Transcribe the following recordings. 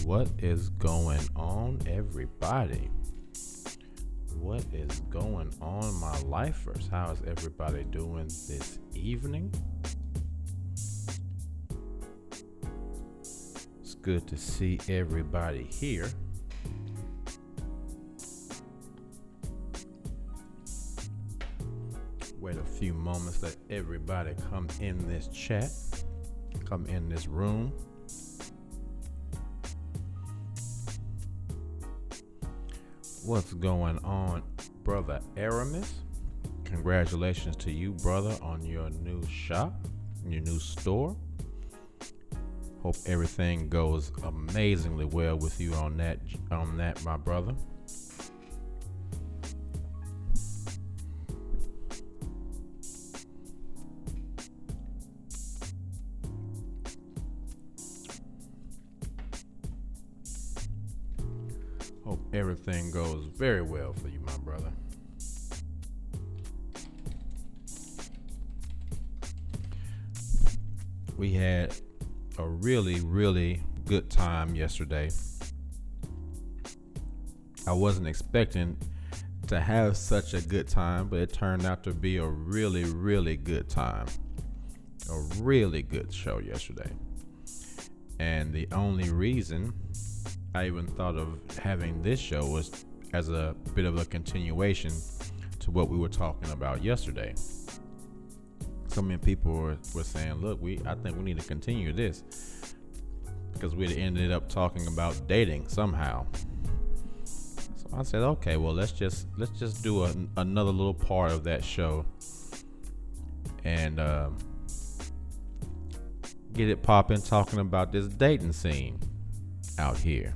What is going on, everybody? What is going on, my lifers? How is everybody doing this evening? It's good to see everybody here. Wait a few moments, let everybody come in this chat, come in this room. What's going on, brother Aramis? Congratulations to you, brother, on your new shop, your new store. Hope everything goes amazingly well with you on that, my brother. Hope everything goes very well for you, my brother. We had a really, really good time yesterday. I wasn't expecting to have such a good time, but it turned out to be a really, really good time. A really good show yesterday. And the only reason I even thought of having this show was as a bit of a continuation to what we were talking about yesterday. So many people were saying, look, I think we need to continue this because we ended up talking about dating somehow. So I said, okay, well, let's just do another little part of that show and get it popping, talking about this dating scene out here.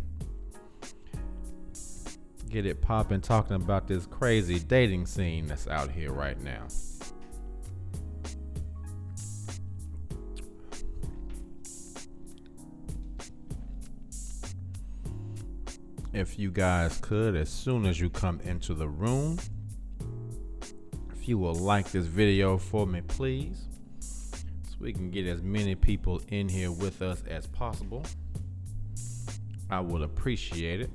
Get it popping, talking about this crazy dating scene that's out here right now. If you guys could, as soon as you come into the room, if you will like this video for me, please, so we can get as many people in here with us as possible, I would appreciate it.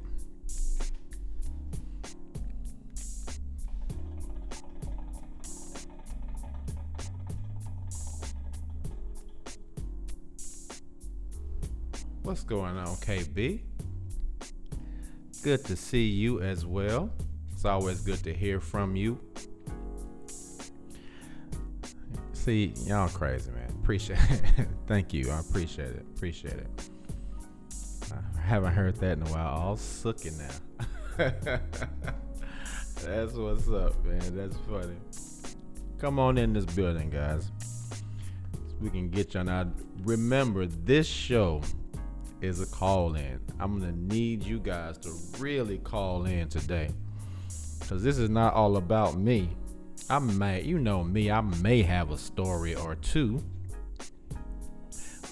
What's going on, KB? Good to see you as well. It's always good to hear from you. See, y'all crazy, man. Appreciate it. Thank you. I appreciate it. I haven't heard that in a while. All sooky now. That's what's up, man. That's funny. Come on in this building, guys, so we can get you on. Now, remember, this show is a call in. I'm gonna need you guys to really call in today, because this is not all about me. I may have a story or two,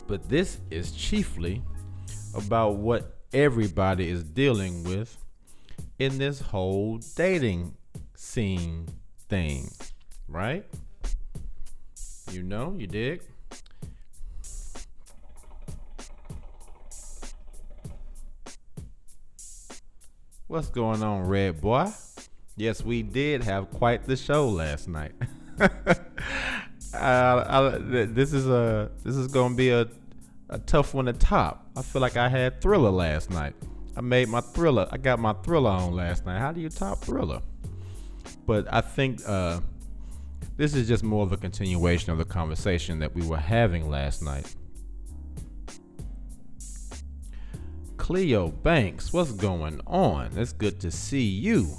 but this is chiefly about what everybody is dealing with in this whole dating scene thing, right? You dig? What's going on, Red Boy? Yes, we did have quite the show last night. This is gonna be a tough one to top. I feel like I had Thriller last night. I got my Thriller on last night. How do you top Thriller? But I think this is just more of a continuation of the conversation that we were having last night. Cleo Banks, what's going on? It's good to see you.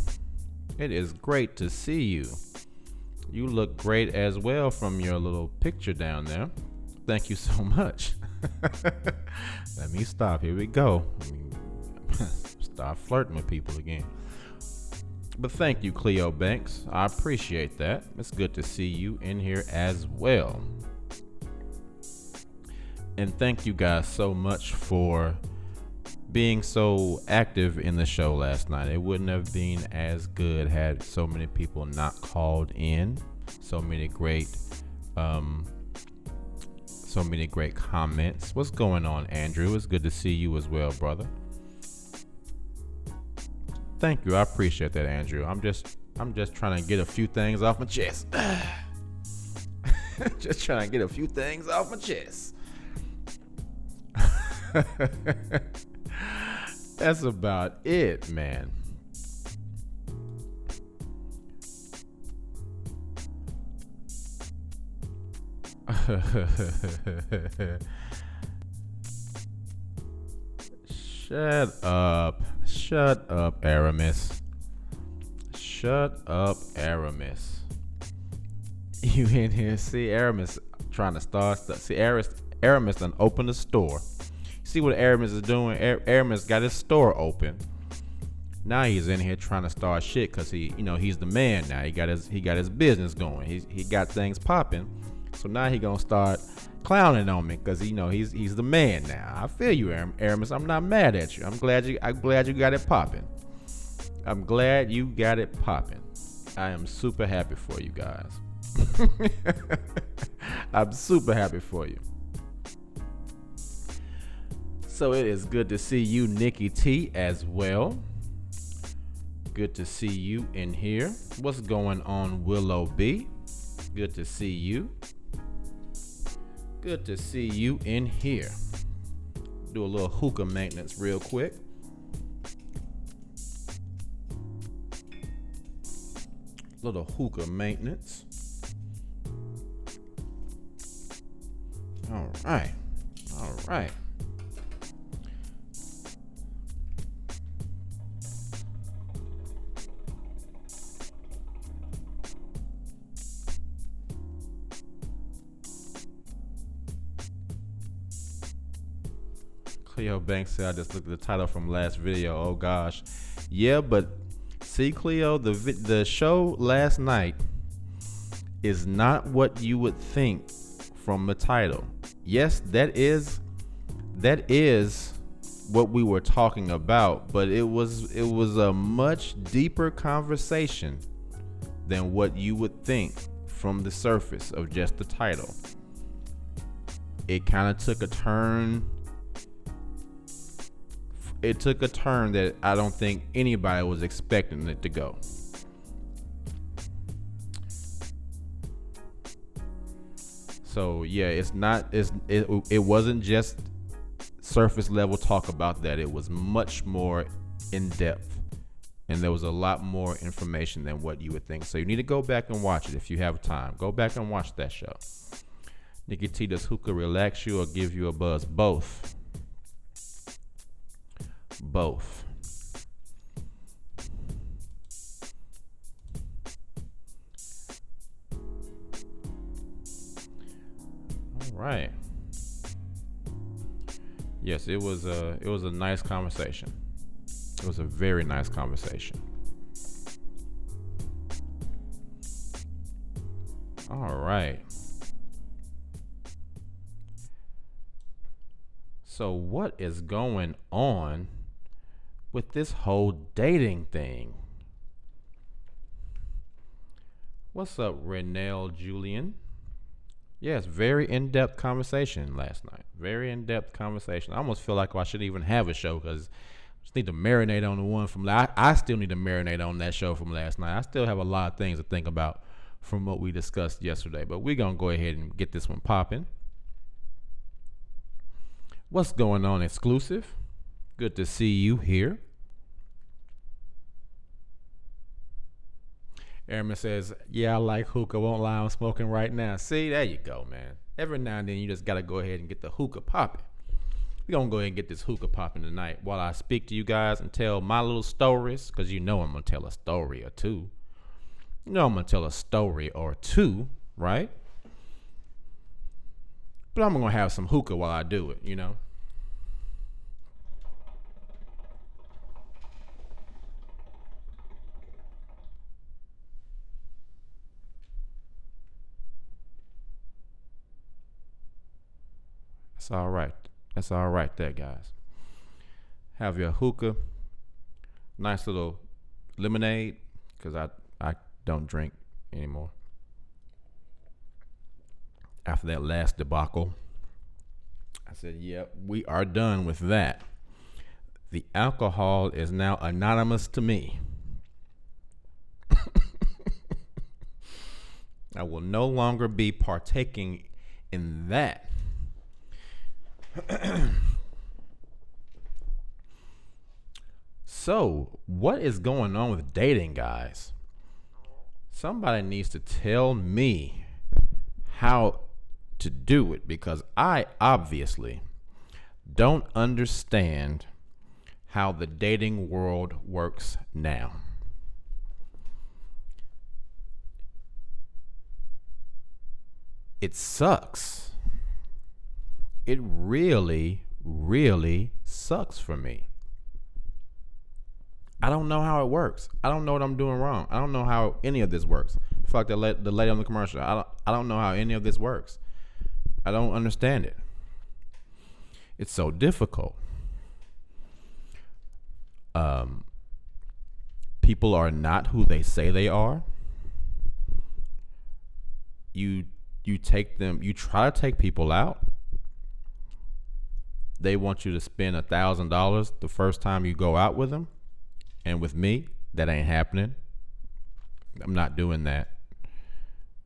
It is great to see you. You look great as well from your little picture down there. Thank you so much. Let me stop. Here we go. Start flirting with people again. But thank you, Cleo Banks. I appreciate that. It's good to see you in here as well. And thank you guys so much for being so active in the show last night. It wouldn't have been as good had so many people not called in. So many great comments. What's going on, Andrew? It's good to see you as well, brother. thank you. I appreciate that, Andrew. I'm just trying to get a few things off my chest. Just trying to get a few things off my chest. That's about it, man. Shut up, Aramis. Shut up, Aramis. You in here? See, Aramis trying to start stuff. See, Aramis done opened the store. See what Aramis is doing? Aramis got his store open. Now he's in here trying to start shit because he's the man now. He got his business going. He got things popping. So now he gonna start clowning on me because he's the man now. I feel you, Aramis. I'm not mad at you. I'm glad you got it popping. I'm glad you got it popping. I am super happy for you guys. I'm super happy for you. So it is good to see you, Nikki T, as well. Good to see you in here. What's going on, Willow B? Good to see you. Good to see you in here. Do a little hookah maintenance real quick. Little hookah maintenance. All right. Cleo Banks said, I just looked at the title from last video. Oh gosh. Yeah, but see, Cleo, the show last night is not what you would think from the title. Yes, that is what we were talking about, but it was a much deeper conversation than what you would think from the surface of just the title. It kind of took a turn. It took a turn that I don't think anybody was expecting it to go. So yeah, it wasn't just surface level talk about that. It was much more in depth, and there was a lot more information than what you would think. So you need to go back and watch it if you have time. Go back and watch that show. Nikki T, does hookah relax you or give you a buzz? Both. Both. All right. Yes, it was a nice conversation. It was a very nice conversation. All right. So what is going on with this whole dating thing? What's up, Renelle Julian? Yes, very in-depth conversation last night. Very in-depth conversation. I almost feel like I shouldn't even have a show because I just need to marinate on the one from I still need to marinate on that show from last night. I still have a lot of things to think about from what we discussed yesterday, but we're going to go ahead and get this one popping. What's going on, Exclusive? Good to see you here. Airman says, yeah, I like hookah. Won't lie, I'm smoking right now. See, there you go, man. Every now and then you just got to go ahead and get the hookah popping. We're going to go ahead and get this hookah popping tonight while I speak to you guys and tell my little stories, because you know I'm going to tell a story or two. You know I'm going to tell a story or two, right? But I'm going to have some hookah while I do it, you know? That's all right. That's all right there, guys. Have your hookah. Nice little lemonade, because I don't drink anymore. After that last debacle, I said, yep, we are done with that. The alcohol is now anonymous to me. I will no longer be partaking in that. So, what is going on with dating, guys? Somebody needs to tell me how to do it, because I obviously don't understand how the dating world works now. It sucks. It really, really sucks for me. I don't know how it works. I don't know what I'm doing wrong. I don't know how any of this works. Fuck the lady on the commercial. I don't know how any of this works. I don't understand it. It's so difficult. People are not who they say they are. You take them. You try to take people out. They want you to spend $1,000 the first time you go out with them. And with me, that ain't happening. I'm not doing that.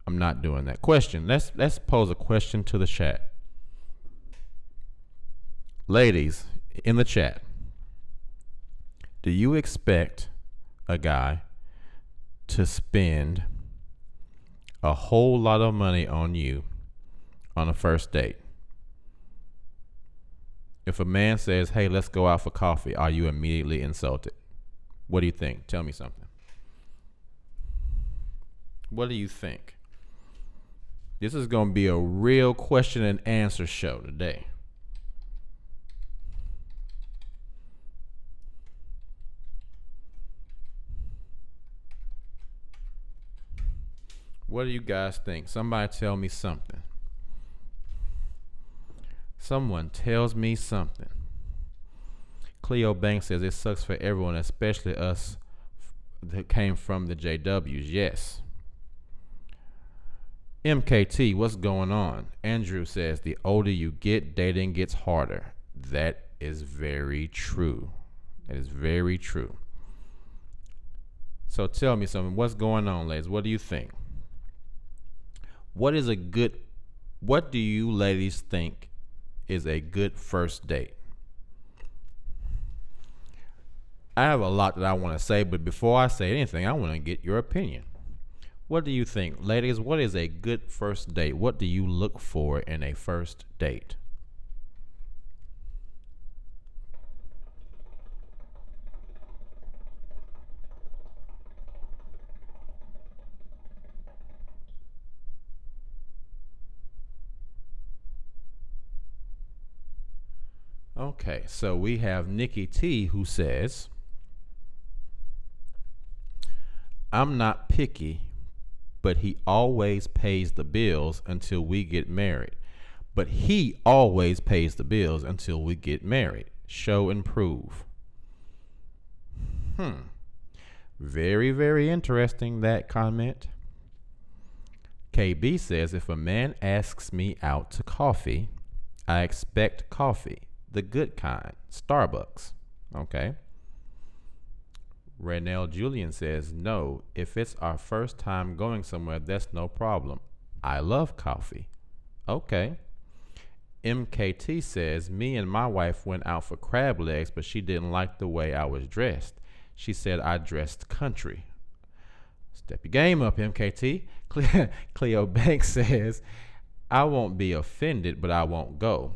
I'm not doing that. Question. Let's pose a question to the chat. Ladies in the chat, do you expect a guy to spend a whole lot of money on you on a first date? If a man says, "Hey, let's go out for coffee," are you immediately insulted? What do you think? Tell me something. What do you think? This is going to be a real question and answer show today. What do you guys think? Somebody tell me something. Someone tells me something. Cleo Banks says it sucks for everyone, especially us that came from the JWs. Yes. MKT, what's going on? Andrew says the older you get, dating gets harder. That is very true. That is very true. So tell me something. What's going on, ladies? What do you think? What do you ladies think is a good first date? I have a lot that I want to say, but before I say anything, I want to get your opinion. What do you think? Ladies, what is a good first date? What do you look for in a first date? Okay, so we have Nikki T who says, I'm not picky, but he always pays the bills until we get married. But he always pays the bills until we get married. Show and prove. Very, very interesting, that comment. KB says, if a man asks me out to coffee, I expect coffee. The good kind. Starbucks. Okay. Renell Julian says, no, if it's our first time going somewhere, that's no problem. I love coffee. Okay. MKT says, me and my wife went out for crab legs, but she didn't like the way I was dressed. She said I dressed country. Step your game up, MKT. Cleo Banks says, I won't be offended, but I won't go.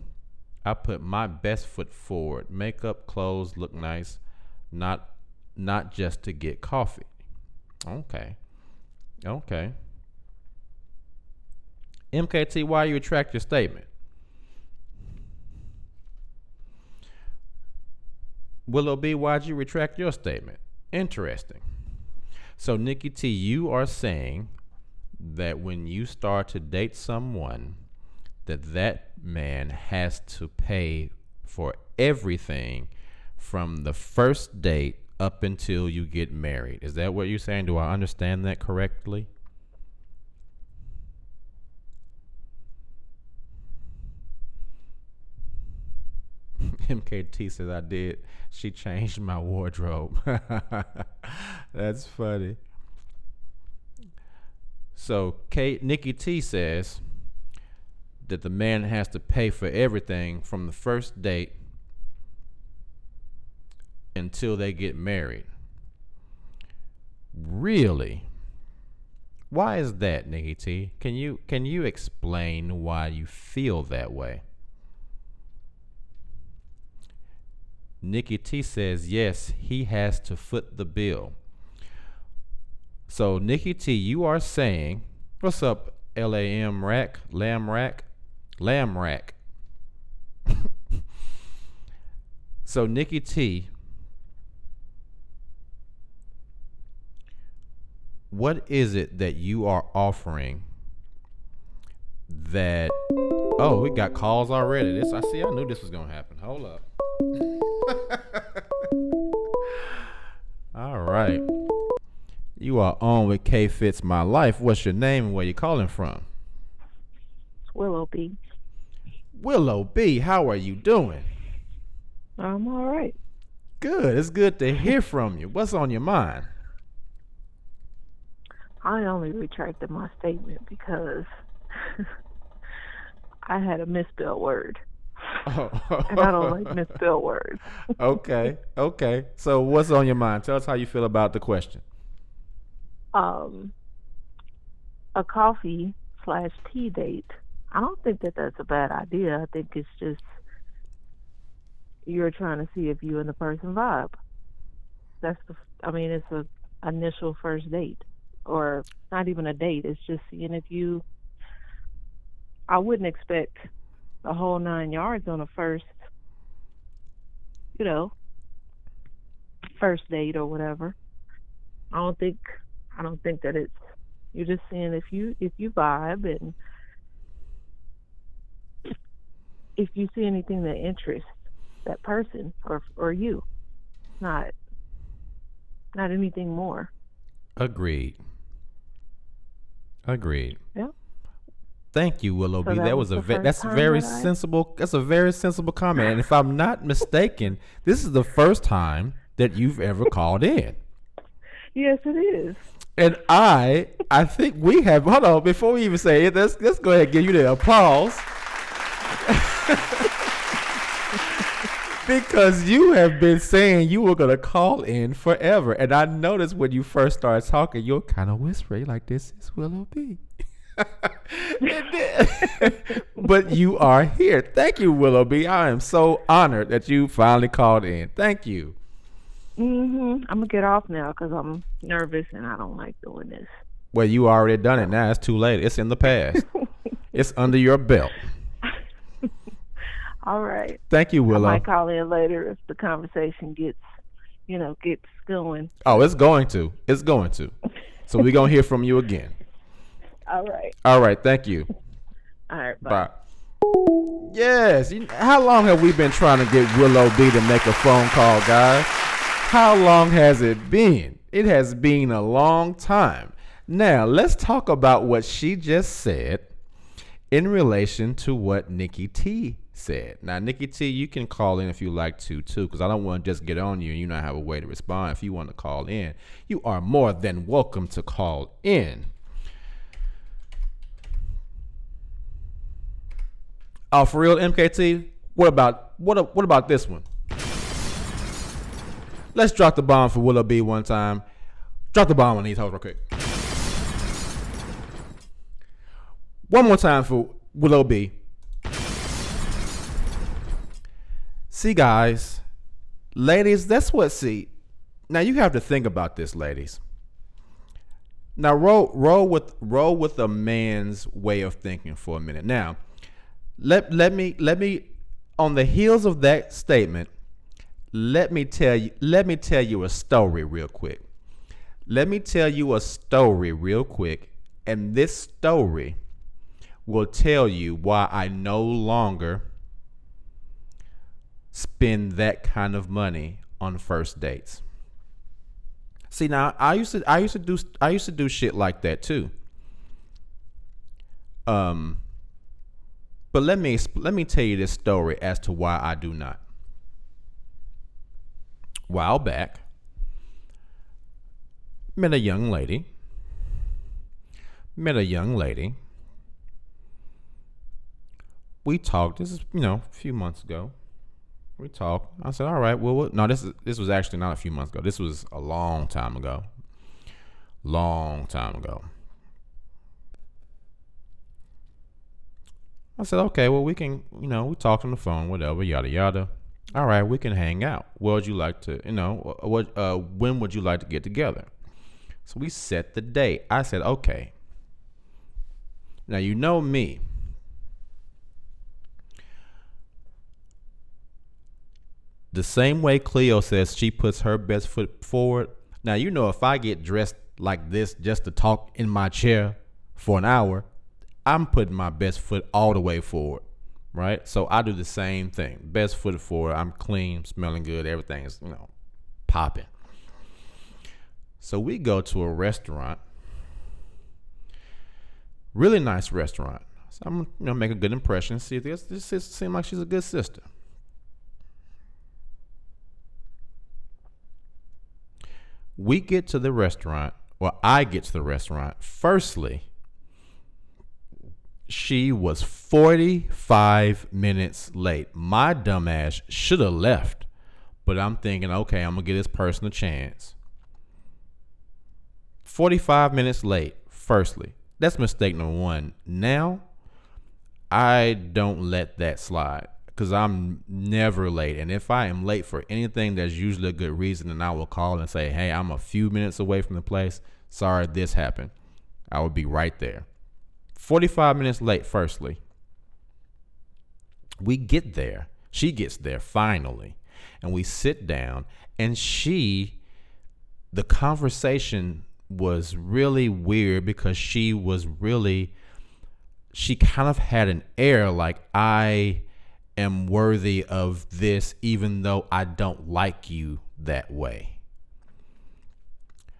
I put my best foot forward. Makeup, clothes, look nice. Not just to get coffee. Okay. MKT, why you retract your statement? Willow B, why'd you retract your statement? Interesting. So, Nikki T, you are saying that when you start to date someone, that man has to pay for everything from the first date up until you get married. Is that what you're saying? Do I understand that correctly? MKT says I did. She changed my wardrobe. That's funny. So Nikki T says that the man has to pay for everything from the first date until they get married. Really? Why is that, Nikki T? Can you explain why you feel that way? Nikki T says yes, he has to foot the bill. So Nikki T, you are saying, what's up, LAM rack, lamb rack, lamb rack. So Nikki T, what is it that you are offering that, oh, we got calls already. I knew this was going to happen. Hold up. All right. You are on with K Fits My Life. What's your name and where you calling from? Willow B. Willow B, how are you doing? I'm all right. Good. It's good to hear from you. What's on your mind? I only retracted my statement because I had a misspelled word. Oh. And I don't like misspelled words. Okay. So what's on your mind? Tell us how you feel about the question. A coffee/tea date. I don't think that that's a bad idea. I think it's just you're trying to see if you and the person vibe. It's a initial first date, or not even a date. It's just seeing if you. I wouldn't expect the whole 9 yards on a first date or whatever. I don't think that it's. You're just seeing if you vibe, and if you see anything that interests that person or you, not anything more. Agreed. Yeah. Thank you, Willow B. That's sensible. That's a very sensible comment. And if I'm not mistaken, this is the first time that you've ever called in. Yes, it is. And I think we have. Hold on, before we even say it, let's go ahead and give you the applause. Because you have been saying you were gonna call in forever, and I noticed when you first started talking, you're kind of whispering like, "This is Willow B." But you are here. Thank you, Willow B. I am so honored that you finally called in. Thank you. I'm gonna get off now because I'm nervous and I don't like doing this. Well, you already done it. Now it's too late. It's in the past. It's under your belt. All right. Thank you, Willow. I might call in later if the conversation gets going. Oh, it's going to. So we're gonna hear from you again. All right. Thank you. All right. Bye. Yes. How long have we been trying to get Willow B to make a phone call, guys? How long has it been? It has been a long time. Now, let's talk about what she just said in relation to what Nikki T said. Now, Nikki T, you can call in if you like to, too, because I don't want to just get on you and you not have a way to respond. If you want to call in, you are more than welcome to call in. Oh, for real, MKT? What about this one? Let's drop the bomb for Willow B one time. Drop the bomb on these hoes real quick. One more time for Willow B. See, guys, ladies, now you have to think about this, ladies. Now roll with a man's way of thinking for a minute. Now, let me on the heels of that statement, let me tell you a story real quick. And this story will tell you why I no longer spend that kind of money on first dates. See, now I used to do shit like that too. But let me tell you this story as to why I do not. while back. Met a young lady. We talked. This is, a few months ago. We talked. I said, all right, well, no, this was actually not a few months ago. This was a long time ago. I said, okay, well, we can, we talked on the phone, whatever, yada, yada. All right, we can hang out. What would you like to, when would you like to get together? So we set the date. I said, okay. Now, you know me. The same way Cleo says she puts her best foot forward. Now, if I get dressed like this just to talk in my chair for an hour, I'm putting my best foot all the way forward, right? So I do the same thing. Best foot forward. I'm clean, smelling good. Everything is, popping. So we go to a restaurant. Really nice restaurant. So I'm gonna make a good impression. See if this seems like she's a good sister. We get to the restaurant, or I get to the restaurant. Firstly, she was 45 minutes late. My dumbass should have left, but I'm thinking, okay, I'm gonna give this person a chance. 45 minutes late, firstly. That's mistake number one. Now, I don't let that slide because I'm never late. And if I am late for anything, there's usually a good reason, and I will call and say, hey, I'm a few minutes away from the place. Sorry, this happened. I will be right there. 45 minutes late, firstly. We get there. She gets there finally. And we sit down, and the conversation was really weird because she kind of had an air like, I am worthy of this even though I don't like you that way.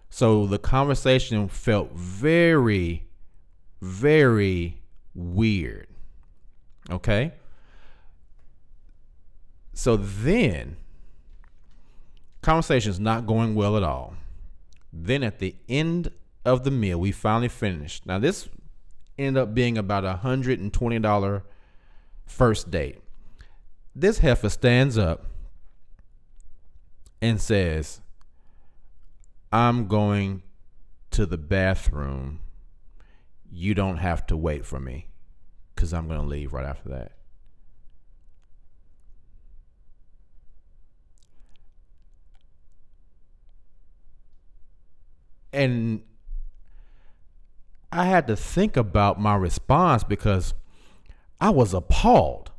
So the conversation felt very, very weird. Okay? So then, conversation's not going well at all. Then at the end of the meal, we finally finished. Now this ended up being about $120 first date. This heifer stands up and says, I'm going to the bathroom. You don't have to wait for me because I'm going to leave right after that. And I had to think about my response because I was appalled.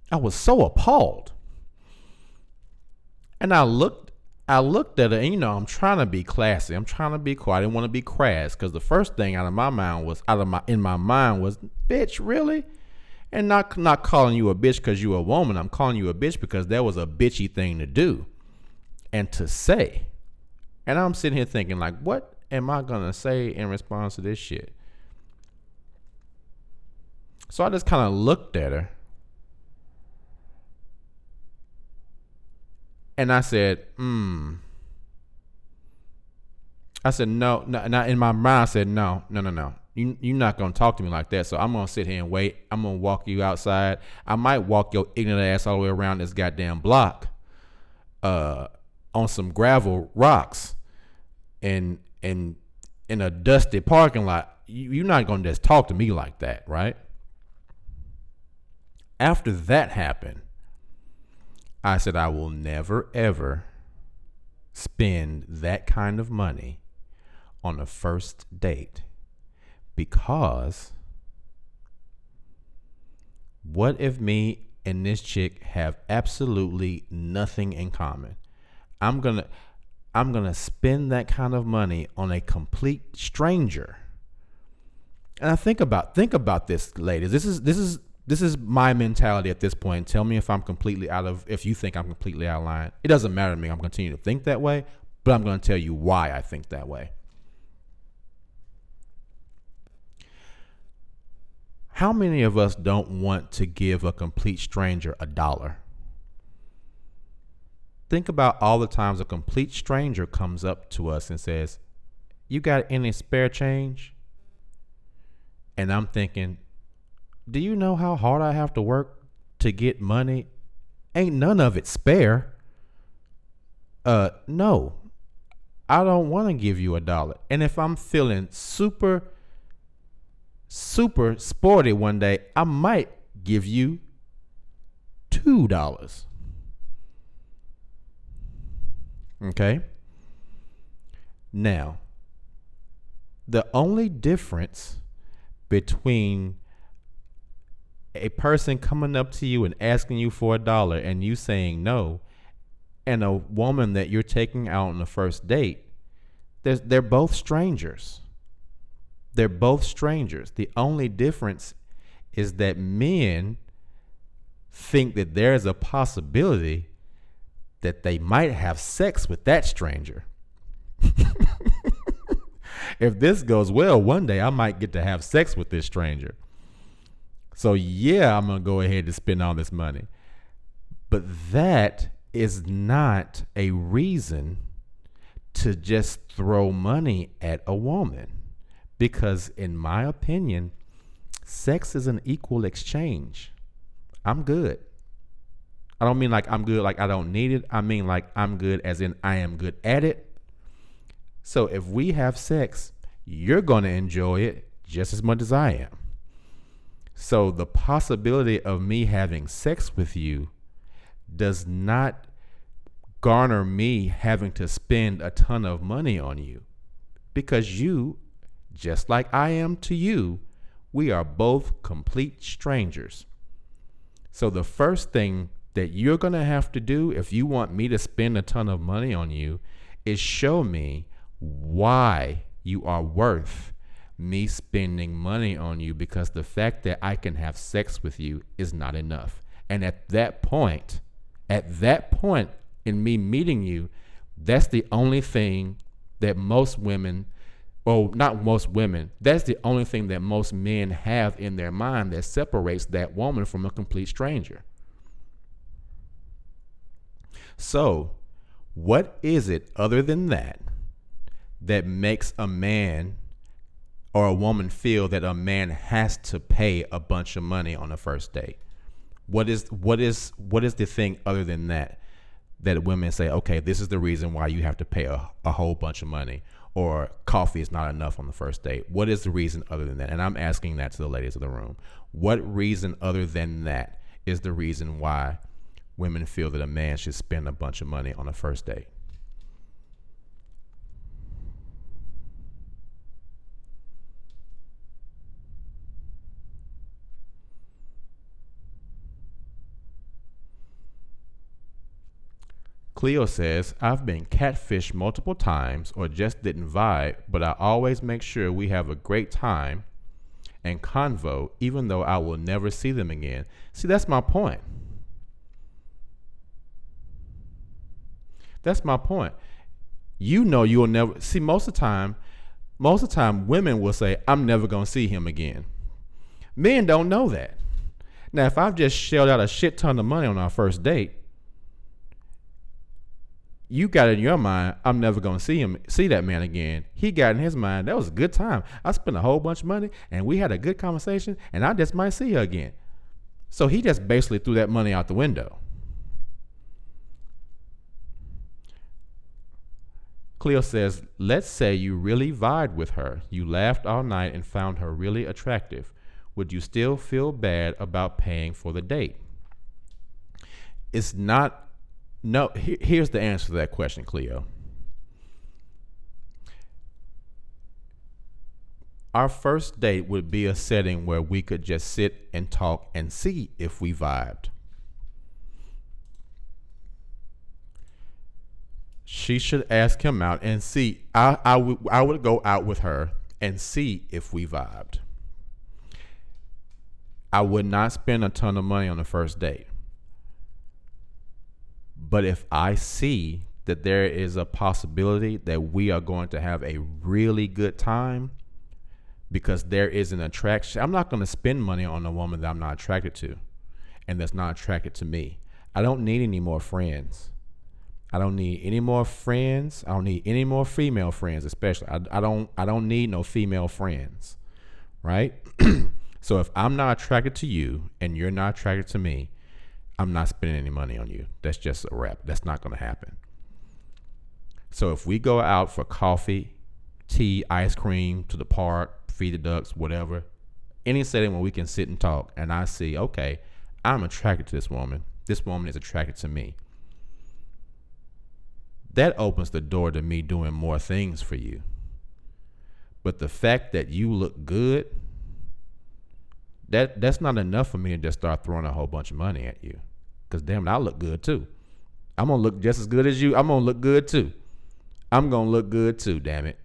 I was so appalled. And I looked at her, and I'm trying to be classy. I'm trying to be quiet. I didn't want to be crass because the first thing in my mind was, bitch, really? And not calling you a bitch because you're a woman. I'm calling you a bitch because that was a bitchy thing to do and to say. And I'm sitting here thinking, like, what am I going to say in response to this shit? So I just kind of looked at her. And I said, I said, no. In my mind, I said, no. You're not going to talk to me like that. So I'm going to sit here and wait. I'm going to walk you outside. I might walk your ignorant ass all the way around this goddamn block on some gravel rocks and in a dusty parking lot. You're not going to just talk to me like that, right? After that happened, I said, I will never, ever spend that kind of money on a first date because what if me and this chick have absolutely nothing in common? I'm gonna spend that kind of money on a complete stranger. And I think about this, ladies. This is my mentality at this point. Tell me if you think I'm completely out of line. It doesn't matter to me. I'm going to continue to think that way, but I'm going to tell you why I think that way. How many of us don't want to give a complete stranger $1? think about all the times a complete stranger comes up to us and says, "You got any spare change?" And I'm thinking, do you know how hard I have to work to get money? Ain't none of it spare. No, I don't want to give you $1. And if I'm feeling super sporty one day, I might give you $2. Okay? Now, the only difference between a person coming up to you and asking you for $1 and you saying no, and a woman that you're taking out on the first date, they're both strangers. They're both strangers. The only difference is that men think that there's a possibility that they might have sex with that stranger. If this goes well, one day I might get to have sex with this stranger. So yeah, I'm going to go ahead and spend all this money. But that is not a reason to just throw money at a woman. Because in my opinion, sex is an equal exchange. I'm good. I don't mean like I'm good like I don't need it. I mean like I'm good as in I am good at it. So if we have sex, you're going to enjoy it just as much as I am. So the possibility of me having sex with you does not garner me having to spend a ton of money on you, because you, just like I am to you, we are both complete strangers. So the first thing that you're going to have to do if you want me to spend a ton of money on you is show me why you are worth me spending money on you, because the fact that I can have sex with you is not enough. And at that point in me meeting you, that's the only thing that most women, well, not most women, that's the only thing that most men have in their mind that separates that woman from a complete stranger. So, what is it other than that makes a man or a woman feel that a man has to pay a bunch of money on the first date? What is the thing other than that women say, okay, this is the reason why you have to pay a whole bunch of money, or coffee is not enough on the first date? What is the reason other than that? And I'm asking that to the ladies of the room. What reason other than that is the reason why women feel that a man should spend a bunch of money on a first date? Cleo says, I've been catfished multiple times or just didn't vibe, but I always make sure we have a great time and convo, even though I will never see them again. See, that's my point. That's my point. You know you'll never see. Most of the time women will say, I'm never going to see him again. Men don't know that. Now, if I've just shelled out a shit ton of money on our first date, you got in your mind, I'm never going to see that man again. He got in his mind, that was a good time. I spent a whole bunch of money and we had a good conversation and I just might see her again. So he just basically threw that money out the window. Cleo says, let's say you really vibed with her. You laughed all night and found her really attractive. Would you still feel bad about paying for the date? It's not. No, here's the answer to that question, Cleo. Our first date would be a setting where we could just sit and talk and see if we vibed. She should ask him out and see. I would go out with her and see if we vibed. I would not spend a ton of money on the first date. But if I see that there is a possibility that we are going to have a really good time because there is an attraction, I'm not going to spend money on a woman that I'm not attracted to and that's not attracted to me. I don't need any more friends. I don't need any more friends. I don't need any more female friends, especially. I don't need no female friends, right? So if I'm not attracted to you and you're not attracted to me, I'm not spending any money on you. That's just a wrap. That's not going to happen. So if we go out for coffee, tea, ice cream, to the park, feed the ducks, whatever, any setting where we can sit and talk, and I see, okay, I'm attracted to this woman. This woman is attracted to me. That opens the door to me doing more things for you. But the fact that you look good, that's not enough for me to just start throwing a whole bunch of money at you. Because damn it, I look good too. I'm going to look just as good as you. I'm going to look good too. I'm going to look good too, damn it.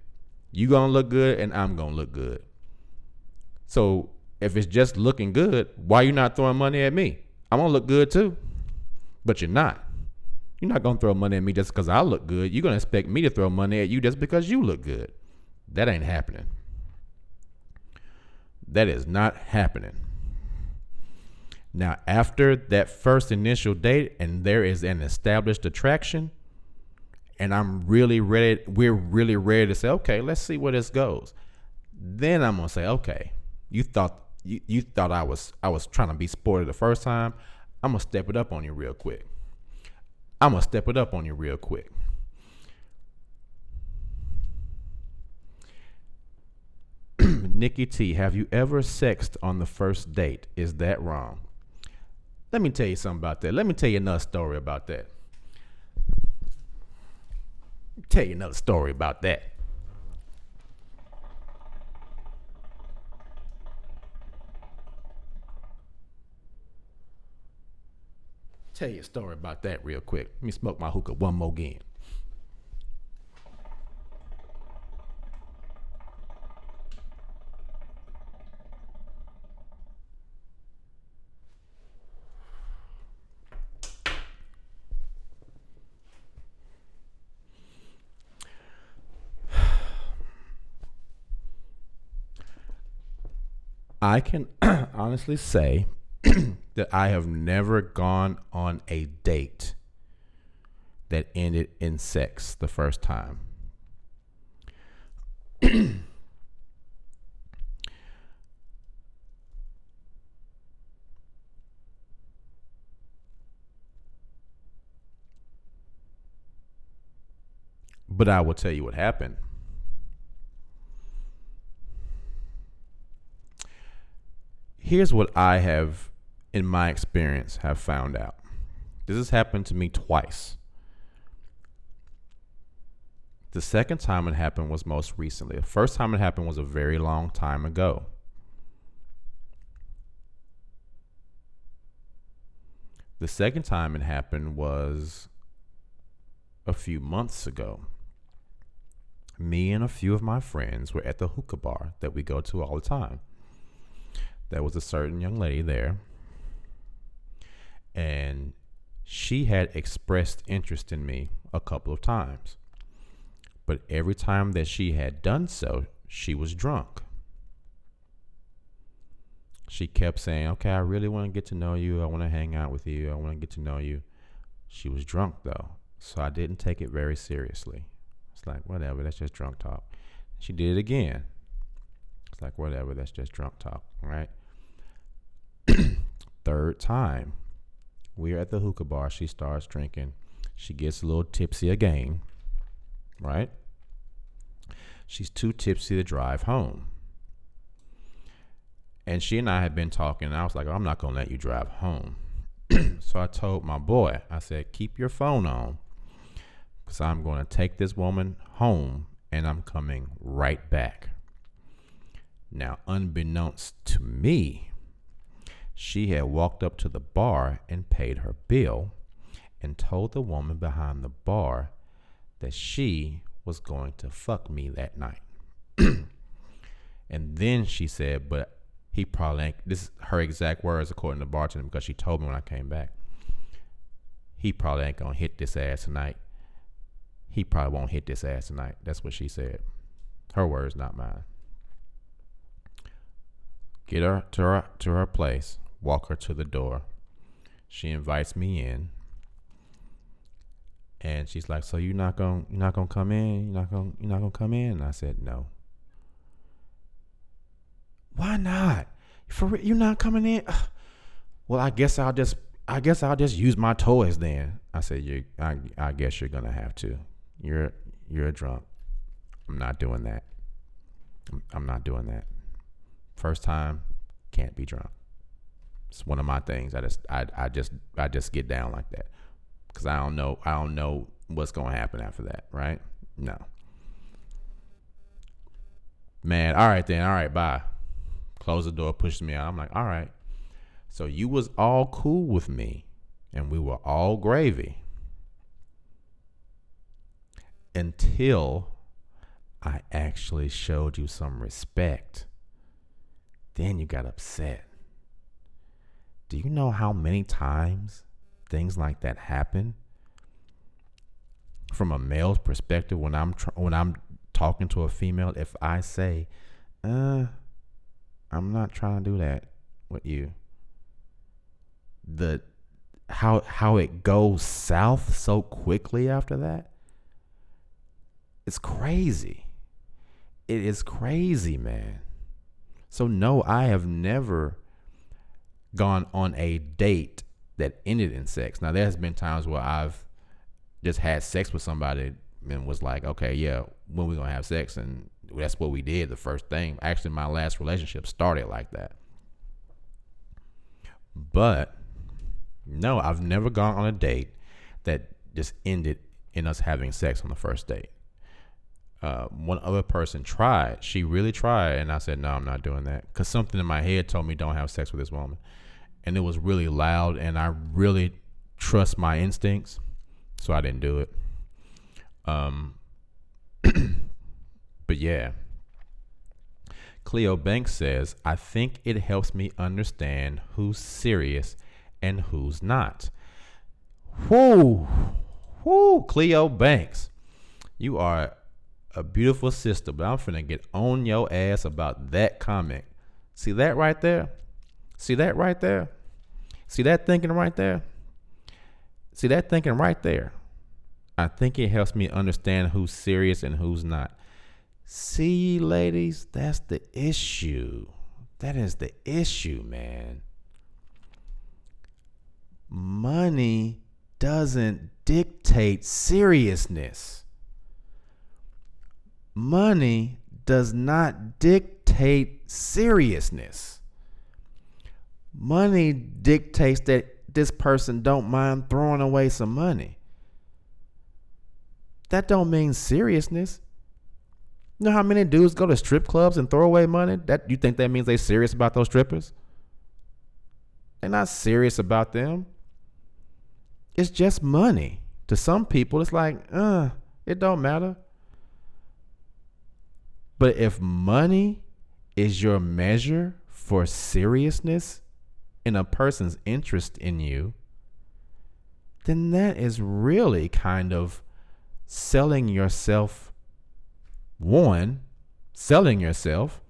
You going to look good and I'm going to look good. So if it's just looking good, why you not throwing money at me? I'm going to look good too. But you're not. You're not going to throw money at me just because I look good. You're going to expect me to throw money at you just because you look good. That ain't happening. That is not happening. Now, after that first initial date and there is an established attraction, and we're really ready to say, okay, let's see where this goes. Then I'm going to say, okay, you thought I was trying to be sporty the first time. I'm going to step it up on you real quick. Nikki T, have you ever sexed on the first date? Is that wrong? Let me tell you something about that. Let me tell you another story about that. Tell you another story about that. Tell you a story about that real quick. Let me smoke my hookah one more again. I can honestly say that I have never gone on a date that ended in sex the first time. But I will tell you what happened. Here's what I have, in my experience, have found out. This has happened to me twice. The second time it happened was most recently. The first time it happened was a very long time ago. The second time it happened was a few months ago. Me and a few of my friends were at the hookah bar that we go to all the time. There was a certain young lady there, and she had expressed interest in me a couple of times. But every time that she had done so, she was drunk. She kept saying, okay, I really want to get to know you. I want to hang out with you. I want to get to know you. She was drunk, though, so I didn't take it very seriously. It's like, whatever, that's just drunk talk. She did it again. It's like, whatever, that's just drunk talk, right? Third time, we're at the hookah bar. She starts drinking. She gets a little tipsy again, right? She's too tipsy to drive home. And she and I had been talking, and I was like, I'm not going to let you drive home. So I told my boy, I said, keep your phone on, because I'm going to take this woman home, and I'm coming right back. Now, unbeknownst to me, she had walked up to the bar and paid her bill and told the woman behind the bar that she was going to fuck me that night. And then she said, but he probably ain't, this is her exact words according to the bartender, because she told me when I came back, he probably ain't gonna hit this ass tonight. He probably won't hit this ass tonight. That's what she said. Her words, not mine. Get her to her place. Walk her to the door. She invites me in. And she's like, so you're not gonna come in? You're not gonna come in? And I said, no. Why not? You're not coming in? Ugh. Well, I guess I'll just use my toys then. I said, I guess you're gonna have to. You're drunk. I'm not doing that. I'm not doing that. First time, can't be drunk. It's one of my things. I just get down like that because I don't know what's gonna happen after that. Right? No. Man, all right then. All right, bye. Close the door, pushes me out. I'm like, all right. So you was all cool with me, and we were all gravy until I actually showed you some respect. Then you got upset. Do you know how many times things like that happen? From a male's perspective, when I'm talking to a female, if I say, I'm not trying to do that with you, how it goes south so quickly after that, it's crazy. It is crazy, man. So no, I have never gone on a date that ended in sex. Now, there's been times where I've just had sex with somebody and was like, okay, yeah, when we gonna have sex? And that's what we did the first thing. Actually, my last relationship started like that. But no, I've never gone on a date that just ended in us having sex on the first date. One other person tried. She really tried. And I said, no, I'm not doing that. Because something in my head told me don't have sex with this woman. And it was really loud. And I really trust my instincts. So I didn't do it. But yeah. Cleo Banks says, I think it helps me understand who's serious and who's not. Whoo. Cleo Banks. You are a beautiful sister, but I'm finna get on your ass about that comment. See that right there? See that right there? See that thinking right there? See that thinking right there? I think it helps me understand who's serious and who's not. See, ladies, that's the issue. That is the issue, man. Money doesn't dictate seriousness. Money does not dictate seriousness. Money dictates that this person don't mind throwing away some money. That don't mean seriousness. You know how many dudes go to strip clubs and throw away money? That you think that means they serious about those strippers? They're not serious about them. It's just money. To some people, it's like, it don't matter. But if money is your measure for seriousness in a person's interest in you, then that is really kind of selling yourself. One, selling yourself,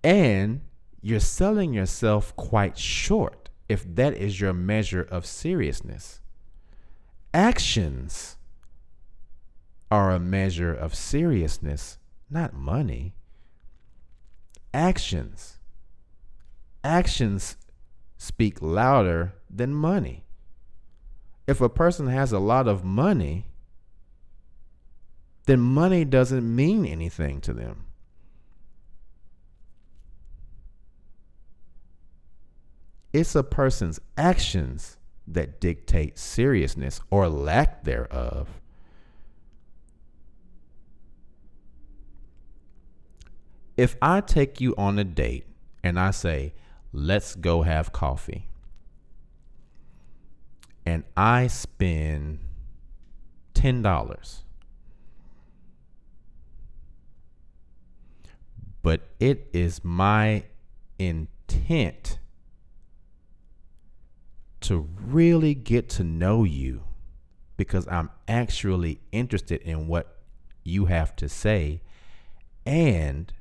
and you're selling yourself quite short if that is your measure of seriousness. Actions are a measure of seriousness, not money. Actions speak louder than money. If a person has a lot of money, then money doesn't mean anything to them. It's a person's actions that dictate seriousness or lack thereof. If I take you on a date and I say, let's go have coffee, and I spend $10, but it is my intent to really get to know you because I'm actually interested in what you have to say, and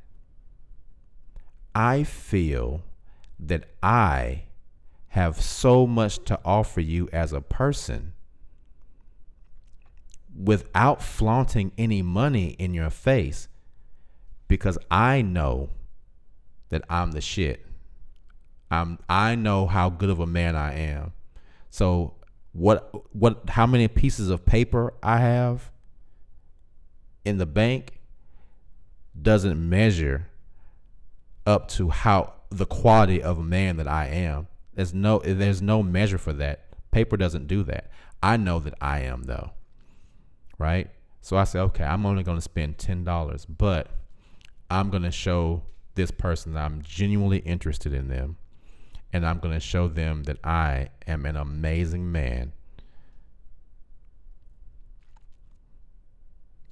I feel that I have so much to offer you as a person without flaunting any money in your face, because I know that I'm the shit. I know how good of a man I am. So how many pieces of paper I have in the bank doesn't measure up to how the quality of a man that I am. There's no measure for that. Paper doesn't do that. I know that I am, though. Right? So I say, okay, I'm only going to spend $10, but I'm going to show this person that I'm genuinely interested in them. And I'm going to show them that I am an amazing man.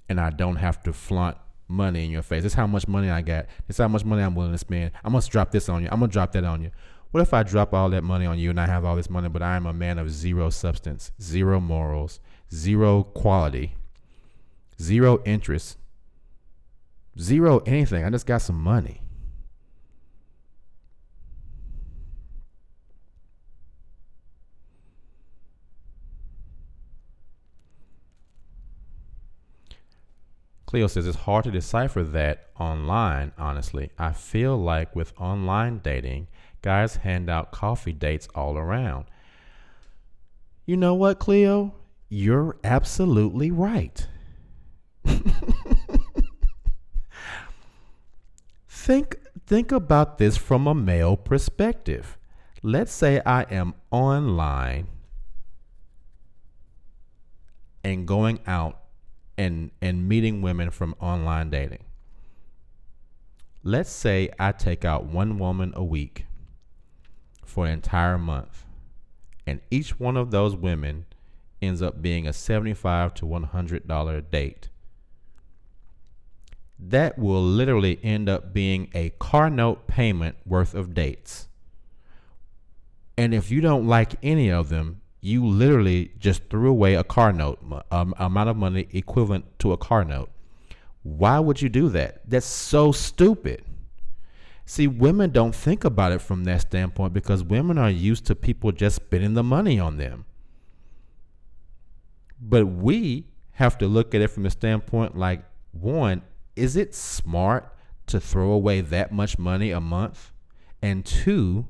And I don't have to flaunt money in your face. This is how much money I got. This is how much money I'm willing to spend. I'm going to drop this on you. I'm going to drop that on you. What if I drop all that money on you and I have all this money, but I am a man of zero substance, zero morals, zero quality, zero interest, zero anything? I just got some money. Cleo says it's hard to decipher that online, honestly. I feel like with online dating, guys hand out coffee dates all around. You know what, Cleo? You're absolutely right. Think about this from a male perspective. Let's say I am online and going out and meeting women from online dating. Let's say I take out one woman a week for an entire month, and each one of those women ends up being a $75 to $100 date. That will literally end up being a car note payment worth of dates. And if you don't like any of them, you literally just threw away a car note, amount of money equivalent to a car note. Why would you do that? That's so stupid. See, women don't think about it from that standpoint because women are used to people just spending the money on them. But we have to look at it from the standpoint like, one, is it smart to throw away that much money a month? And two,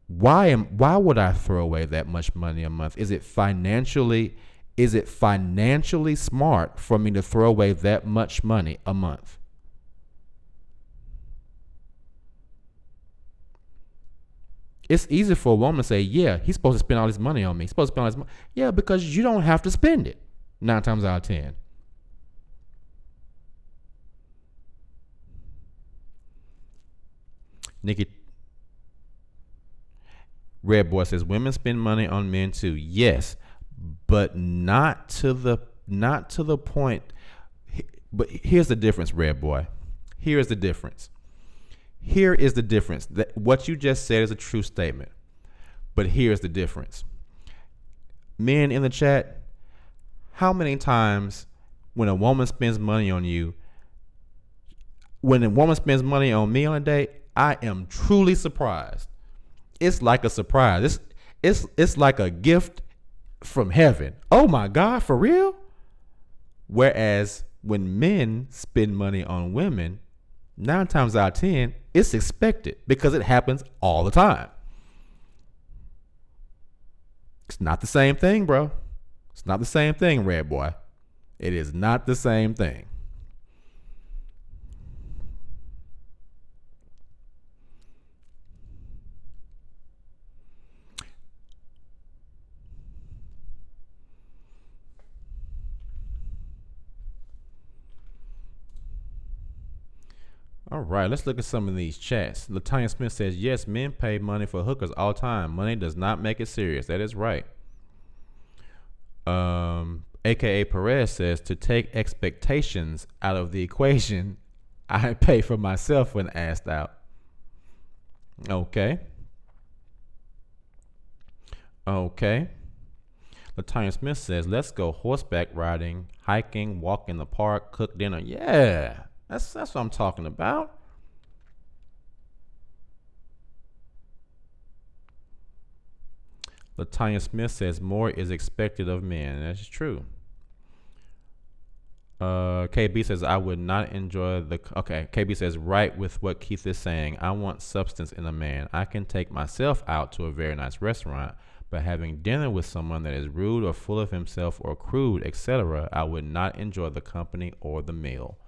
why would I throw away that much money a month? Is it financially smart for me to throw away that much money a month? It's easy for a woman to say, yeah, he's supposed to spend all this money on me. He's supposed to spend all this money. Yeah, because you don't have to spend it 9 times out of 10. Nikki Red Boy says women spend money on men too. Yes, but not to the point. But here's the difference, Red Boy. Here is the difference. That what you just said is a true statement. But here's the difference. Men in the chat, how many times when a woman spends money on you, when a woman spends money on me on a date, I am truly surprised. It's like a surprise. It's like a gift from heaven. Oh my God, for real? Whereas when men spend money on women, 9 times out of 10, it's expected because it happens all the time. It's not the same thing, bro. It's not the same thing, Red Boy. It is not the same thing. All right, let's look at some of these chats. Latanya Smith says, yes, men pay money for hookers all the time. Money does not make it serious. That is right. AKA Perez says, to take expectations out of the equation, I pay for myself when asked out. Okay. Latanya Smith says, let's go horseback riding, hiking, walk in the park, cook dinner. Yeah. That's what I'm talking about. Latanya Smith says more is expected of men. That's true. KB says, I would not enjoy the. Okay, KB says, right with what Keith is saying. I want substance in a man. I can take myself out to a very nice restaurant, but having dinner with someone that is rude or full of himself or crude, etc., I would not enjoy the company or the meal.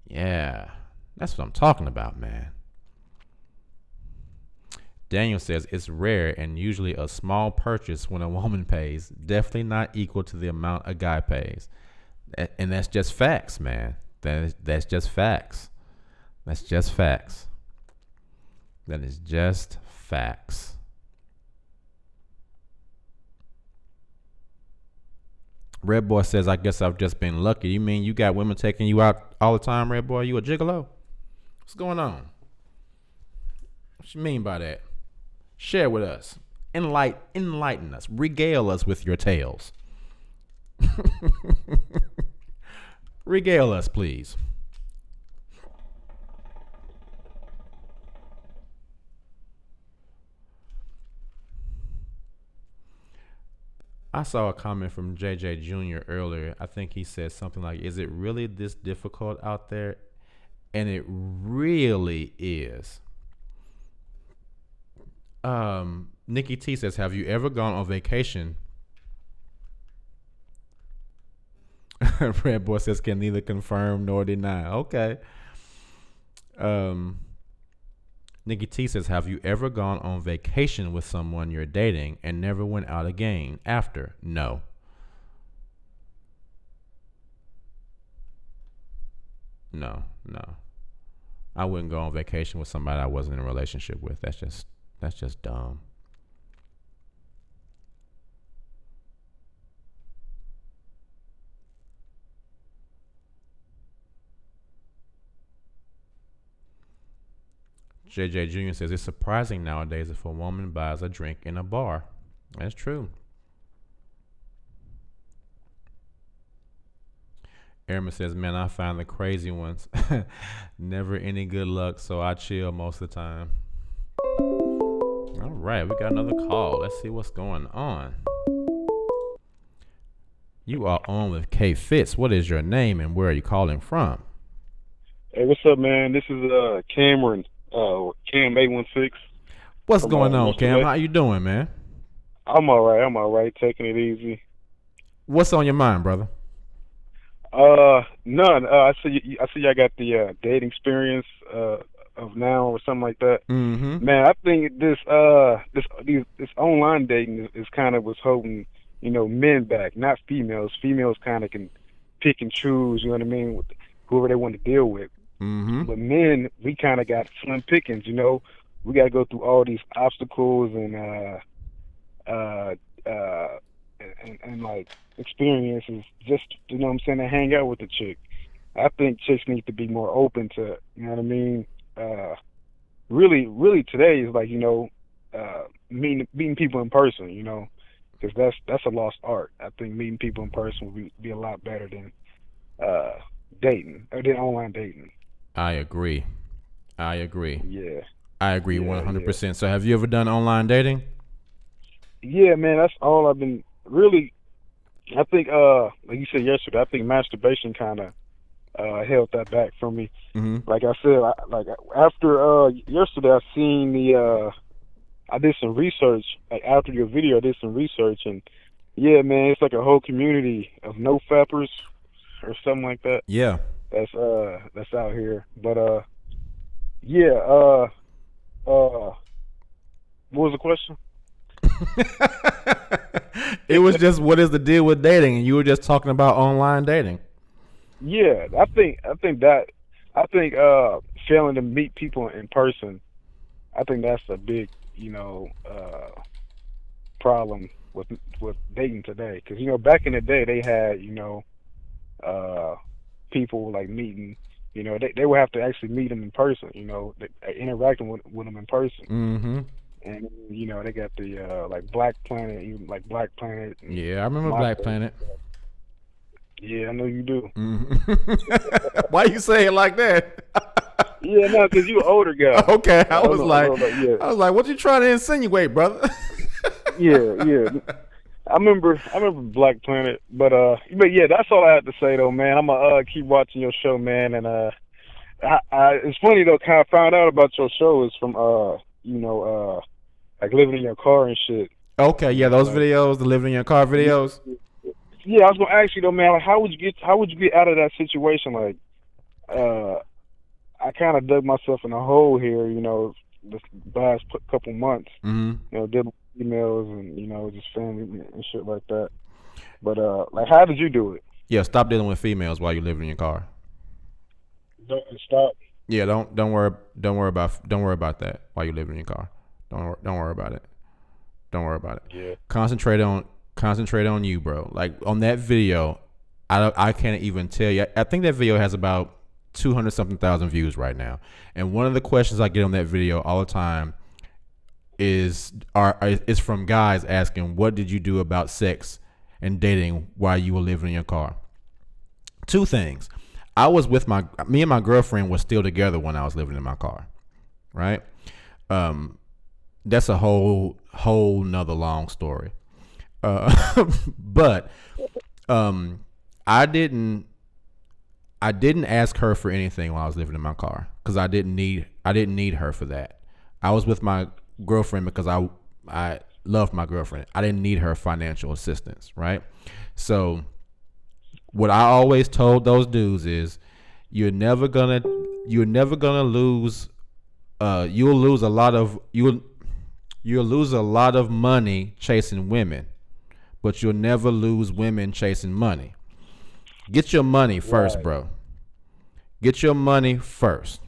Yeah, that's what I'm talking about, man. Daniel says, it's rare and usually a small purchase when a woman pays, definitely not equal to the amount a guy pays. And that's just facts, man. That's just facts. That's just facts. That is just facts. Red Boy says, I guess I've just been lucky. You mean you got women taking you out all the time, Red Boy? You a gigolo? What's going on? What you mean by that? Share with us. Enlighten us. Regale us with your tales. Regale us, please. I saw a comment from JJ Jr. earlier. I think he said something like, is it really this difficult out there? And it really is. Nikki T says, have you ever gone on vacation? Red Boy says, can neither confirm nor deny. Okay. Nikki T says, have you ever gone on vacation with someone you're dating and never went out again after? No. No. I wouldn't go on vacation with somebody I wasn't in a relationship with. That's just dumb. JJ Jr. says, it's surprising nowadays if a woman buys a drink in a bar. That's true. Airman says, man, I find the crazy ones. Never any good luck, so I chill most of the time. All right, we got another call. Let's see what's going on. You are on with K Fitz. What is your name and where are you calling from? Hey, what's up, man? This is Cameron, Cam 816. What's going on, Cam? How you doing, man? I'm all right. Taking it easy. What's on your mind, brother? None. I see y'all got the dating experience of now or something like that. Mm-hmm. Man, I think this online dating is kind of what's holding men back, not females. Females kind of can pick and choose. You know what I mean? With whoever they want to deal with. Mm-hmm. But men, we kind of got slim pickings. We got to go through all these obstacles and like experiences just what I'm saying, to hang out with the chick. I think chicks need to be more open to, you know what I mean? Really today is like, meeting people in person, because that's a lost art. I think meeting people in person would be a lot better than dating or than online dating. I agree. Yeah. I agree 100%. Yeah. So have you ever done online dating? Yeah, man, that's all I've been really. I think, like you said yesterday, I think masturbation kind of held that back from me. Mm-hmm. Like I said, after yesterday, I did some research. Like after your video, I did some research, and yeah, man, it's like a whole community of no fappers or something like that. Yeah, that's out here. But yeah. What was the question? It was just, what is the deal with dating? And you were just talking about online dating. Yeah, I think failing to meet people in person, I think that's a big, problem with dating today. Because back in the day they had, people like meeting. They would have to actually meet them in person. Interacting with them in person. Mm-hmm. And they got the like Black Planet, even like Black Planet. Yeah, I remember Black Planet. Yeah, I know you do. Mm-hmm. Why you say it like that? Yeah, no, because you an older guy. Okay, I was like, what you trying to insinuate, brother? Yeah. I remember Black Planet, but yeah, that's all I have to say though, man. I'm gonna keep watching your show, man, and it's funny though. Kind of found out about your show is from like living in your car and shit. Okay, yeah, those videos, the living in your car videos. Yeah, I was gonna ask you though, man. Like, how would you get out of that situation? Like, I kind of dug myself in a hole here, this last couple months. Mm-hmm. Dealing with emails and just family and shit like that. But like, how did you do it? Yeah, stop dealing with females while you're living in your car. Don't stop. Yeah, don't worry about that while you're living in your car. Don't worry about it. Don't worry about it. Yeah. Concentrate on you, bro. Like on that video, I can't even tell you. I think that video has about 200-something thousand views right now. And one of the questions I get on that video all the time is from guys asking, "What did you do about sex and dating while you were living in your car?" Two things. I was with me and my girlfriend were still together when I was living in my car, right? That's a whole nother long story. But I didn't ask her for anything while I was living in my car because I didn't need her for that. I was with my girlfriend because I loved my girlfriend. I didn't need her financial assistance, right? So what I always told those dudes is you're never gonna lose. You'll lose a lot of money chasing women, but you'll never lose women chasing money. Get your money first, right, bro. Get your money first.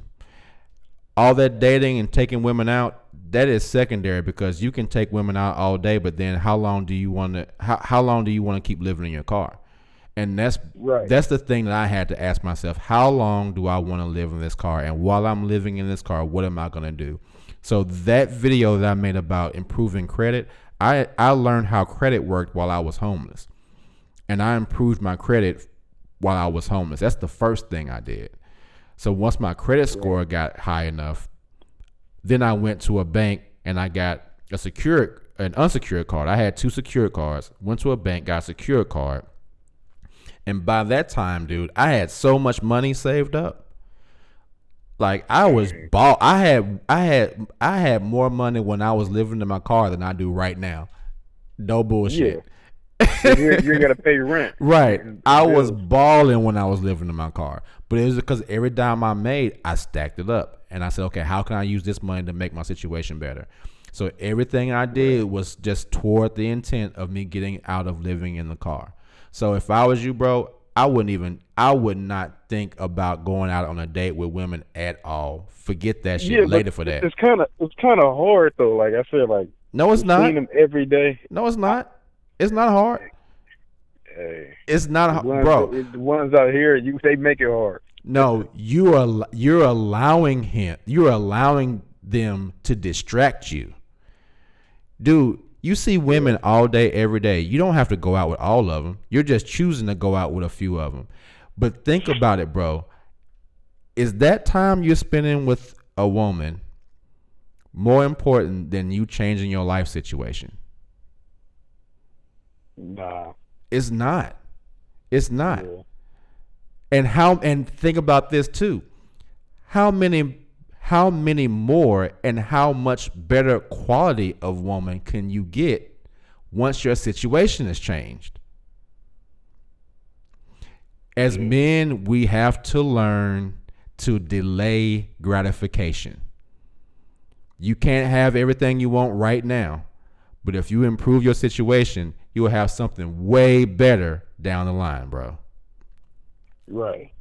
All that dating and taking women out, that is secondary because you can take women out all day, but then how long do you want to keep living in your car? And that's the thing that I had to ask myself. How long do I want to live in this car? And while I'm living in this car, what am I going to do? So that video that I made about improving credit, I learned how credit worked while I was homeless. And I improved my credit while I was homeless. That's the first thing I did. So once my credit score got high enough, then I went to a bank and I got an unsecured card. I had 2 secured cards. Went to a bank, got a secured card. And by that time, dude, I had so much money saved up. Like I had more money when I was living in my car than I do right now. No bullshit. Yeah. you ain't gotta pay your rent. Right. I was balling when I was living in my car. But it was because every dime I made, I stacked it up. And I said, okay, how can I use this money to make my situation better? So everything I did was just toward the intent of me getting out of living in the car. So if I was you, bro, I would not think about going out on a date with women at all. Forget that shit later for that. It's kind of hard though. Like I said, like no, it's not. Seeing them every day. No, it's not. It's not hard. Hey, it's not, bro. The ones out here, they make it hard. No, you're allowing them to distract you, dude. You see women all day, every day. You don't have to go out with all of them. You're just choosing to go out with a few of them. But think about it, bro. Is that time you're spending with a woman more important than you changing your life situation? Nah. It's not. It's not. Yeah. And think about this too. How many more and how much better quality of woman can you get once your situation has changed? As men, we have to learn to delay gratification. You can't have everything you want right now, but if you improve your situation, you will have something way better down the line, bro. Right.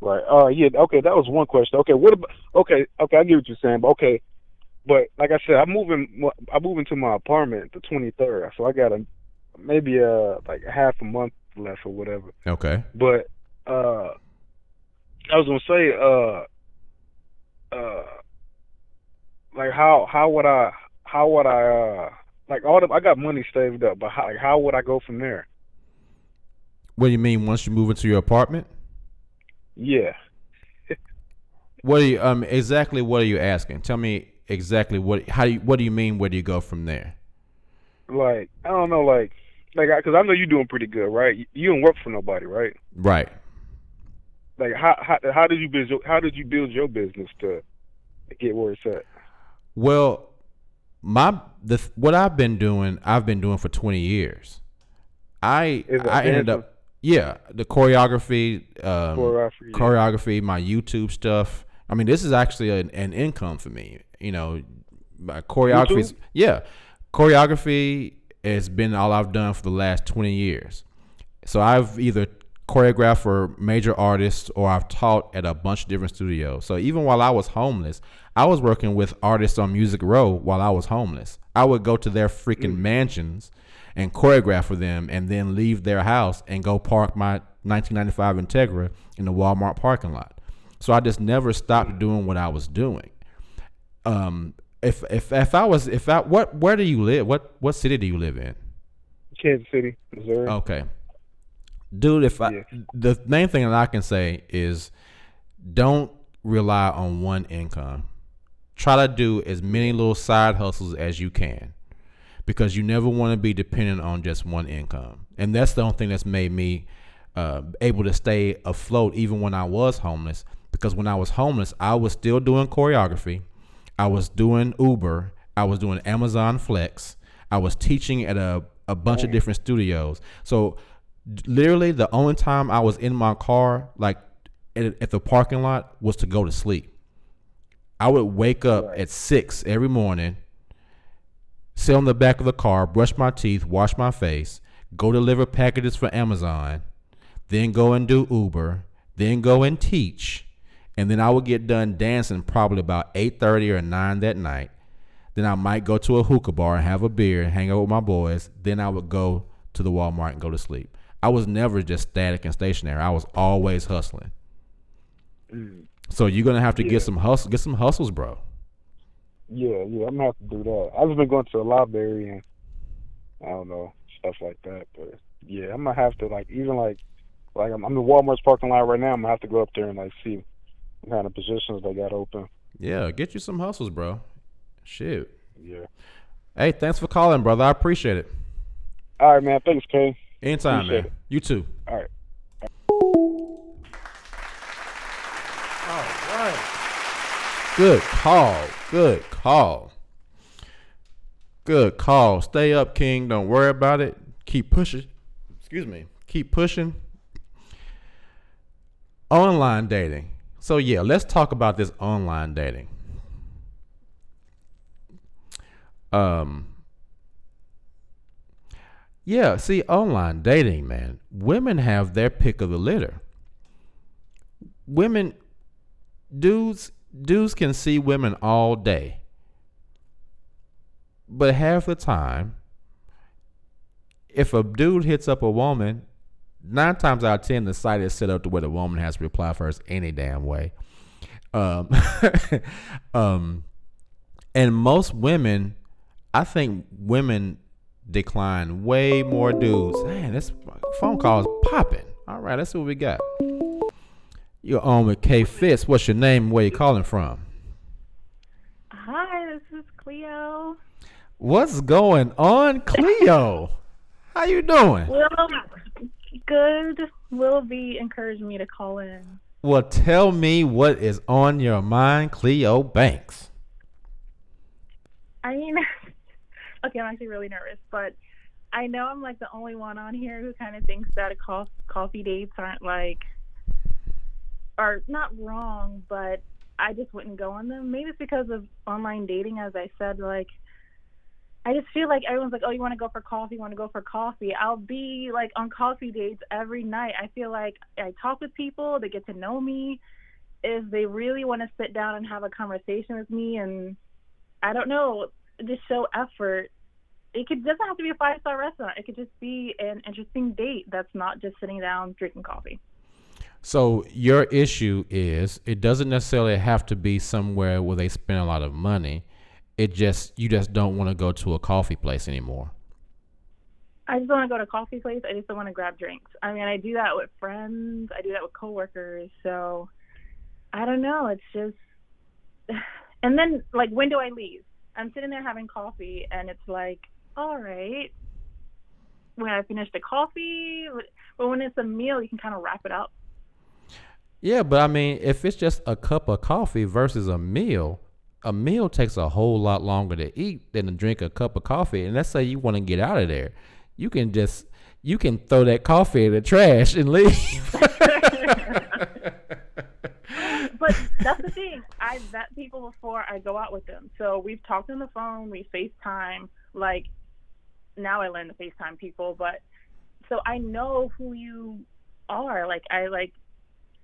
Yeah. Okay, that was one question. Okay, what about? Okay, I get what you're saying. But like I said, I move into my apartment the 23rd, so I got maybe like a half a month left or whatever. Okay. But I was gonna say like how would I like I got money saved up, but how would I go from there? What do you mean once you move into your apartment? Yeah. What are you exactly what are you asking? Tell me exactly what do you mean where do you go from there? Like, I don't know, like like, because I know you're doing pretty good, right? You don't work for nobody, right? Right. Like, how did you build your business to get where it's at? Well, what I've been doing for 20 years. Is that I ended dancing, up, yeah, the choreography, choreography? Yeah. choreography, my YouTube stuff. I mean, this is actually an income for me. You know, my choreography, YouTube? yeah, choreography has been all I've done for the last 20 years. So I've either choreographed for major artists or I've taught at a bunch of different studios. So even while I was homeless, I was working with artists on Music Row while I was homeless. I would go to their freaking mansions and choreograph for them and then leave their house and go park my 1995 Integra in the Walmart parking lot. So I just never stopped doing what I was doing. Where do you live? What city do you live in? Kansas City, Missouri. Okay. Dude, Yeah. the main thing that I can say is don't rely on one income. Try to do as many little side hustles as you can because you never want to be dependent on just one income. And that's the only thing that's made me able to stay afloat even when I was homeless, because when I was homeless, I was still doing choreography. I was doing Uber. I was doing Amazon Flex. I was teaching at a bunch of different studios. So literally the only time I was in my car, like at the parking lot, was to go to sleep. I would wake up at 6 every morning, sit on the back of the car, brush my teeth, wash my face, go deliver packages for Amazon, then go and do Uber, then go and teach, and then I would get done dancing probably about 8:30 or 9 that night. Then I might go to a hookah bar and have a beer and hang out with my boys. Then I would go to the Walmart and go to sleep. I was never just static and stationary. I was always hustling. So you're gonna have to get some hustles, bro. Yeah, I'm gonna have to do that. I've just been going to the library and I don't know, stuff like that. But yeah, I'm gonna have to I'm in Walmart's parking lot right now. I'm gonna have to go up there and see what kind of positions they got open. Yeah, get you some hustles, bro. Shoot. Yeah. Hey, thanks for calling, brother. I appreciate it. All right, man. Thanks, Kay. Anytime, Appreciate man. it. You too. All right. All right. Good call. Good call. Good call. Stay up, King. Don't worry about it. Keep pushing. Excuse me. Keep pushing. Online dating. So yeah, let's talk about this online dating. Yeah, see, online dating, man. Women have their pick of the litter. Dudes can see women all day. But half the time, if a dude hits up a woman, 9 times out of 10, the site is set up to where the woman has to reply first any damn way. And most women, I think women decline way more dudes. Man, this phone call is popping. All right, let's see what we got. You're on with K Fitz. What's your name and where you calling from? Hi, this is Cleo. What's going on, Cleo? How you doing? Good. Willoughby encouraged me to call in. Well, tell me what is on your mind, Cleo Banks. I mean, okay, I'm actually really nervous, but I know I'm the only one on here who kind of thinks that coffee dates are not wrong, but I just wouldn't go on them. Maybe it's because of online dating, as I said. I just feel like everyone's oh, you want to go for coffee? You want to go for coffee? I'll be on coffee dates every night. I feel like I talk with people, they get to know me. If they really want to sit down and have a conversation with me, and I don't know, just show effort. Doesn't have to be a 5-star restaurant. It could just be an interesting date that's not just sitting down drinking coffee. So your issue is it doesn't necessarily have to be somewhere where they spend a lot of money. You just don't want to go to a coffee place anymore. I just want to go to a coffee place. I just don't want to grab drinks. I mean, I do that with friends. I do that with coworkers. So I don't know. It's just, and then when do I leave? I'm sitting there having coffee and it's all right, when I finish the coffee. But when it's a meal, you can kind of wrap it up. Yeah, but I mean, if it's just a cup of coffee versus a meal takes a whole lot longer to eat than to drink a cup of coffee. And let's say you want to get out of there, you can throw that coffee in the trash and leave. But that's the thing. I vet people before I go out with them. So we've talked on the phone, we FaceTime. Like, now I learn to FaceTime people, but so I know who you are. Like,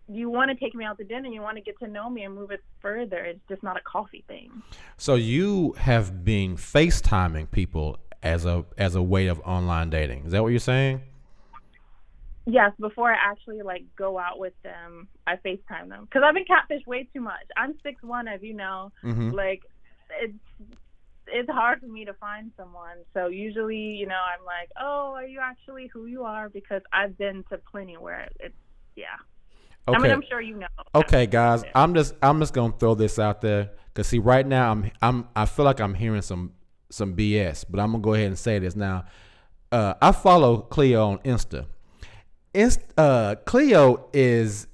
you want to take me out to dinner, you want to get to know me and move it further. It's just not a coffee thing. So you have been FaceTiming people as a way of online dating. Is that what you're saying? Yes, before I actually like go out with them, I FaceTime them because I've been catfished way too much. I'm 6'1", as you know. Mm-hmm. Like, it's hard for me to find someone. So usually, you know, I'm like, oh, are you actually who you are? Because I've been to plenty where it's Okay. I mean, I'm sure you know. Okay, guys, I'm just gonna throw this out there because see, right now I feel like I'm hearing some BS, but I'm gonna go ahead and say this now. I follow Cleo on Insta. Cleo is,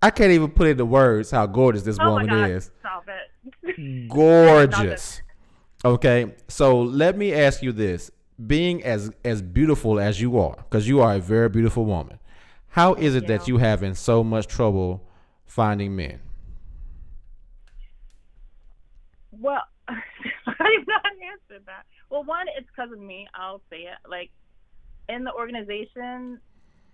I can't even put into words how gorgeous this woman is. Stop it. Gorgeous. Okay, so let me ask you this: being as beautiful as you are, because you are a very beautiful woman. How is it that you having so much trouble finding men? Well, I've not answered that. Well, one, it's because of me. I'll say it. Like, in the organization,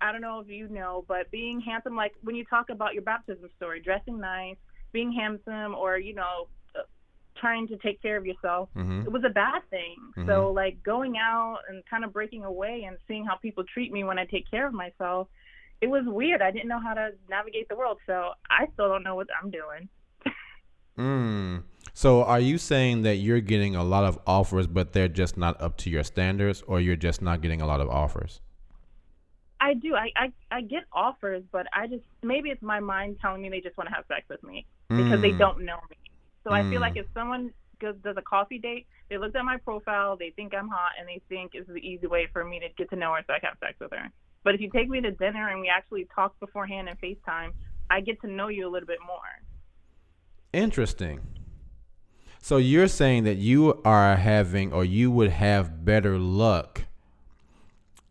I don't know if you know, but being handsome, like when you talk about your baptism story, dressing nice, being handsome, or, you know, trying to take care of yourself, mm-hmm. It was a bad thing. Mm-hmm. So, like, going out and kind of breaking away and seeing how people treat me when I take care of myself, it was weird. I didn't know how to navigate the world, so I still don't know what I'm doing. So are you saying that you're getting a lot of offers, but they're just not up to your standards, or you're just not getting a lot of offers? I do. I get offers, but maybe it's my mind telling me they just want to have sex with me because they don't know me. So I feel like if someone does a coffee date, they looked at my profile, they think I'm hot, and they think it's the easy way for me to get to know her so I can have sex with her. But if you take me to dinner and we actually talk beforehand and FaceTime, I get to know you a little bit more. Interesting. So you're saying that you are having, or you would have better luck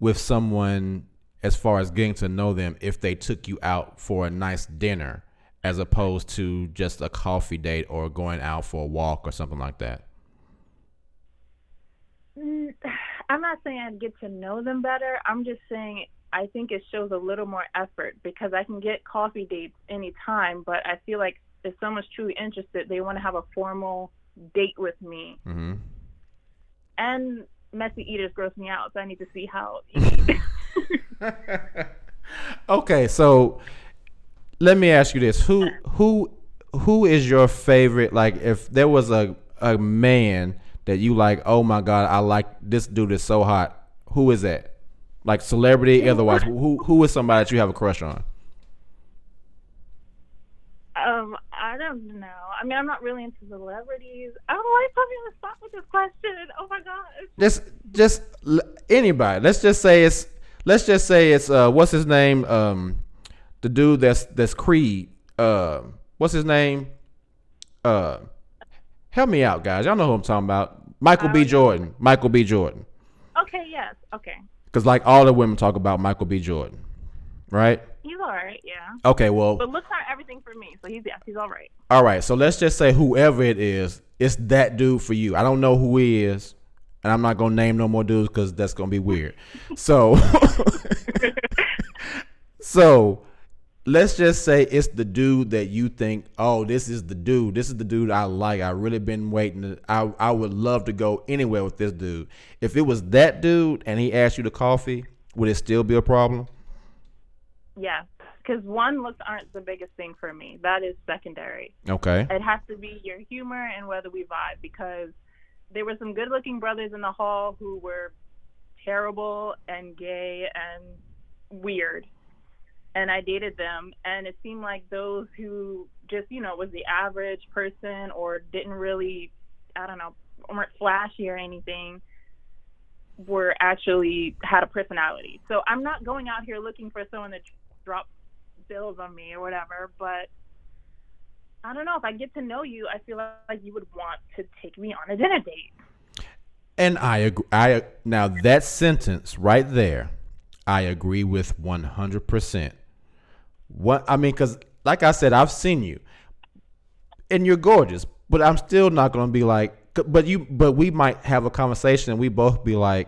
with someone as far as getting to know them if they took you out for a nice dinner as opposed to just a coffee date or going out for a walk or something like that? I'm not saying I'd get to know them better. I'm just saying I think it shows a little more effort because I can get coffee dates anytime, but I feel like if someone's truly interested, they want to have a formal date with me. Mm-hmm. And messy eaters gross me out, so I need to see how you eat. Okay, so let me ask you this: who is your favorite? Like, if there was a man that you like, oh my God, I like this dude is so hot. Who is that? Like, celebrity, otherwise, who is somebody that you have a crush on? I don't know. I mean, I'm not really into celebrities. I don't know why you put me on the spot with this question. Oh my gosh. Just anybody. Let's just say it's what's his name? The dude that's Creed. What's his name? Help me out, guys. Y'all know who I'm talking about. Michael B. Jordan. Michael B. Jordan. Okay. Yes. Okay. Because like all the women talk about Michael B. Jordan, right? He's all right, yeah. Okay, well. But looks aren't everything for me, so he's all right. All right, so let's just say whoever it is, it's that dude for you. I don't know who he is, and I'm not gonna name no more dudes because that's gonna be weird. So, so let's just say it's the dude that you think, oh, this is the dude. This is the dude I like. I really been waiting. I would love to go anywhere with this dude. If it was that dude and he asked you to coffee, would it still be a problem? Yeah, because looks aren't the biggest thing for me. That is secondary. Okay. It has to be your humor and whether we vibe, because there were some good-looking brothers in the hall who were terrible and gay and weird, and I dated them, and it seemed like those who just, was the average person or didn't really, I don't know, weren't flashy or anything, were actually had a personality. So I'm not going out here looking for someone to drop bills on me or whatever, but I don't know, if I get to know you, I feel like you would want to take me on a dinner date. And I agree. Now that sentence right there, I agree with 100%. What I mean, because like I said, I've seen you, and you're gorgeous, but I'm still not gonna be like. But we might have a conversation, and we both be like,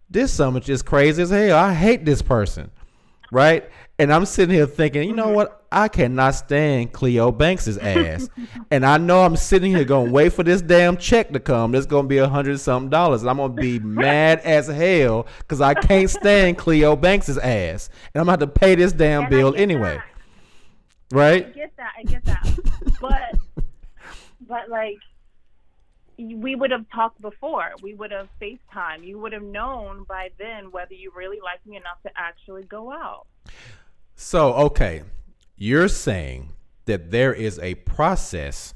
"This summit's just crazy as hell. I hate this person," right? And I'm sitting here thinking, you know what? I cannot stand Cleo Banks's ass, and I know I'm sitting here gonna wait for this damn check to come. That's gonna be $100-something, and I'm gonna be mad as hell because I can't stand Cleo Banks's ass, and I'm gonna have to pay this damn bill anyway. That. Right? I get that. but like, we would have talked before. We would have FaceTime. You would have known by then whether you really liked me enough to actually go out. So, okay, you're saying that there is a process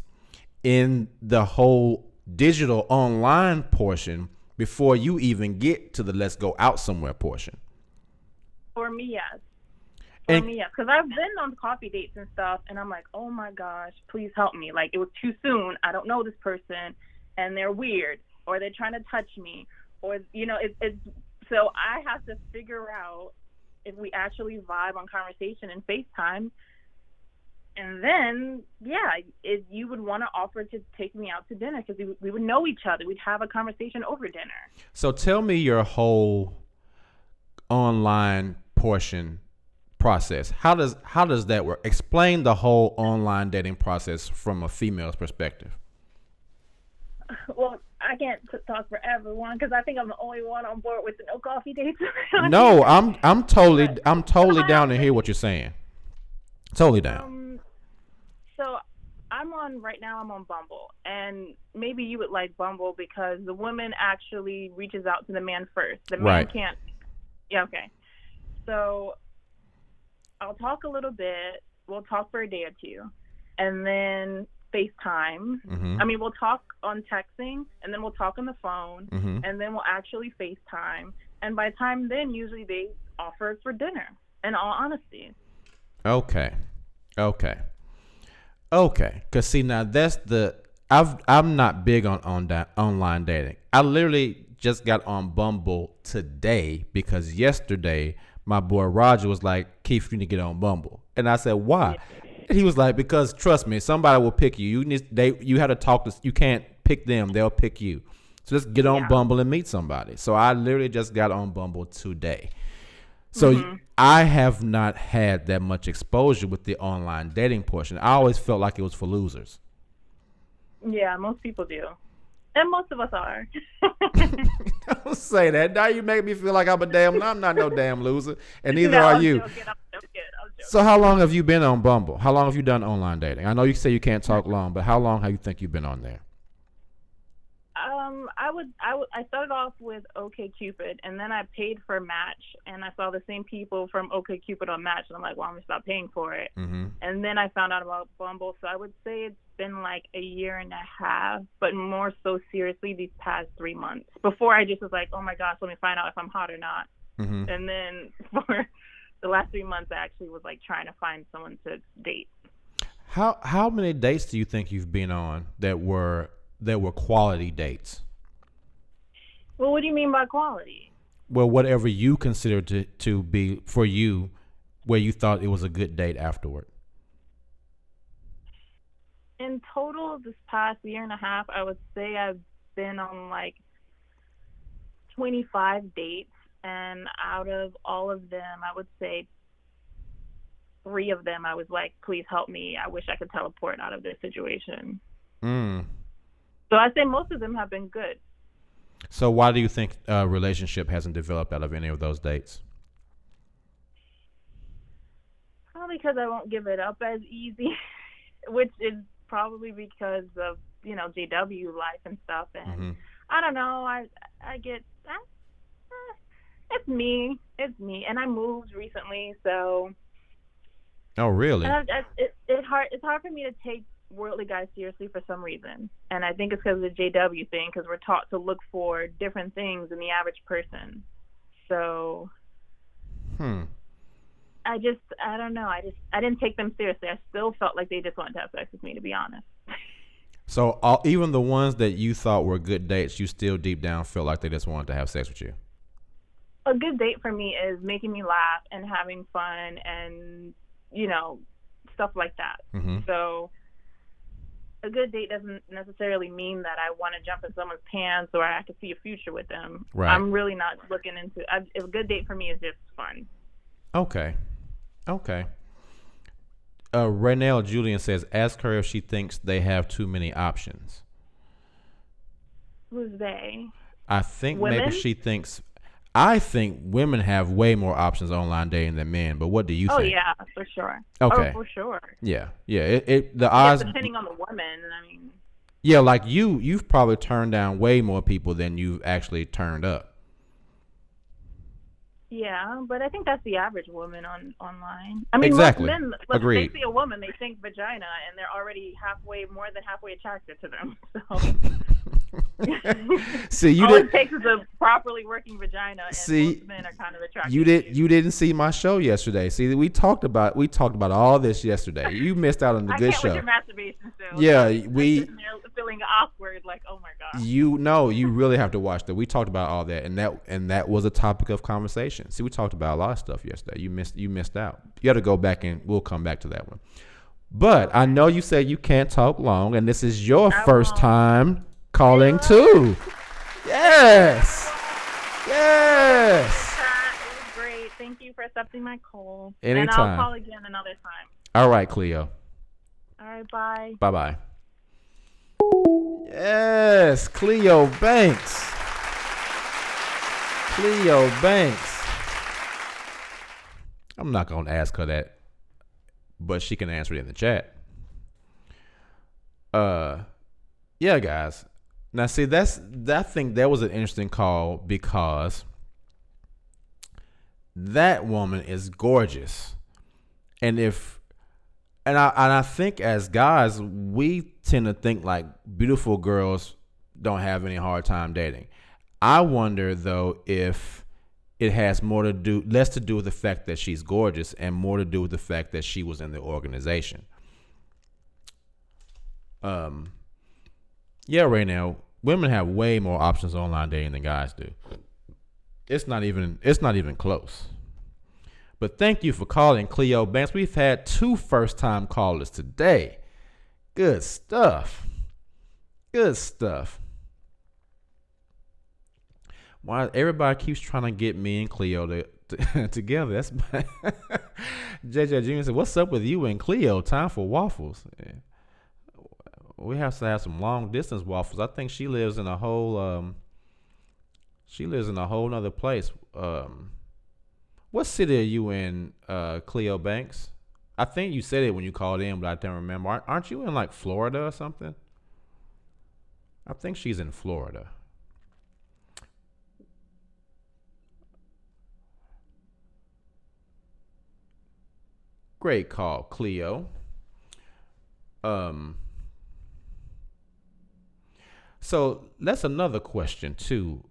in the whole digital online portion before you even get to the let's go out somewhere portion. For me, yes. Because I've been on coffee dates and stuff, and I'm like, oh my gosh, please help me. Like, it was too soon. I don't know this person, and they're weird, or they're trying to touch me, or, you know, it's so I have to figure out if we actually vibe on conversation and FaceTime. And then, if you would want to offer to take me out to dinner, because we would know each other. We'd have a conversation over dinner. So tell me your whole online portion process. How does that work? Explain the whole online dating process from a female's perspective. Well, I can't talk for everyone because I think I'm the only one on board with the no coffee dates. No, I'm totally down to hear what you're saying. Totally down. So I'm on Bumble, and maybe you would like Bumble because the woman actually reaches out to the man first. The man can't. Yeah, okay. So I'll talk a little bit. We'll talk for a day or two, and then FaceTime. Mm-hmm. I mean, we'll talk on texting, and then we'll talk on the phone, mm-hmm. and then we'll actually FaceTime. And by the time then, usually they offer for dinner, in all honesty. Okay. Because see, now that's I'm not big on that online dating. I literally just got on Bumble today because yesterday my boy Roger was like, Keith, you need to get on Bumble. And I said, why? And he was like, because trust me, somebody will pick you. You have to talk to, you can't pick them. They'll pick you. So let's get on Bumble and meet somebody. So I literally just got on Bumble today. So I have not had that much exposure with the online dating portion. I always felt like it was for losers. Yeah, most people do. And most of us are. Don't say that. Now you make me feel like I'm not no damn loser. And neither are you. I'm joking. So how long have you been on Bumble? How long have you done online dating? I know you say you can't talk long, but how long have you think you've been on there? I started off with OkCupid, and then I paid for Match, and I saw the same people from OkCupid on Match, and I'm like, well, I'm gonna stop paying for it. Mm-hmm. And then I found out about Bumble, so I would say it's been like a year and a half, but more so seriously these past 3 months. Before I just was like, oh my gosh, let me find out if I'm hot or not. Mm-hmm. And then for the last 3 months, I actually was like trying to find someone to date. How many dates do you think you've been on that were quality dates? Well, what do you mean by quality? Well, whatever you consider to be for you, where you thought it was a good date afterward. In total, this past year and a half, I would say I've been on like 25 dates, and out of all of them, I would say 3 of them I was like, please help me. I wish I could teleport out of this situation. So I'd say most of them have been good. So why do you think a relationship hasn't developed out of any of those dates? Probably because I won't give it up as easy, which is probably because of, JW life and stuff. And I don't know, I get, it's me. And I moved recently, so. Oh, really? And it's hard for me to take worldly guys seriously for some reason. And I think it's because of the JW thing, because we're taught to look for different things in the average person. So I don't know. I didn't take them seriously. I still felt like they just wanted to have sex with me, to be honest. So even the ones that you thought were good dates, you still deep down feel like they just wanted to have sex with you? A good date for me is making me laugh and having fun and, stuff like that. Mm-hmm. So a good date doesn't necessarily mean that I want to jump in someone's pants or I could see a future with them. Right. I'm really not looking into a good date for me is just fun. Okay. Raynell Julian says, ask her if she thinks they have too many options. Who's they? I think Women? maybe she thinks. I think women have way more options online dating than men. But what do you think? Oh yeah, for sure. Okay. Oh, for sure. Yeah. The odds. Depending on the woman, I mean. Yeah, like you've probably turned down way more people than you've actually turned up. Yeah, but I think that's the average woman online. I mean, exactly. Most men, Agreed. They see a woman, they think vagina, and they're already more than halfway attracted to them. So. See, all it takes is a properly working vagina, and most men are kind of attracted. You didn't see my show yesterday. See, we talked about all this yesterday. You missed out on the good show. With your masturbation still. Yeah, feeling awkward, like, oh my god. You really have to watch that. We talked about all that, and that was a topic of conversation. See, we talked about a lot of stuff yesterday. You missed out. You got to go back and we'll come back to that one. But I know you said you can't talk long, and this is your first time calling too. Yes. It was great. Thank you for accepting my call. Anytime. And I'll call again another time. All right, Cleo. All right, bye. Bye-bye. Yes, Cleo Banks. I'm not going to ask her that, but she can answer it in the chat. Yeah, guys. Now, see, I think that was an interesting call because that woman is gorgeous. And I think as guys, we tend to think like beautiful girls don't have any hard time dating. I wonder though if it has less to do with the fact that she's gorgeous and more to do with the fact that she was in the organization. Yeah, right now, women have way more options online dating than guys do. It's not even close. But thank you for calling, Cleo Banks. We've had 2 first-time callers today. Good stuff. Why everybody keeps trying to get me and Cleo together? That's JJ Jr. said, "What's up with you and Cleo? Time for waffles." Yeah. We have to have some long distance waffles. I think she lives in a whole nother place. What city are you in, Cleo Banks? I think you said it when you called in, but I don't remember. Aren't you in like Florida or something? I think she's in Florida. Great call, Cleo. So that's another question too.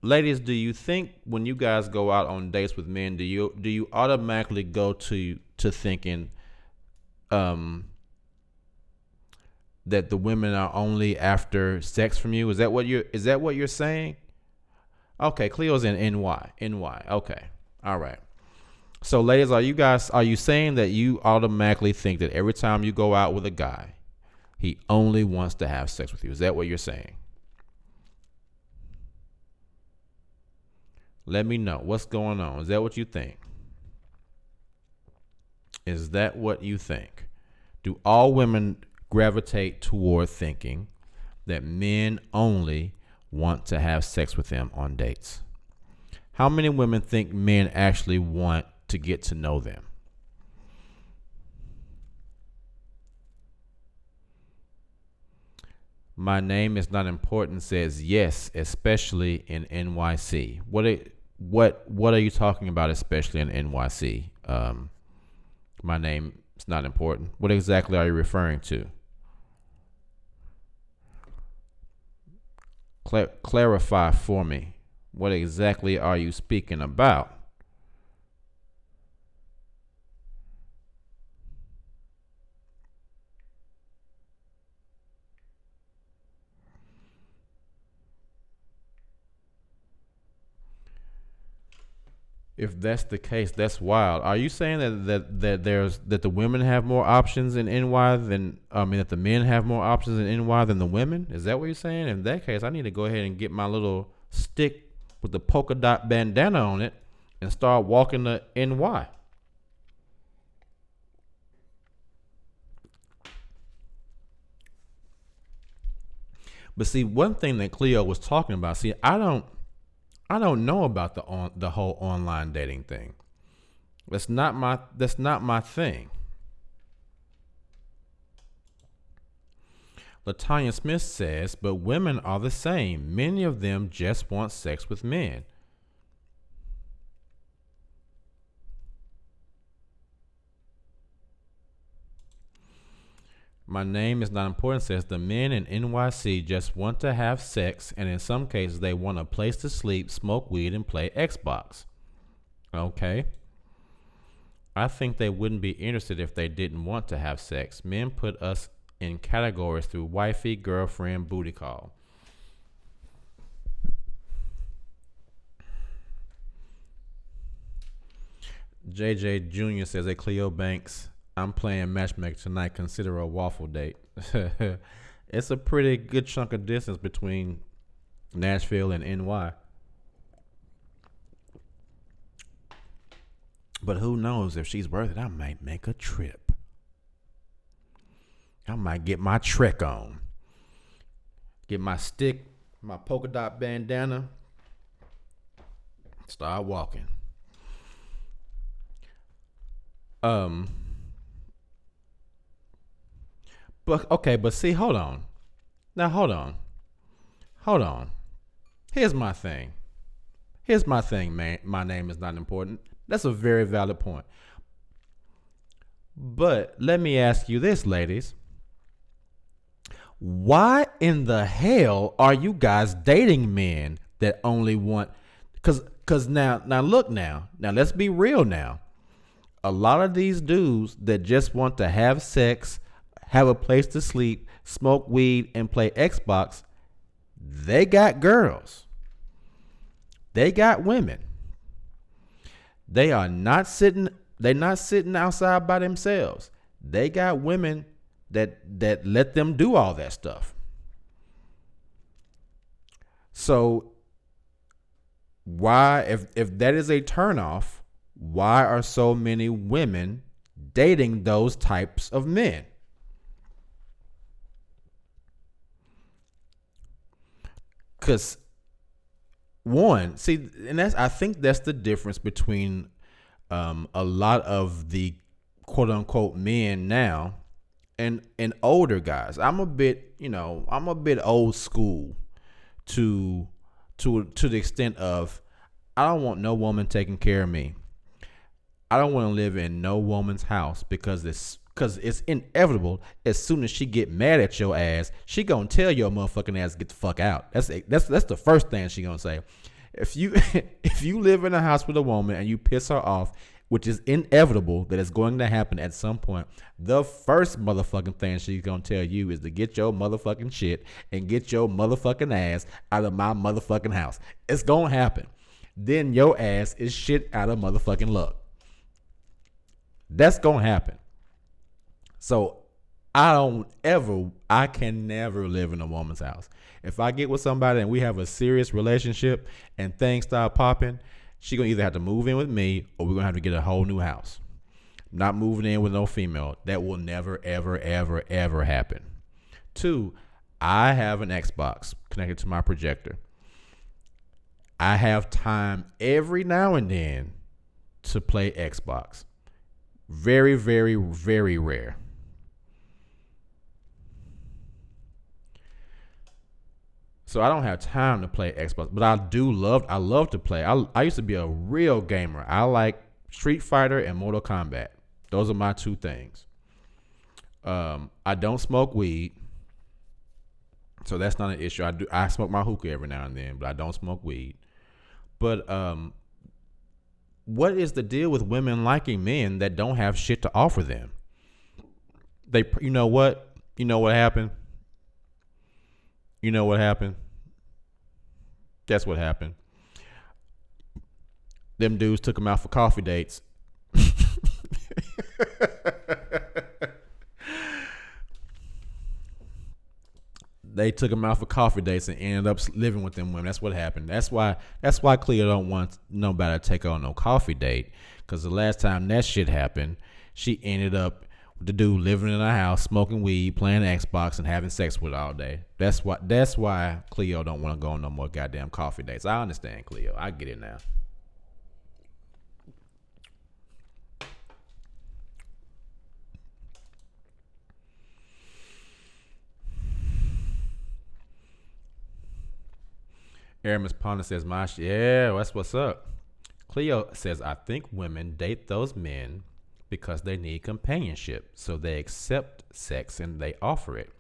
Ladies, do you think when you guys go out on dates with men, do you automatically go to thinking that the women are only after sex from you? Is that what you're saying? Okay, Cleo's in NY. Okay. All right. So ladies, are you saying that you automatically think that every time you go out with a guy, he only wants to have sex with you? Is that what you're saying? Let me know what's going on. Is that what you think? Do all women gravitate toward thinking that men only want to have sex with them on dates? How many women think men actually want to get to know them? My name is not important says yes, especially in NYC. What are you talking about, especially in NYC? My name is not important. What exactly are you referring to? Clarify for me. What exactly are you speaking about? If that's the case, that's wild. Are you saying that the women have more options in NY than that the men have more options in NY than the women? Is that what you're saying? In that case, I need to go ahead and get my little stick with the polka dot bandana on it and start walking to NY. But see, one thing that Cleo was talking about. See, I don't know about the whole online dating thing. That's not my thing. Latanya Smith says, but women are the same. Many of them just want sex with men. My name is not important says the men in NYC just want to have sex, and in some cases they want a place to sleep, smoke weed, and play Xbox. Okay. I think they wouldn't be interested if they didn't want to have sex. Men put us in categories through wifey, girlfriend, booty call. JJ Jr. says, hey, Cleo Banks, I'm playing matchmaker tonight. Consider a waffle date. It's a pretty good chunk of distance between Nashville and NY. But who knows, if she's worth it, I might make a trip. I might get my trek on. Get my stick, my polka dot bandana. Start walking. But see, hold on. Now hold on. Here's my thing, man. My name is not important. That's a very valid point. But let me ask you this, ladies. Why in the hell are you guys dating men that only want, cause now look now let's be real now. A lot of these dudes that just want to have sex, have a place to sleep, smoke weed, and play Xbox, they got girls. They got women. They're not sitting outside by themselves. They got women that let them do all that stuff. So why, if that is a turnoff, why are so many women dating those types of men? Because one, see, and I think that's the difference between a lot of the quote unquote men now and older guys. I'm a bit old school to the extent of I don't want no woman taking care of me. I don't want to live in no woman's house because it's inevitable. As soon as she get mad at your ass, she gonna tell your motherfucking ass to get the fuck out. That's the first thing she gonna say. If you live in a house with a woman and you piss her off, which is inevitable that it's going to happen at some point, the first motherfucking thing she's gonna tell you is to get your motherfucking shit and get your motherfucking ass out of my motherfucking house. It's gonna happen. Then your ass is shit out of motherfucking luck. That's gonna happen. So I can never live in a woman's house. If I get with somebody and we have a serious relationship and things start popping, she gonna either have to move in with me or we're gonna have to get a whole new house. I'm not moving in with no female. That will never, ever, ever, ever happen. 2, I have an Xbox connected to my projector. I have time every now and then to play Xbox. Very, very, very rare. So I don't have time to play Xbox, but I love to play. I used to be a real gamer. I like Street Fighter and Mortal Kombat. Those are my 2 things. I don't smoke weed. So that's not an issue. I smoke my hookah every now and then, but I don't smoke weed. But what is the deal with women liking men that don't have shit to offer them? You know what? You know what happened? You know what happened? That's what happened. Them dudes took them out for coffee dates. They took them out for coffee dates and ended up living with them women. That's what happened. That's why Cleo don't want nobody to take her on no coffee date. Because the last time that shit happened, she ended up with the dude living in a house, smoking weed, playing Xbox, and having sex with her all day. That's why Cleo don't want to go on no more goddamn coffee dates. I understand, Cleo. I get it now. Aramis Ponder says, yeah, that's what's up. Cleo says, I think women date those men because they need companionship, so they accept sex and they offer it.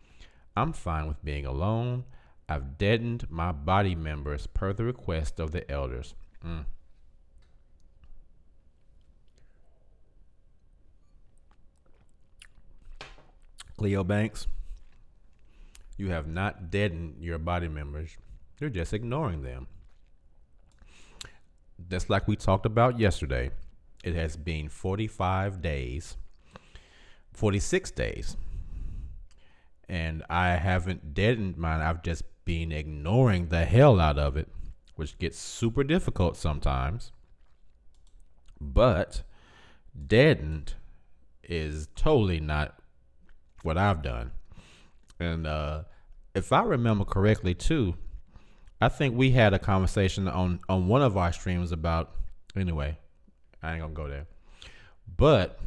I'm fine with being alone. I've deadened my body members per the request of the elders. Cleo Banks, you have not deadened your body members. You're just ignoring them. Just like we talked about yesterday, it has been 46 days, and I haven't deadened mine. I've just been ignoring the hell out of it, which gets super difficult sometimes. But deadened is totally not what I've done. And if I remember correctly, too, I think we had a conversation on one of our streams about, anyway, I ain't gonna go there. But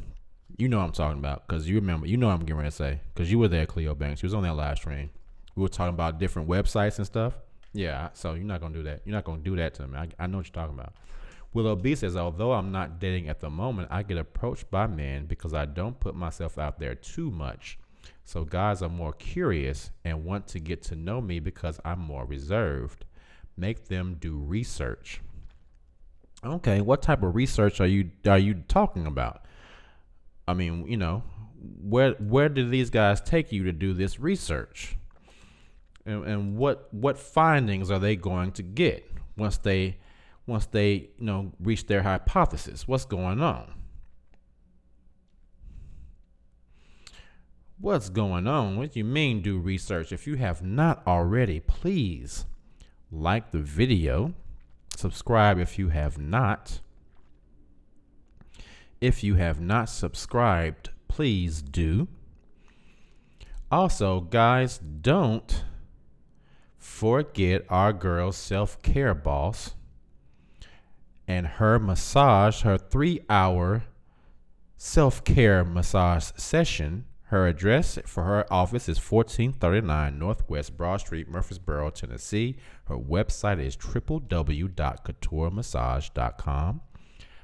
you know what I'm talking about, because you remember, you know what I'm getting ready to say, because you were there, Cleo Banks. You was on that live stream. We were talking about different websites and stuff. Yeah, so you're not gonna do that. You're not gonna do that to me. I know what you're talking about. Willow B says, although I'm not dating at the moment, I get approached by men because I don't put myself out there too much. So guys are more curious and want to get to know me because I'm more reserved. Make them do research. Okay, what type of research are you talking about? I mean, you know, where did these guys take you to do this research? And what findings are they going to get once they reach their hypothesis? What's going on? What's going on? What do you mean do research? If you have not already, please like the video. Subscribe if you have not. If you have not subscribed, please do. Also, guys, don't forget our girl's self-care boss and her massage, her 3-hour self-care massage session. Her address for her office is 1439 Northwest Broad Street, Murfreesboro, Tennessee. Her website is www.couturemassage.com.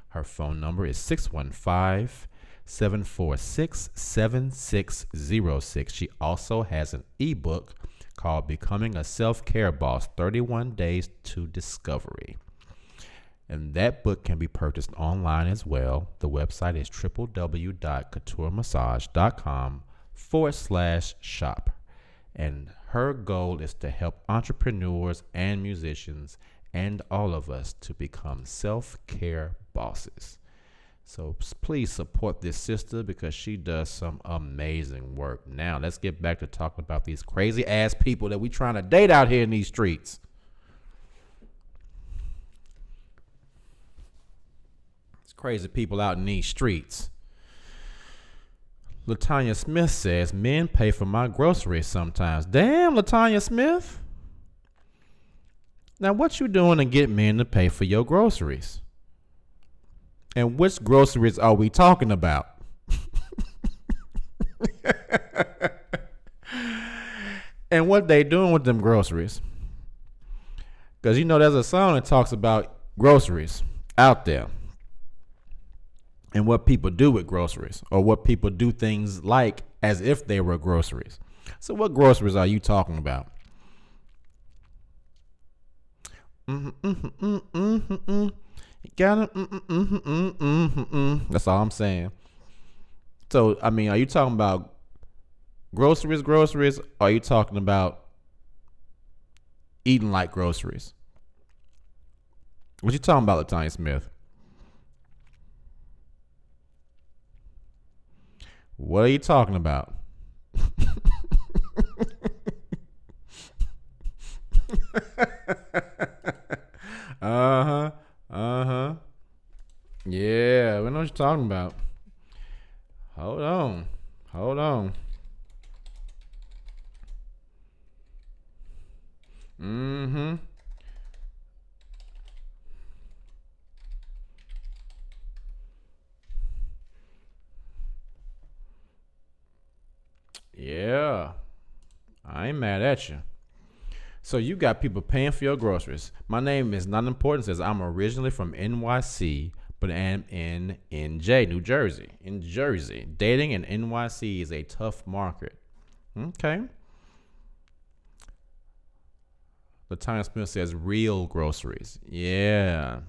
Her phone number is 615-746-7606. She also has an ebook called Becoming a Self-Care Boss, 31 Days to Discovery. And that book can be purchased online as well. The website is www.couturemassage.com/shop. And her goal is to help entrepreneurs and musicians and all of us to become self-care bosses. So please support this sister because she does some amazing work. Now, let's get back to talking about these crazy ass people that we trying to date out here in these streets. Crazy people out in these streets. Latanya Smith says, men pay for my groceries sometimes. Damn, Latanya Smith. Now, what you doing to get men to pay for your groceries? And which groceries are we talking about? And what they doing with them groceries? Because, you know, there's a song that talks about groceries out there. And what people do with groceries, or what people do things like as if they were groceries. So what groceries are you talking about? You gotta. That's all I'm saying. So, I mean, are you talking about groceries? Or are you talking about eating like groceries? What you talking about, Latanya Smith? What are you talking about? Uh-huh. Uh-huh. Yeah, we know what you're talking about. Hold on. Hold on. Mm-hmm. Yeah. I ain't mad at you. So you got people paying for your groceries. My name is not important. Says I'm originally from NYC, but am in NJ, New Jersey. In Jersey, dating in NYC is a tough market. Okay. The Times Smith says real groceries. Yeah.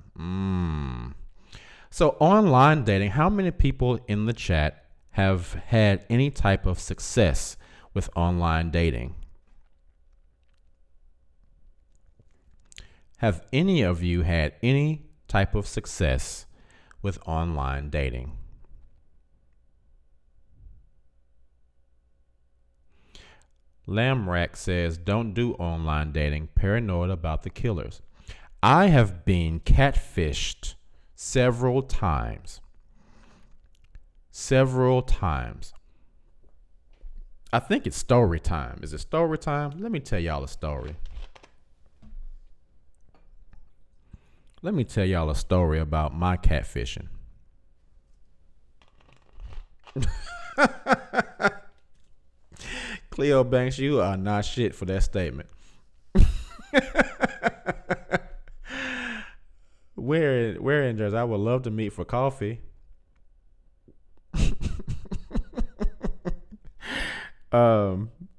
So online dating, how many people in the chat have had any type of success with online dating? Have any of you had any type of success with online dating? Lamrack says, don't do online dating, paranoid about the killers. I have been catfished several times. I think it's story time. Is it story time? Let me tell y'all a story. Let me tell y'all a story about my catfishing. Cleo Banks, you are not shit for that statement. Where in Jersey? I would love to meet for coffee.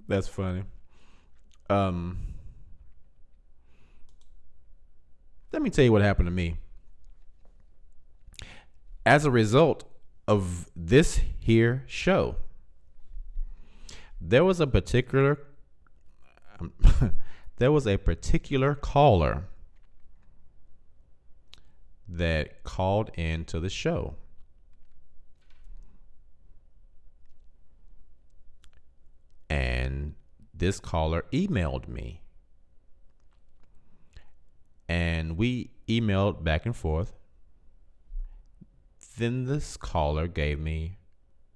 That's funny. Let me tell you what happened to me. As a result of this here show, there was a particular caller that called into the show. And this caller emailed me. And we emailed back and forth. Then this caller gave me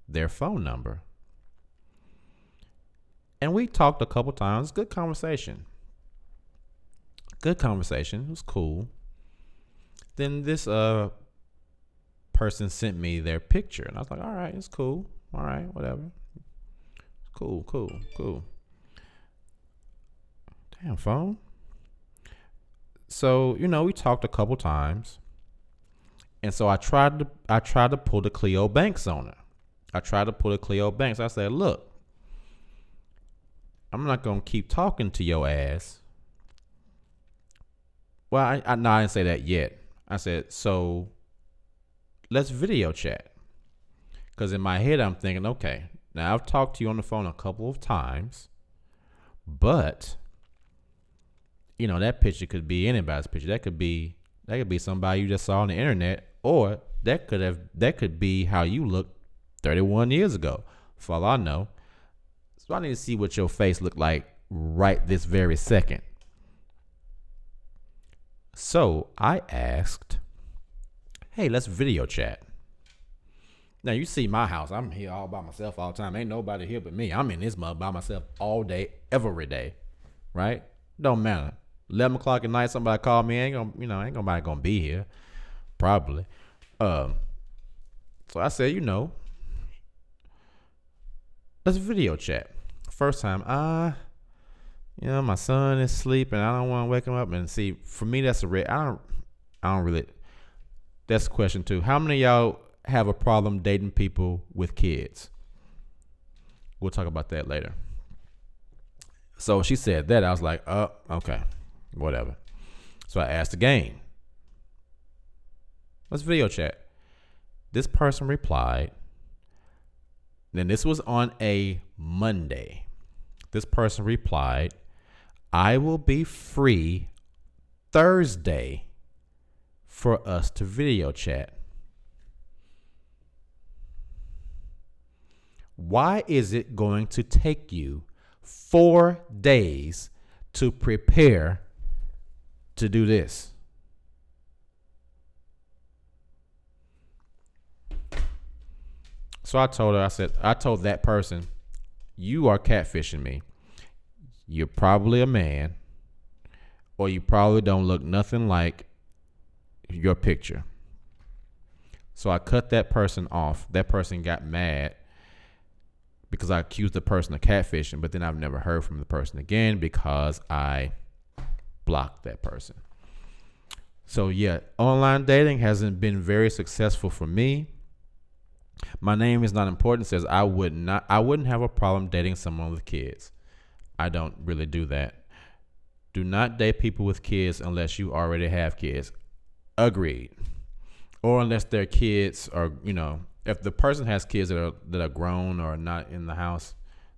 their phone number. And we talked a couple times. Good conversation. It was cool. Then this person sent me their picture. And I was like, all right, it's cool. All right, whatever. Cool. Damn, phone. So, we talked a couple times. And so I tried to pull the Cleo Banks on her. I said, look, I'm not going to keep talking to your ass. Well, I didn't say that yet. I said, so let's video chat. Because in my head, I'm thinking, okay, now I've talked to you on the phone a couple of times, but that picture could be anybody's picture. That could be somebody you just saw on the internet, or that could be how you looked 31 years ago, for all I know. So I need to see what your face looked like right this very second. So I asked, hey, let's video chat. Now, you see my house. I'm here all by myself all the time. Ain't nobody here but me. I'm in this mug by myself all day, every day, right? Don't matter. 11 o'clock at night, somebody call me. Ain't nobody gonna be here, probably. So I said, let's video chat. First time, my son is sleeping. I don't want to wake him up. And see, for me, that's a red. I don't really. That's question 2. How many of y'all have a problem dating people with kids? We'll talk about that later. So she said that. I was like, okay, whatever. So I asked again, let's video chat. This person replied, then this was on a Monday. This person replied, I will be free Thursday for us to video chat. Why is it going to take you 4 days to prepare to do this? So I told her, I told that person, you are catfishing me. You're probably a man, or you probably don't look nothing like your picture. So I cut that person off. That person got mad because I accused the person of catfishing, but then I've never heard from the person again because I blocked that person. So yeah, online dating hasn't been very successful for me. My name is not important says I wouldn't have a problem dating someone with kids. I don't really do that. Do not date people with kids unless you already have kids. Agreed. Or unless their kids are, if the person has kids that are grown or not in the house,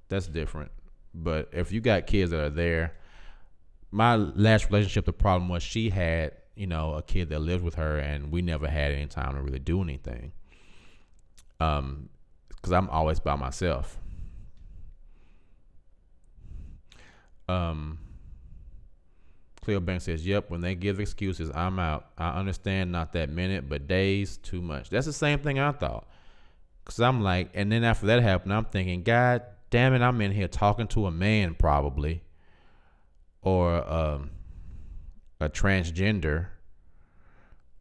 that's different. But if you got kids that are there, my last relationship, the problem was she had, a kid that lived with her, and we never had any time to really do anything. Because I'm always by myself. Cleo Banks says, yep, when they give excuses, I'm out. I understand not that minute, but days, too much. That's the same thing I thought. Because I'm like, and then after that happened, I'm thinking, God damn it, I'm in here talking to a man probably. Or a transgender.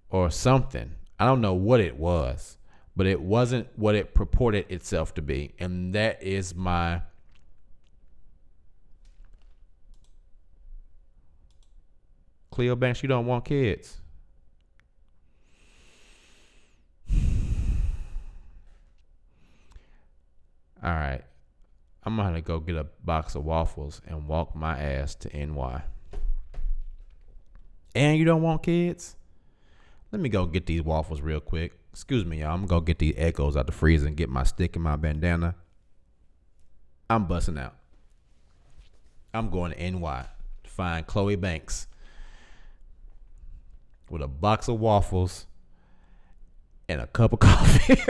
Or something. I don't know what it was. But it wasn't what it purported itself to be. And that is my Cleo Banks, you don't want kids. All right. I'm going to go get a box of waffles and walk my ass to NY. And you don't want kids? Let me go get these waffles real quick. Excuse me, y'all. I'm going to go get these Echoes out the freezer and get my stick and my bandana. I'm busting out. I'm going to NY to find Chloe Banks with a box of waffles and a cup of coffee.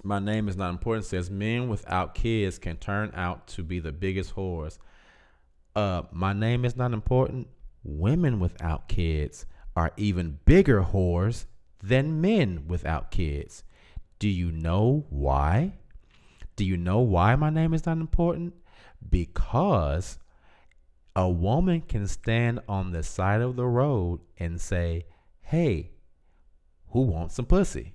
My name is not important. Says men without kids can turn out to be the biggest whores. My name is not important. Women without kids are even bigger whores than men without kids. Do you know why? Do you know why my name is not important? Because a woman can stand on the side of the road and say, hey, who wants some pussy?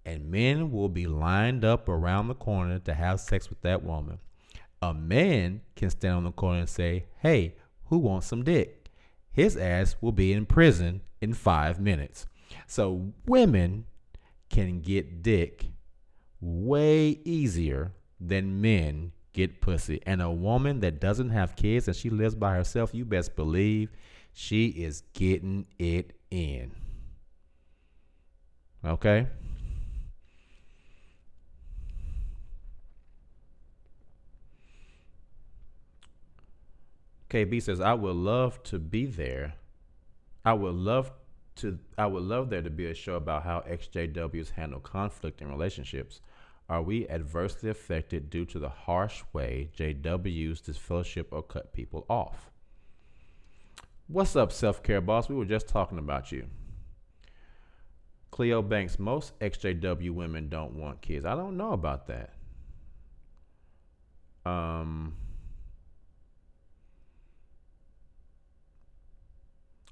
And men will be lined up around the corner to have sex with that woman. A man can stand on the corner and say, hey, who wants some dick? His ass will be in prison in 5 minutes. So women can get dick way easier than men get pussy. And a woman that doesn't have kids and she lives by herself, you best believe she is getting it in. Okay? KB says, I would love to be there. I would love there to be a show about how XJWs handle conflict in relationships. Are we adversely affected due to the harsh way JWs disfellowship or cut people off? What's up, self-care boss? We were just talking about you. Cleo Banks, most XJW women don't want kids. I don't know about that.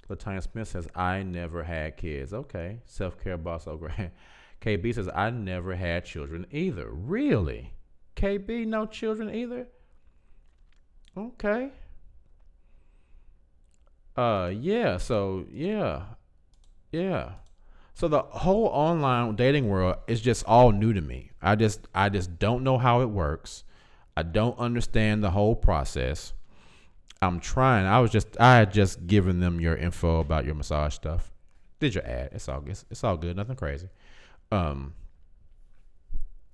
Latanya Smith says, I never had kids. Okay. Self-care boss over. KB says, I never had children either. Really? KB, no children either? Okay. Yeah. So, yeah. So the whole online dating world is just all new to me. I just don't know how it works. I don't understand the whole process. I'm trying. I had just given them your info about your massage stuff. Did your ad? It's all good. It's all good. Nothing crazy.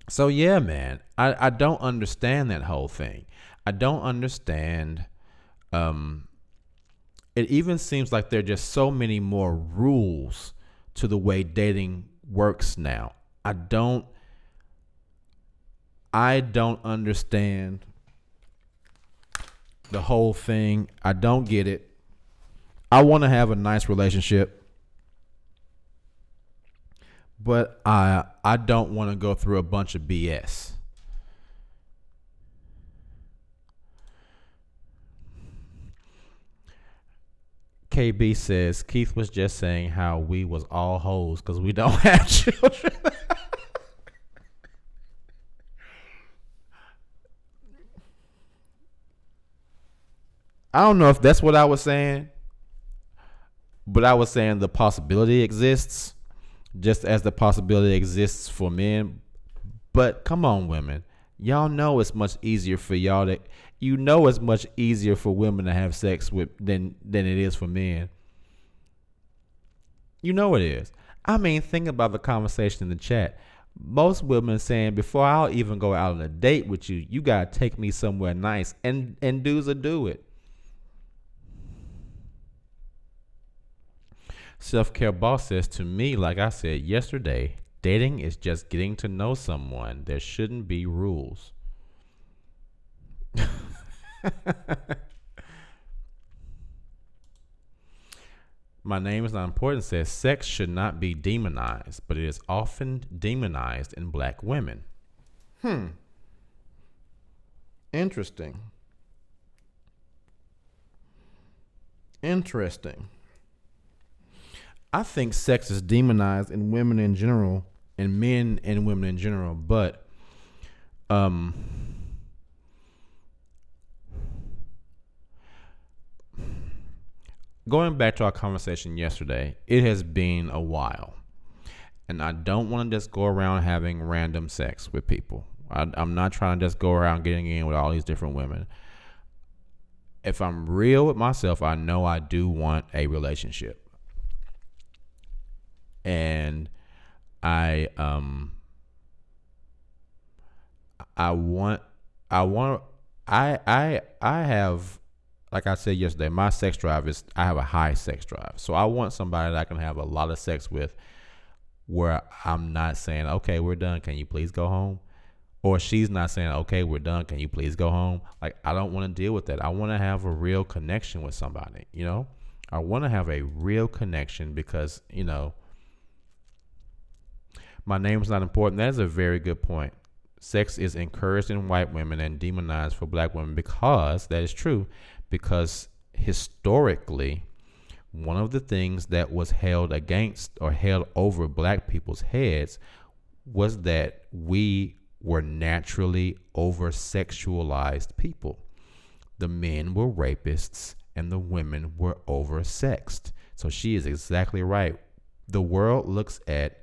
So yeah, man. I don't understand that whole thing. I don't understand. It even seems like there are just so many more rules to the way dating works now. I don't understand the whole thing. I don't get it. I want to have a nice relationship, but I don't want to go through a bunch of BS. KB says Keith was just saying how we was all hoes because we don't have children. I don't know if that's what I was saying, but I was saying the possibility exists, just as the possibility exists for men. But come on, women. Y'all know it's much easier for y'all to, it's much easier for women to have sex with than it is for men. You know it is. I mean, think about the conversation in the chat. Most women saying, before I'll even go out on a date with you, you gotta take me somewhere nice, and dudes will do it. Self-care boss says, to me, like I said yesterday, dating is just getting to know someone. There shouldn't be rules. My name is not important says sex should not be demonized, but it is often demonized in black women. Interesting. I think sex is demonized in women in general, and men and women in general, but going back to our conversation yesterday, it has been a while, and I don't want to just go around having random sex with people. I'm not trying to just go around getting in with all these different women. If I'm real with myself, I know I do want a relationship. And I have, like I said yesterday, my sex drive is, I have a high sex drive. So I want somebody that I can have a lot of sex with, where I'm not saying, okay, we're done, can you please go home? Or she's not saying, okay, we're done, can you please go home? Like, I don't want to deal with that. I want to have a real connection with somebody, I want to have a real connection because, my name is not important. That is a very good point. Sex is encouraged in white women and demonized for black women, because that is true. Because historically, one of the things that was held against or held over black people's heads was that we were naturally over-sexualized people. The men were rapists and the women were over-sexed. So she is exactly right. The world looks at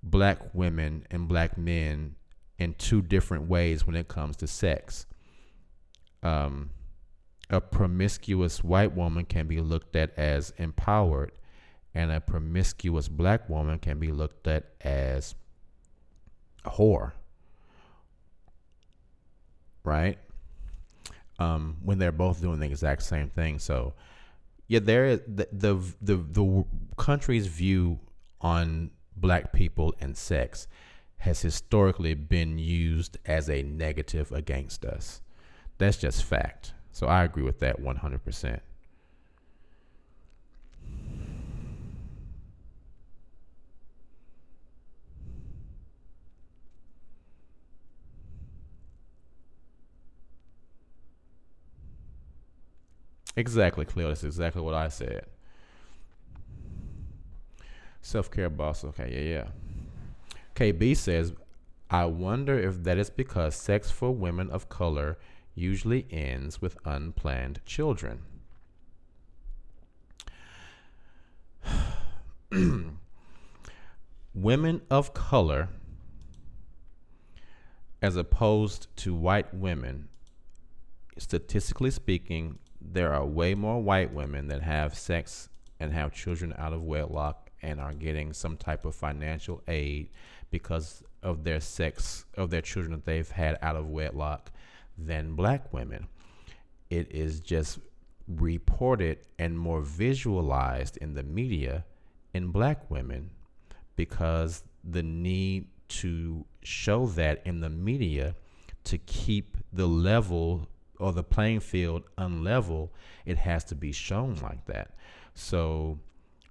black women and black men in two different ways when it comes to sex. A promiscuous white woman can be looked at as empowered, and a promiscuous black woman can be looked at as a whore, right? When they're both doing the exact same thing. So yeah, there is the country's view on black people and sex has historically been used as a negative against us. That's just fact. So I agree with that 100%. Exactly, Cleo. That's exactly what I said. Self-care boss. Okay, yeah. KB says, I wonder if that is because sex for women of color usually ends with unplanned children. women of color, as opposed to white women, statistically speaking, there are way more white women that have sex and have children out of wedlock and are getting some type of financial aid because of their sex, of their children that they've had out of wedlock, than black women. It is just reported and more visualized in the media in black women because the need to show that in the media to keep the level or the playing field unlevel, it has to be shown like that. So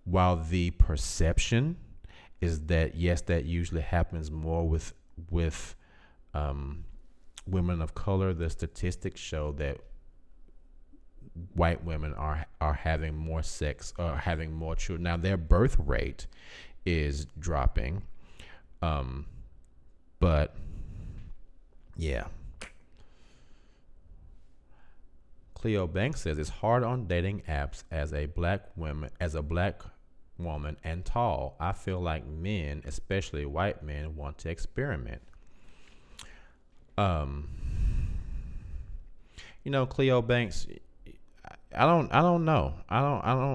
while the perception is that, yes, that usually happens more with women of color, the statistics show that white women are having more sex or having more children. Now their birth rate is dropping, but yeah. Cleo Banks says it's hard on dating apps as a black woman and tall. I feel like men, especially white men, want to experiment. Cleo Banks, I don't know. I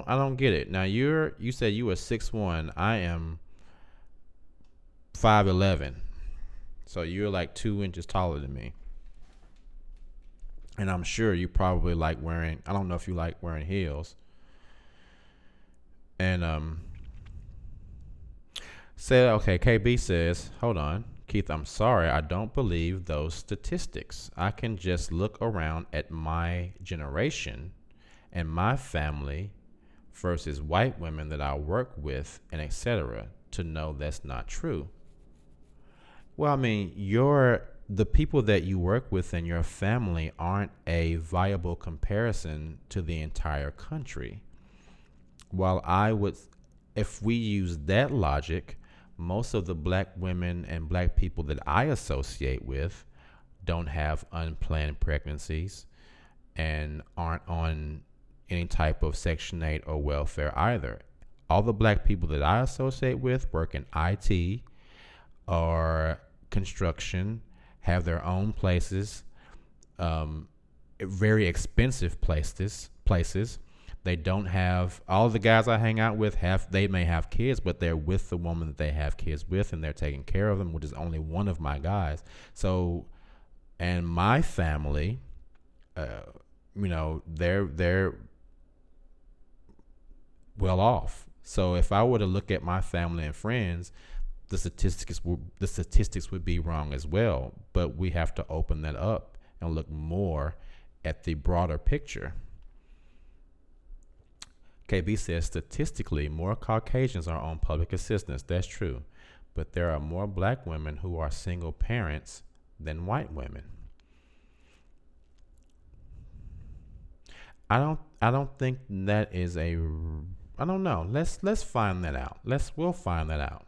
don't get it. Now you said you were 6'1". I am 5'11". So you're like 2 inches taller than me. And I'm sure you probably like wearing, I don't know if you like wearing heels. And KB says, hold on, Keith, I'm sorry, I don't believe those statistics. I can just look around at my generation and my family versus white women that I work with and etc. to know that's not true. Well, I mean, the people that you work with and your family aren't a viable comparison to the entire country. While if we use that logic, most of the black women and black people that I associate with don't have unplanned pregnancies and aren't on any type of Section 8 or welfare either. All the black people that I associate with work in IT or construction, have their own places, very expensive places. They don't have, all the guys I hang out with they may have kids, but they're with the woman that they have kids with and they're taking care of them, which is only one of my guys. So, and my family, they're well off. So if I were to look at my family and friends, the statistics would be wrong as well. But we have to open that up and look more at the broader picture. KB says, statistically, more Caucasians are on public assistance. That's true. But there are more black women who are single parents than white women. I don't think that is I don't know. Let's find that out. We'll find that out.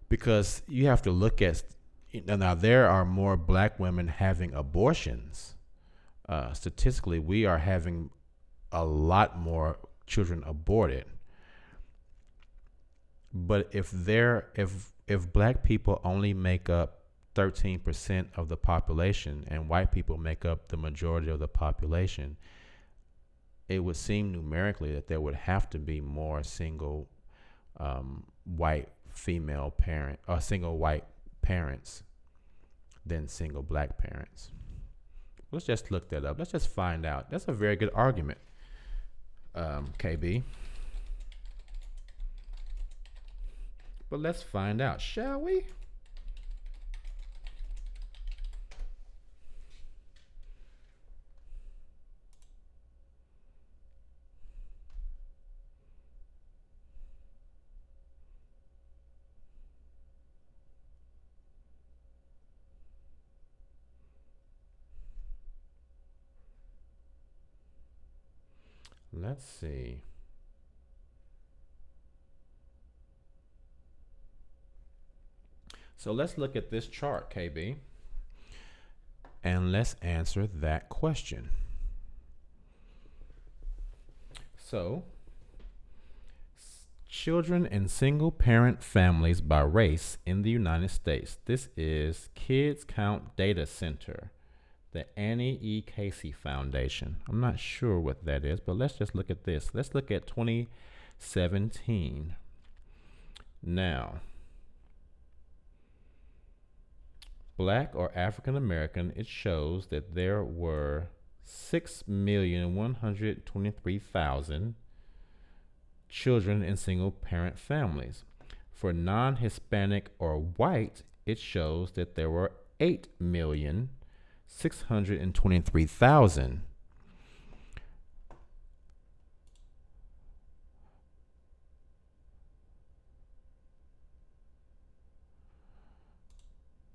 Because you have to look at, now there are more black women having abortions. Statistically, we are having a lot more children aborted. But if black people only make up 13% of the population and white people make up the majority of the population, it would seem numerically that there would have to be more single white female parent or single white parents than single black parents. Let's just look that up. Let's just find out. That's a very good argument, KB. But let's find out, shall we? Let's see. So let's look at this chart, KB, and let's answer that question. So children in single-parent families by race in the United States. This is Kids Count Data Center, the Annie E. Casey Foundation. I'm not sure what that is, but let's just look at this. Let's look at 2017. Now, Black or African American, it shows that there were 6,123,000 children in single parent families. For non-Hispanic or white, it shows that there were 8,623,000.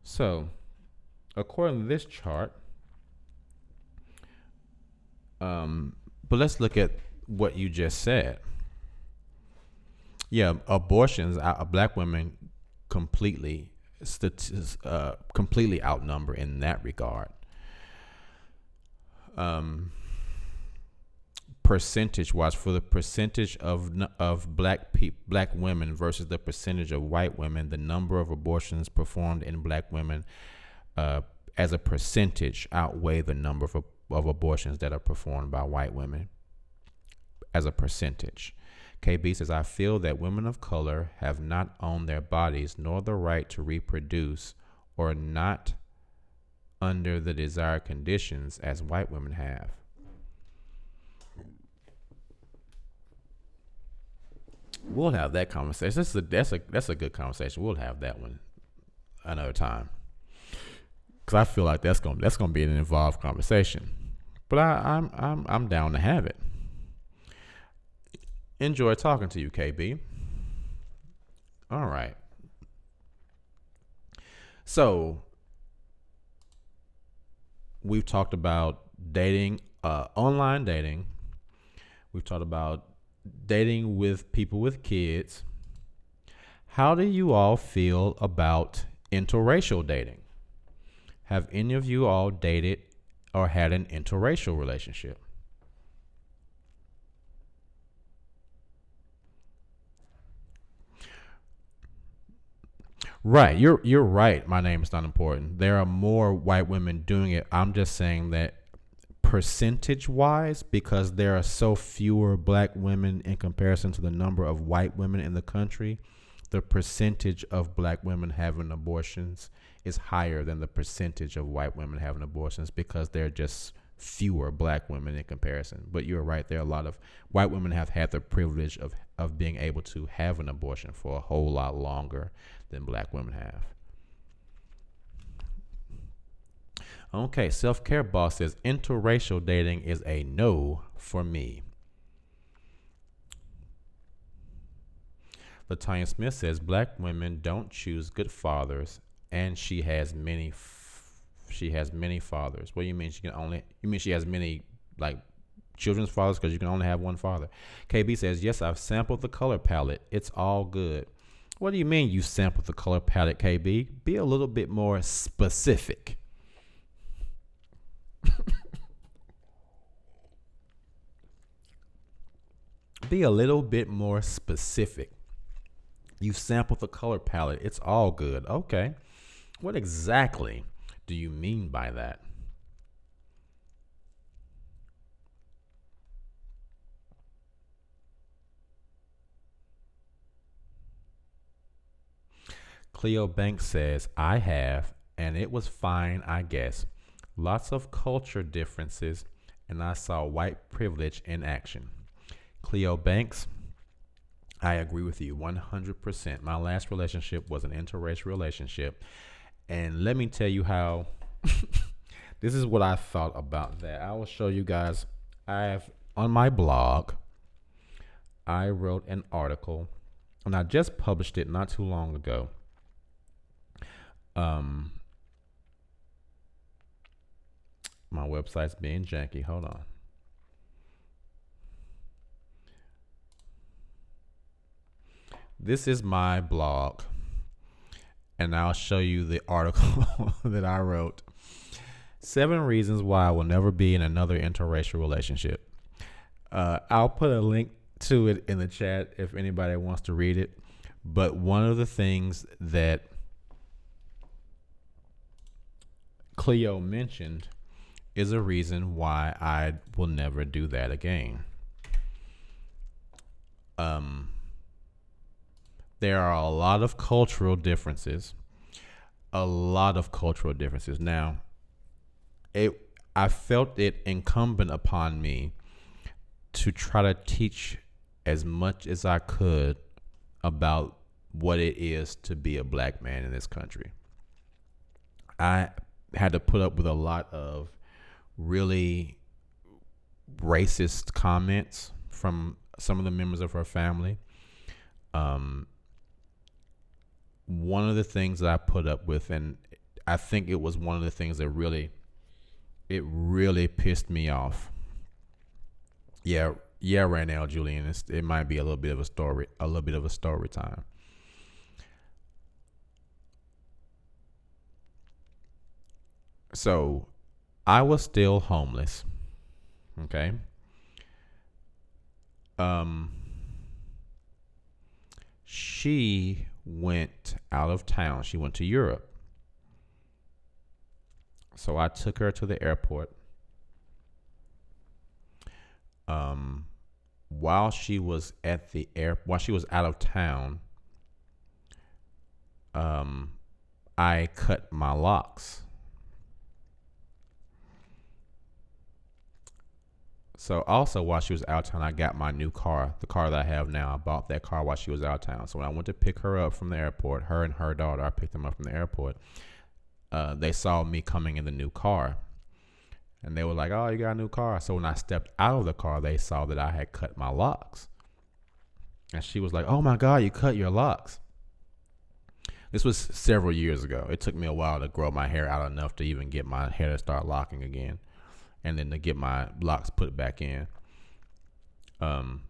So, according to this chart, but let's look at what you just said. Yeah, abortions, black women completely outnumber in that regard. Percentage-wise, for the percentage of black women versus the percentage of white women, the number of abortions performed in black women as a percentage outweigh the number of abortions that are performed by white women as a percentage. KB says, I feel that women of color have not owned their bodies nor the right to reproduce, or not under the desired conditions as white women have. We'll have that conversation. That's a good conversation. We'll have that one another time, because I feel like that's gonna be an involved conversation. But I'm down to have it. Enjoy talking to you, KB. All right. So we've talked about dating, online dating. We've talked about dating with people with kids. How do you all feel about interracial dating? Have any of you all dated or had an interracial relationship? Right, you're right. My name is not important. There are more white women doing it. I'm just saying that percentage-wise, because there are so fewer black women in comparison to the number of white women in the country, the percentage of black women having abortions is higher than the percentage of white women having abortions, because there are just fewer black women in comparison. But you're right, there are a lot of white women have had the privilege of being able to have an abortion for a whole lot longer than black women have. Okay, Self-Care Boss says interracial dating is a no for me. LaTanya Smith says black women don't choose good fathers, and she has many fathers. What do you mean? You mean she has many like children's fathers, because you can only have one father? KB says, yes, I've sampled the color palette. It's all good. What do you mean you sampled the color palette, KB? Be a little bit more specific. Be a little bit more specific. You sampled the color palette. It's all good. Okay. What exactly do you mean by that? Cleo Banks says, I have, and it was fine, I guess. Lots of culture differences, and I saw white privilege in action. Cleo Banks, I agree with you 100%. My last relationship was an interracial relationship, and let me tell you how this is what I thought about that. I will show you guys. On my blog, I wrote an article, and I just published it not too long ago. My website's being janky. Hold on. This is my blog, and I'll show you the article that I wrote. 7 reasons why I will never be in another interracial relationship. I'll put a link to it in the chat if anybody wants to read it. But one of the things that Cleo mentioned is a reason why I will never do that again. There are a lot of cultural differences. Now, I felt it incumbent upon me to try to teach as much as I could about what it is to be a black man in this country. I had to put up with a lot of really racist comments from some of the members of her family. One of the things that I put up with, and I think it was one of the things that really pissed me off. Yeah, right now, Julian, it might be a little bit of a story time. So, I was still homeless. Okay. She went out of town. She went to Europe. So I took her to the airport. While she was out of town, I cut my locks. So also while she was out of town, I got my new car, the car that I have now. I bought that car while she was out of town. So when I went to pick her up from the airport, her and her daughter, I picked them up from the airport. They saw me coming in the new car. And they were like, "Oh, you got a new car." So when I stepped out of the car, they saw that I had cut my locks. And she was like, "Oh my God, you cut your locks." This was several years ago. It took me a while to grow my hair out enough to even get my hair to start locking again. And then to get my locks put back in. But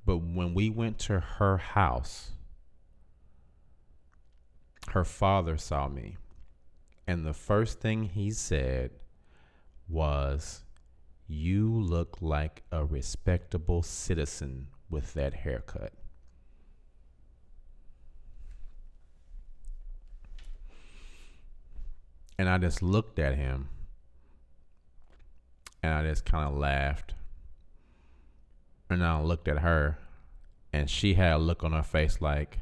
when we went to her house, her father saw me. And the first thing he said was, "You look like a respectable citizen with that haircut." And I just looked at him. And I just kind of laughed. And I looked at her. And she had a look on her face like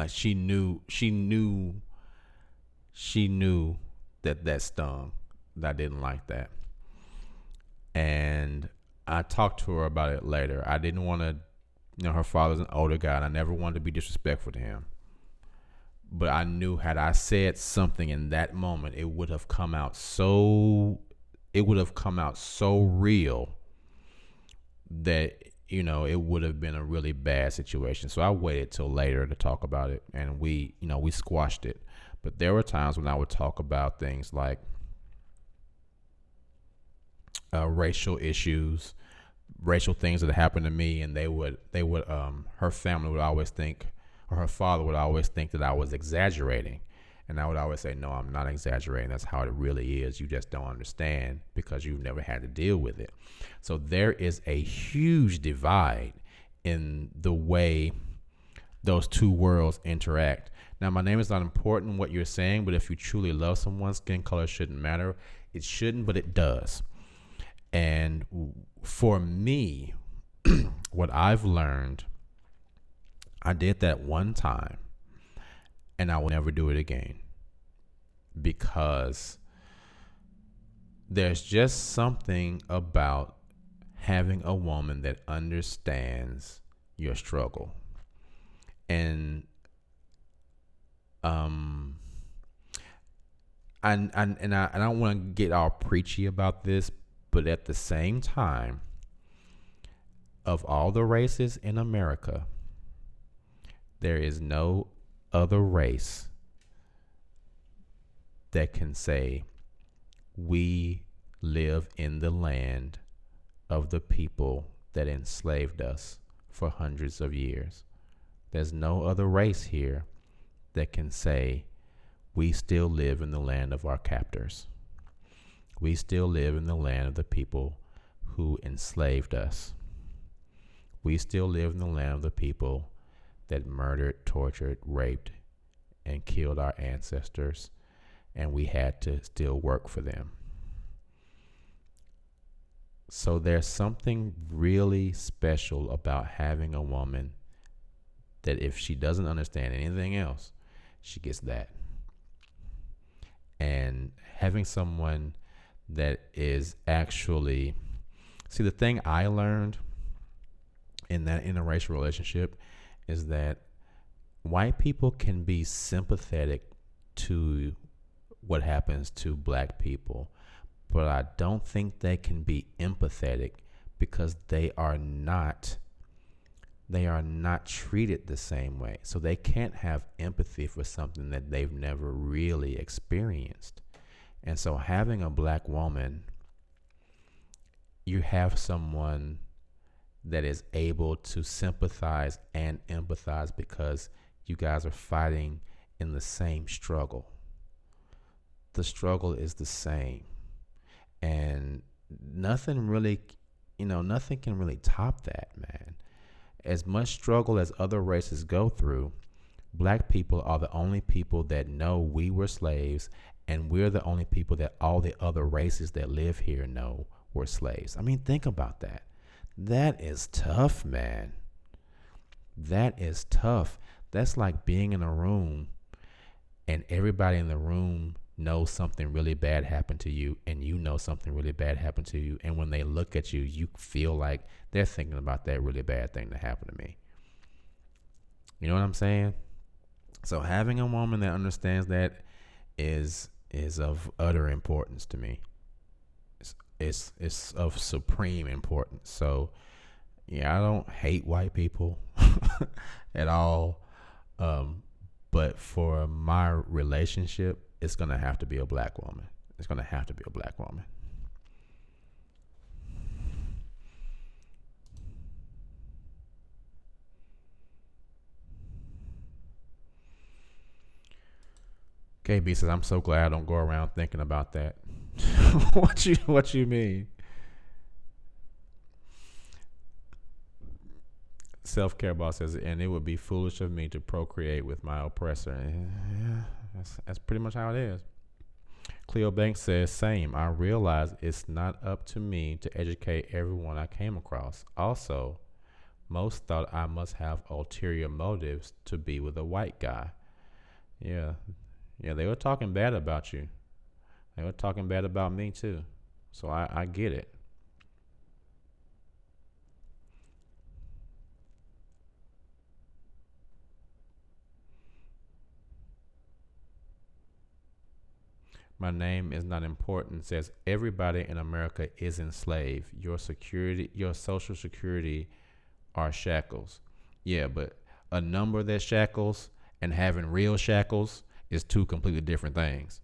she knew that stung. That I didn't like that. And I talked to her about it later. I didn't want to, her father's an older guy, and I never wanted to be disrespectful to him. But I knew had I said something in that moment, it would have come out so real that, it would have been a really bad situation. So I waited till later to talk about it, and we squashed it. But there were times when I would talk about things like racial issues, racial things that happened to me, and they would her family would always think, or her father would always think that I was exaggerating. And I would always say, "No, I'm not exaggerating. That's how it really is. You just don't understand because you've never had to deal with it." So there is a huge divide in the way those two worlds interact. Now, my name is not important what you're saying, but if you truly love someone, skin color shouldn't matter. It shouldn't, but it does. And for me, what I've learned, I did that one time, and I will never do it again, because there's just something about having a woman that understands your struggle. And I don't want to get all preachy about this, but at the same time, of all the races in America, there is no other race that can say we live in the land of the people that enslaved us for hundreds of years. There's no other race here that can say we still live in the land of our captors. We still live in the land of the people who enslaved us. We still live in the land of the people that murdered, tortured, raped, and killed our ancestors, and we had to still work for them. So there's something really special about having a woman that if she doesn't understand anything else, she gets that. And having someone that is actually, see, the thing I learned in that interracial relationship is that white people can be sympathetic to what happens to black people, but I don't think they can be empathetic because they are not treated the same way. So they can't have empathy for something that they've never really experienced. And so having a black woman, you have someone that is able to sympathize and empathize because you guys are fighting in the same struggle. The struggle is the same. And nothing can really top that, man. As much struggle as other races go through, black people are the only people that know we were slaves, and we're the only people that all the other races that live here know were slaves. I mean, think about that. That is tough, man. That is tough. That's like being in a room and everybody in the room knows something really bad happened to you, and you know something really bad happened to you, and when they look at you, you feel like they're thinking about that really bad thing that happened to me. You know what I'm saying? So having a woman that understands that is of utter importance to me. It's of supreme importance. So yeah, I don't hate white people at all, but for my relationship, it's gonna have to be a black woman. It's gonna have to be a black woman. KB says, I'm so glad I don't go around thinking about that. What you mean? Self-care boss says, and it would be foolish of me to procreate with my oppressor. Yeah, that's pretty much how it is. Cleo Banks says, same. I realize it's not up to me to educate everyone I came across. Also, most thought I must have ulterior motives to be with a white guy. Yeah, they were talking bad about you. They were talking bad about me too. So I get it. My name is not important. Says everybody in America is enslaved. Your social security are shackles. Yeah, but a number that shackles and having real shackles is two completely different things.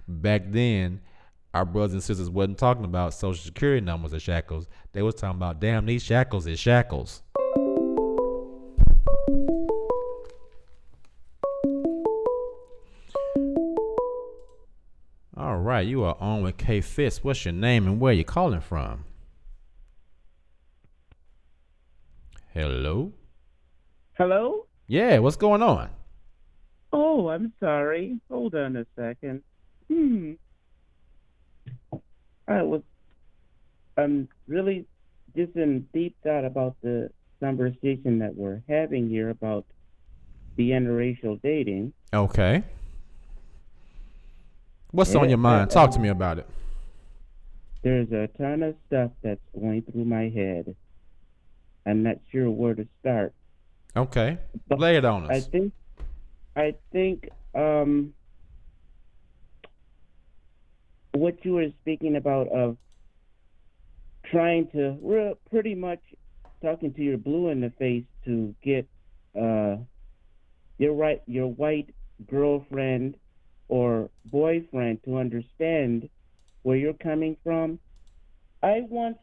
Back then, our brothers and sisters wasn't talking about social security numbers as shackles. They was talking about, damn, these shackles is shackles. All right, you are on with K Fitz. What's your name and where you calling from? Hello? Hello? Yeah, what's going on? Oh, I'm sorry. Hold on a second. I'm really just in deep thought about the conversation that we're having here about the interracial dating. Okay. What's on your mind? Talk to me about it. There's a ton of stuff that's going through my head. I'm not sure where to start. Okay. Lay it on us. I think what you were speaking about of trying to pretty much talking to your blue in the face to get your white girlfriend or boyfriend to understand where you're coming from. I once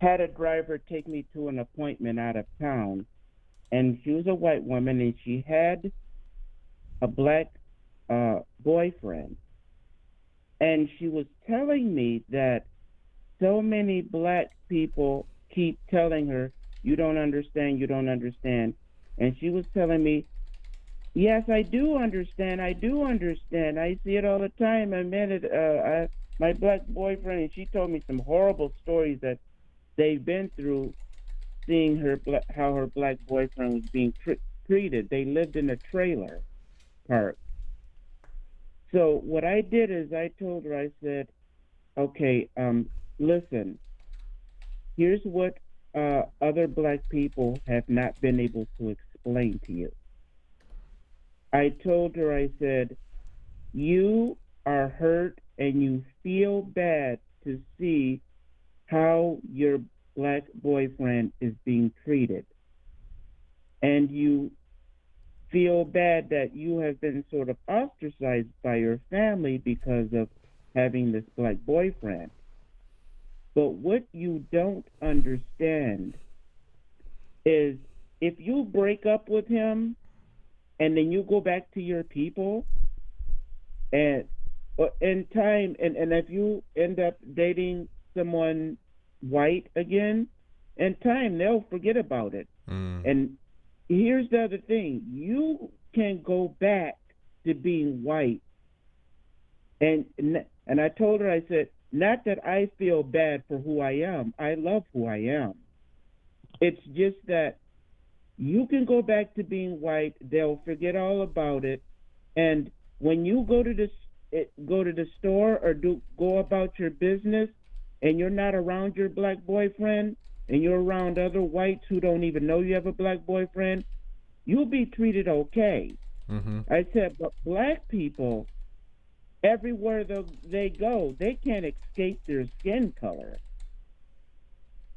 had a driver take me to an appointment out of town, and she was a white woman, and she had a black boyfriend. And she was telling me that so many black people keep telling her, you don't understand, you don't understand. And she was telling me, yes, I do understand. I do understand. I see it all the time. I met it. My black boyfriend, and she told me some horrible stories that they've been through, seeing how her black boyfriend was being treated. They lived in a trailer park. So what I did is I told her, I said, okay, listen, here's what other black people have not been able to explain to you. I told her, I said, you are hurt and you feel bad to see how your black boyfriend is being treated. And you feel bad that you have been sort of ostracized by your family because of having this black boyfriend. But what you don't understand is if you break up with him and then you go back to your people and in time and if you end up dating someone white again, in time they'll forget about it. And here's the other thing, you can go back to being white. And I told her, I said, not that I feel bad for who I am. I love who I am. It's just that you can go back to being white. They'll forget all about it. And when you go to the store or go about your business, and you're not around your black boyfriend, and you're around other whites who don't even know you have a black boyfriend, you'll be treated okay. I said, but black people, everywhere they go, they can't escape their skin color.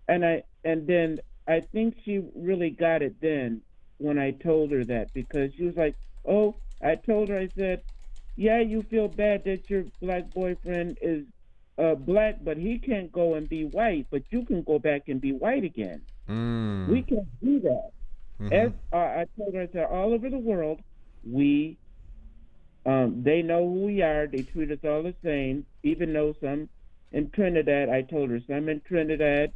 And then I think she really got it then when I told her that, because she was like, oh, I told her, I said, yeah, you feel bad that your black boyfriend is black, but he can't go and be white, but you can go back and be white again. We can't do that. As I told her, I said, all over the world, they know who we are. They treat us all the same, even though some in Trinidad, I told her, some in Trinidad,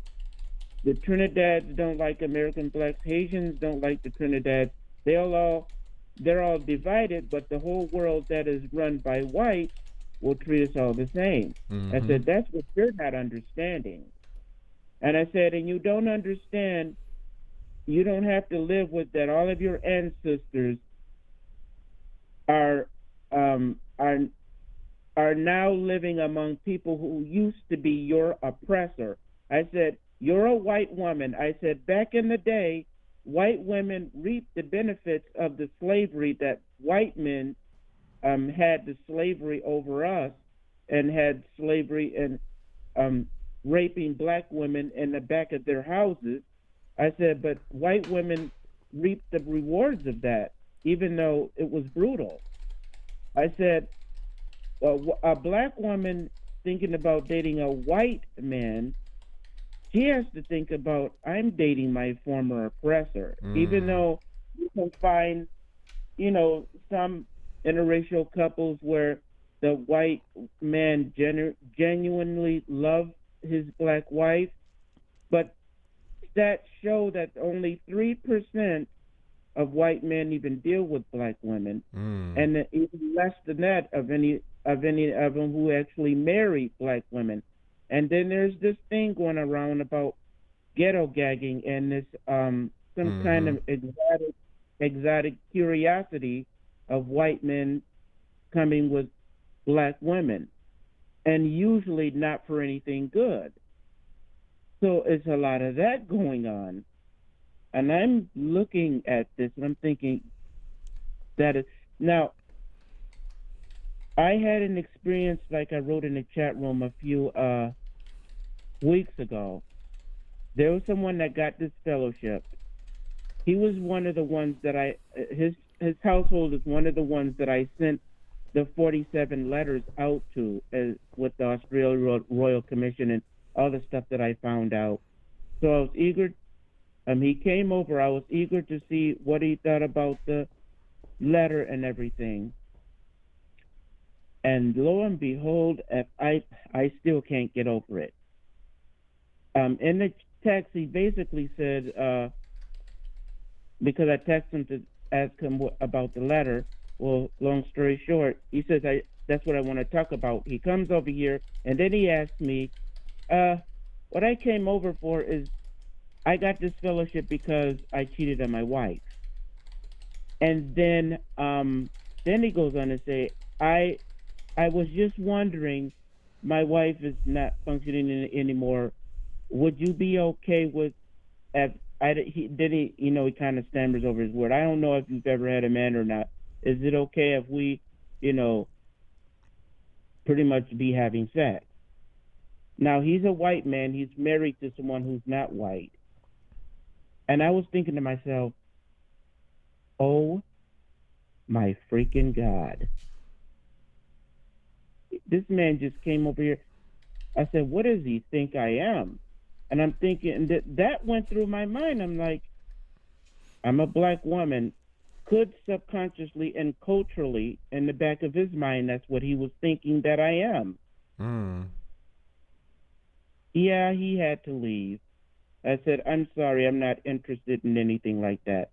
the Trinidadians don't like American blacks. Haitians don't like the Trinidad. They're all divided, but the whole world that is run by whites will treat us all the same. I said, that's what you're not understanding. And I said, and you don't understand, you don't have to live with that. All of your ancestors are now living among people who used to be your oppressor. I said, you're a white woman. I said, back in the day, white women reaped the benefits of the slavery that white men had the slavery over us, and had slavery and raping black women in the back of their houses. I said, but white women reaped the rewards of that, even though it was brutal. I said, a black woman thinking about dating a white man, she has to think about, I'm dating my former oppressor. Even though you can find, some interracial couples where the white man genuinely loves his black wife, but stats show that only 3% of white men even deal with black women, and even less than that of any of them who actually marry black women. And then there's this thing going around about ghetto gagging and this some kind of exotic curiosity of white men coming with black women, and usually not for anything good. So it's a lot of that going on. And I'm looking at this and I'm thinking that is now, I had an experience like I wrote in the chat room a few weeks ago. There was someone that got this fellowship. He was one of the ones that his household is one of the ones that I sent the 47 letters out to with the Australia Royal Commission and all the stuff that I found out. So I was eager. He came over. I was eager to see what he thought about the letter and everything. And lo and behold, I still can't get over it. In the text, he basically said, because I texted him to ask him about the letter. Well, long story short, he says, that's what I want to talk about. He comes over here, and then he asks me, what I came over for is I got this fellowship because I cheated on my wife. And then he goes on to say, I was just wondering, my wife is not functioning anymore. Would you be okay with he kind of stammers over his word. I don't know if you've ever had a man or not. Is it okay if we, pretty much be having sex? Now, he's a white man. He's married to someone who's not white. And I was thinking to myself, oh my freaking God. This man just came over here. I said, what does he think I am? And I'm thinking that went through my mind. I'm like, I'm a black woman. Could subconsciously and culturally, in the back of his mind, that's what he was thinking that I am. Yeah, he had to leave. I said, I'm sorry, I'm not interested in anything like that.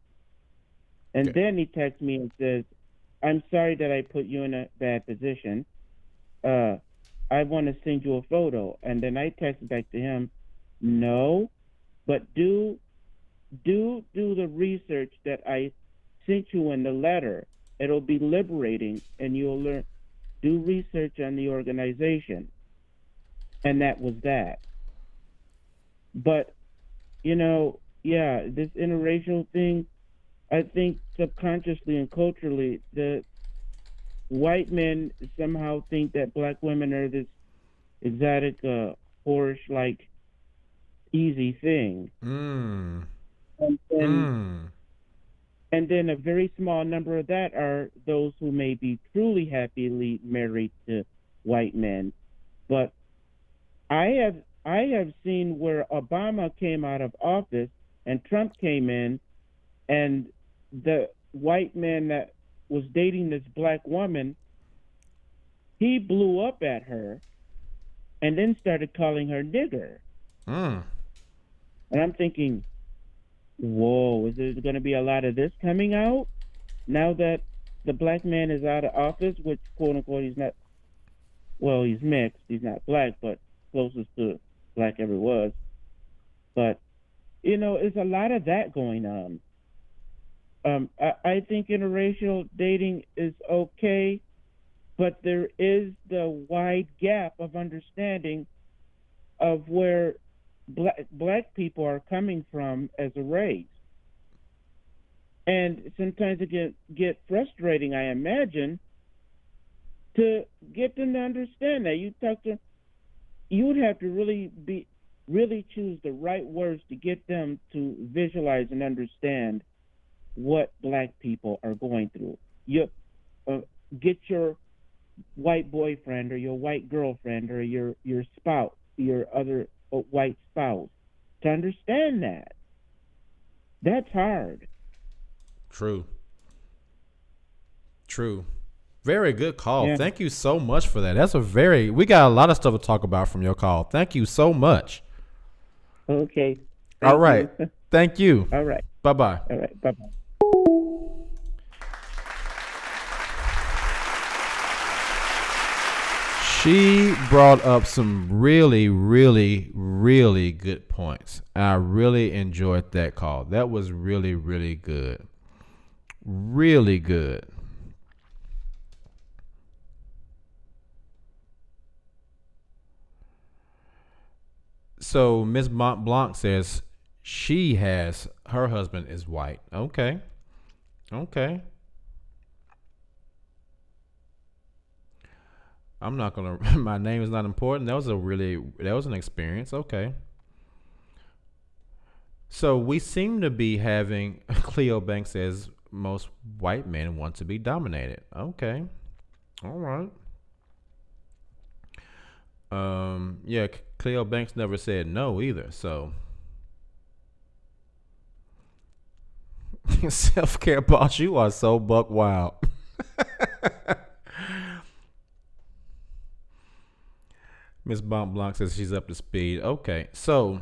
And then he texts me and says, I'm sorry that I put you in a bad position. I want to send you a photo. And then I text back to him, no, but do the research that I sent you in the letter. It'll be liberating, and you'll learn. Do research on the organization. And that was that. But, this interracial thing, I think subconsciously and culturally, the white men somehow think that black women are this exotic, Porsche-like, easy thing. And then a very small number of that are those who may be truly happily married to white men. But I have seen where Obama came out of office and Trump came in, and the white man that was dating this black woman, he blew up at her and then started calling her nigger. And I'm thinking, whoa, is there going to be a lot of this coming out now that the black man is out of office, which, quote unquote, he's not, well, he's mixed. He's not black, but closest to black ever was. But, there's a lot of that going on. I think interracial dating is okay, but there is the wide gap of understanding of where black people are coming from as a race. And sometimes it get frustrating, I imagine, to get them to understand that. You would have to really choose the right words to get them to visualize and understand what black people are going through. Get your white boyfriend or your white girlfriend or your spouse, your other white spouse, to understand that. That's hard. True. Very good call. Yeah. Thank you so much for that. We got a lot of stuff to talk about from your call. Thank you so much. Okay. All right. Thank you. All right. Bye-bye. All right. Bye-bye. She brought up some really, really, really good points. I really enjoyed that call. That was really, really good. Really good. So Miss Mont Blanc says her husband is white. Okay. I'm not gonna. My name is not important. That was an experience. Okay. So we seem to be having. Cleo Banks says most white men want to be dominated. Okay. All right. Yeah. Cleo Banks never said no either. So. Self-care boss, you are so buck wild. Miss Bont Blanc says she's up to speed. Okay, so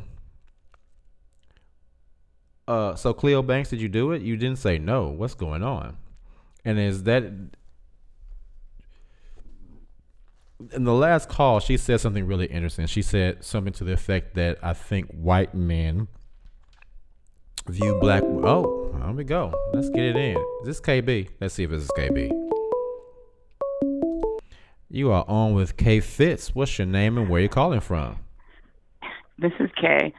so Cleo Banks, did you do it? You didn't say no. What's going on? And is that in the last call? She said something really interesting. She said something to the effect that I think white men view black. Oh, here we go. Let's get it in. Is this KB? Let's see if this is KB. You are on with K Fitz. What's your name and where you calling from? This is Kay.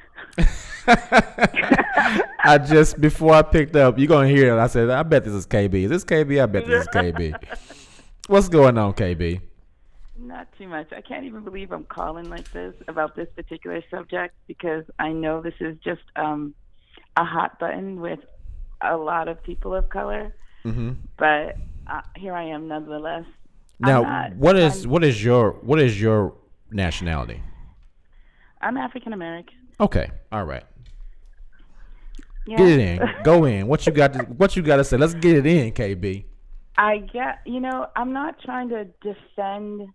I just, before I picked up, you're going to hear it. I said, I bet this is KB. Is this KB? I bet this is KB. What's going on, KB? Not too much. I can't even believe I'm calling like this about this particular subject because I know this is just a hot button with a lot of people of color. Mm-hmm. But here I am nonetheless. Now, what is your nationality? I'm African American. Okay, all right. Yeah. Get it in. Go in. What you got to say? Let's get it in, KB. I'm not trying to defend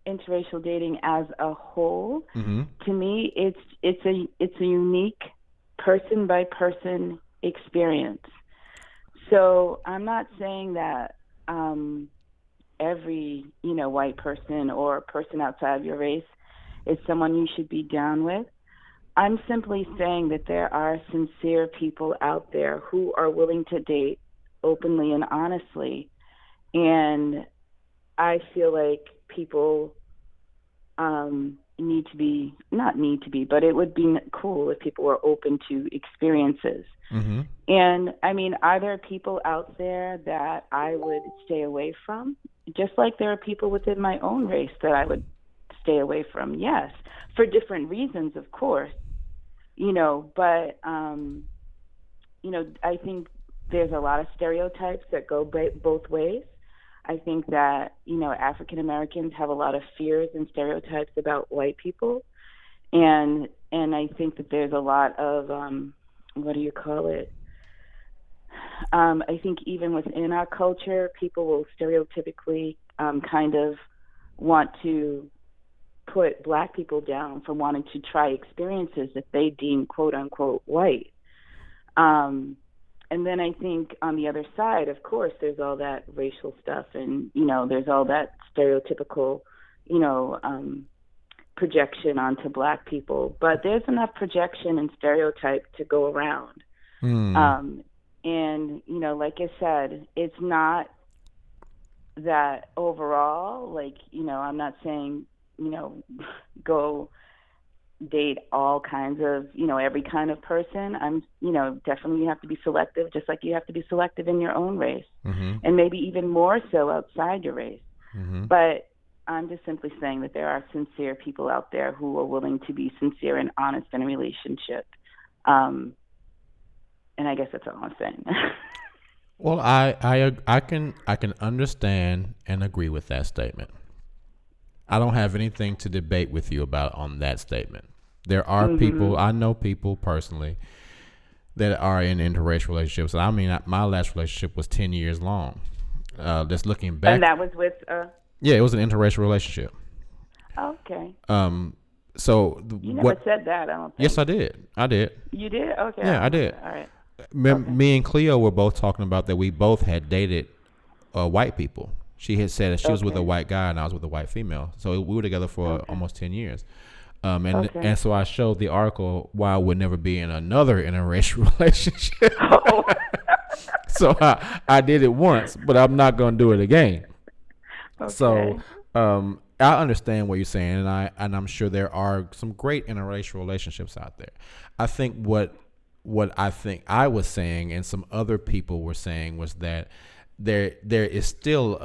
interracial dating as a whole. Mm-hmm. To me, it's a unique person by person experience. So I'm not saying that every white person or person outside of your race is someone you should be down with. I'm simply saying that there are sincere people out there who are willing to date openly and honestly. And I feel like people but it would be cool if people were open to experiences. Mm-hmm. And I mean, are there people out there that I would stay away from? Just like there are people within my own race that I would stay away from, yes, for different reasons, of course, but, I think there's a lot of stereotypes that go both ways. I think that, African Americans have a lot of fears and stereotypes about white people. And I think that there's a lot of, I think even within our culture, people will stereotypically kind of want to put black people down for wanting to try experiences that they deem quote unquote white. And then I think on the other side, of course, there's all that racial stuff and, there's all that stereotypical, projection onto black people. But there's enough projection and stereotype to go around. And, like I said, it's not that overall, I'm not saying, go date all kinds of, every kind of person. I'm, definitely you have to be selective, just like you have to be selective in your own race, and maybe even more so outside your race. But I'm just simply saying that there are sincere people out there who are willing to be sincere and honest in a relationship. And I guess that's all I'm saying. Well, I can understand and agree with that statement. I don't have anything to debate with you about on that statement. There are people, I know people personally that are in interracial relationships. I mean, my last relationship was 10 years long. Just looking back. And that was with? Yeah, it was an interracial relationship. Okay. So you never said that, I don't think. Yes, I did. You did? Okay. Yeah, I did. All right. Me and Cleo were both talking about that we both had dated white people. She had said that she was with a white guy and I was with a white female. So we were together for almost 10 years. And so I showed the article why I would never be in another interracial relationship. Oh. So I did it once, but I'm not going to do it again. Okay. So I understand what you're saying, and I'm sure there are some great interracial relationships out there. I think what I think I was saying and some other people were saying was that there is still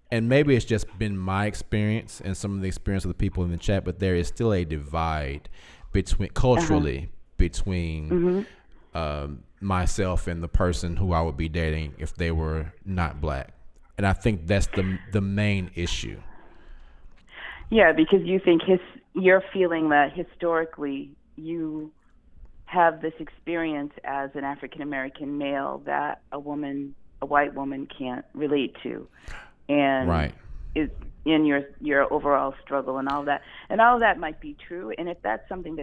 and maybe it's just been my experience and some of the experience of the people in the chat, but there is still a divide between culturally between myself and the person who I would be dating if they were not black. And I think that's the main issue. Yeah, because you think you're feeling that historically you have this experience as an African American male that a white woman can't relate to, and right. in your overall struggle and all that. And all of that might be true. And if that's something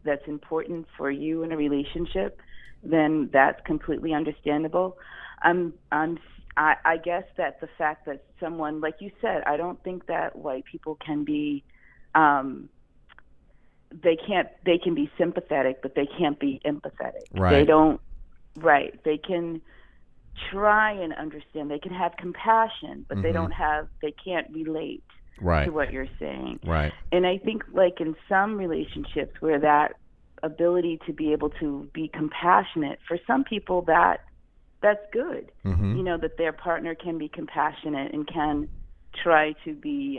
that's important for you in a relationship, then that's completely understandable. I guess that the fact that someone, like you said, I don't think that white people can be, they can be sympathetic, but they can't be empathetic. Right. They don't, right. They can try and understand. They can have compassion, but they can't relate to what you're saying. Right. And I think like in some relationships where that ability to be able to be compassionate, for some people that's good. You know, that their partner can be compassionate and can try to be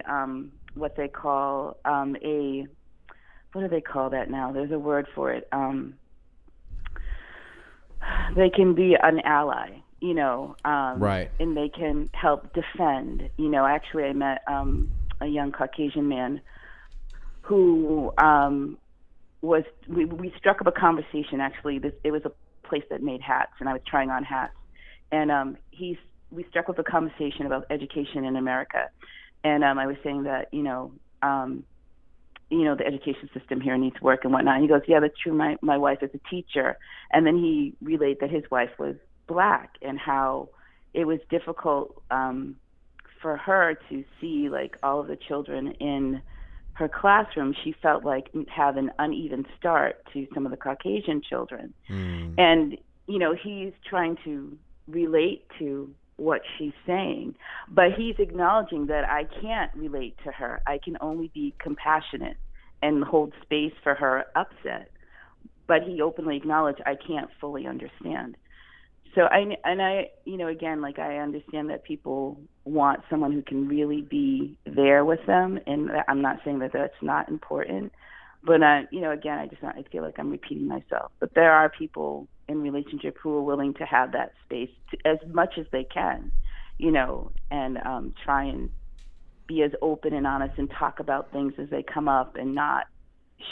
what they call what do they call that now? There's a word for it. They can be an ally, you know, right. And they can help defend. You know, actually I met a young Caucasian man who we struck up a conversation. Actually, it was a place that made hats, and I was trying on hats, and we struck up a conversation about education in America, and I was saying that the education system here needs work and whatnot. And he goes, yeah, that's true. My wife is a teacher, and then he relayed that his wife was Black and how it was difficult for her to see like all of the children in her classroom. She felt like have an uneven start to some of the Caucasian children. And, you know, he's trying to relate to what she's saying, but he's acknowledging that I can't relate to her. I can only be compassionate and hold space for her upset. But he openly acknowledged I can't fully understand. So I, you know, again, like I understand that people want someone who can really be there with them, and I'm not saying that that's not important, but you know, again, I feel like I'm repeating myself. But there are people in relationship who are willing to have that space as much as they can, you know, and try and be as open and honest and talk about things as they come up and not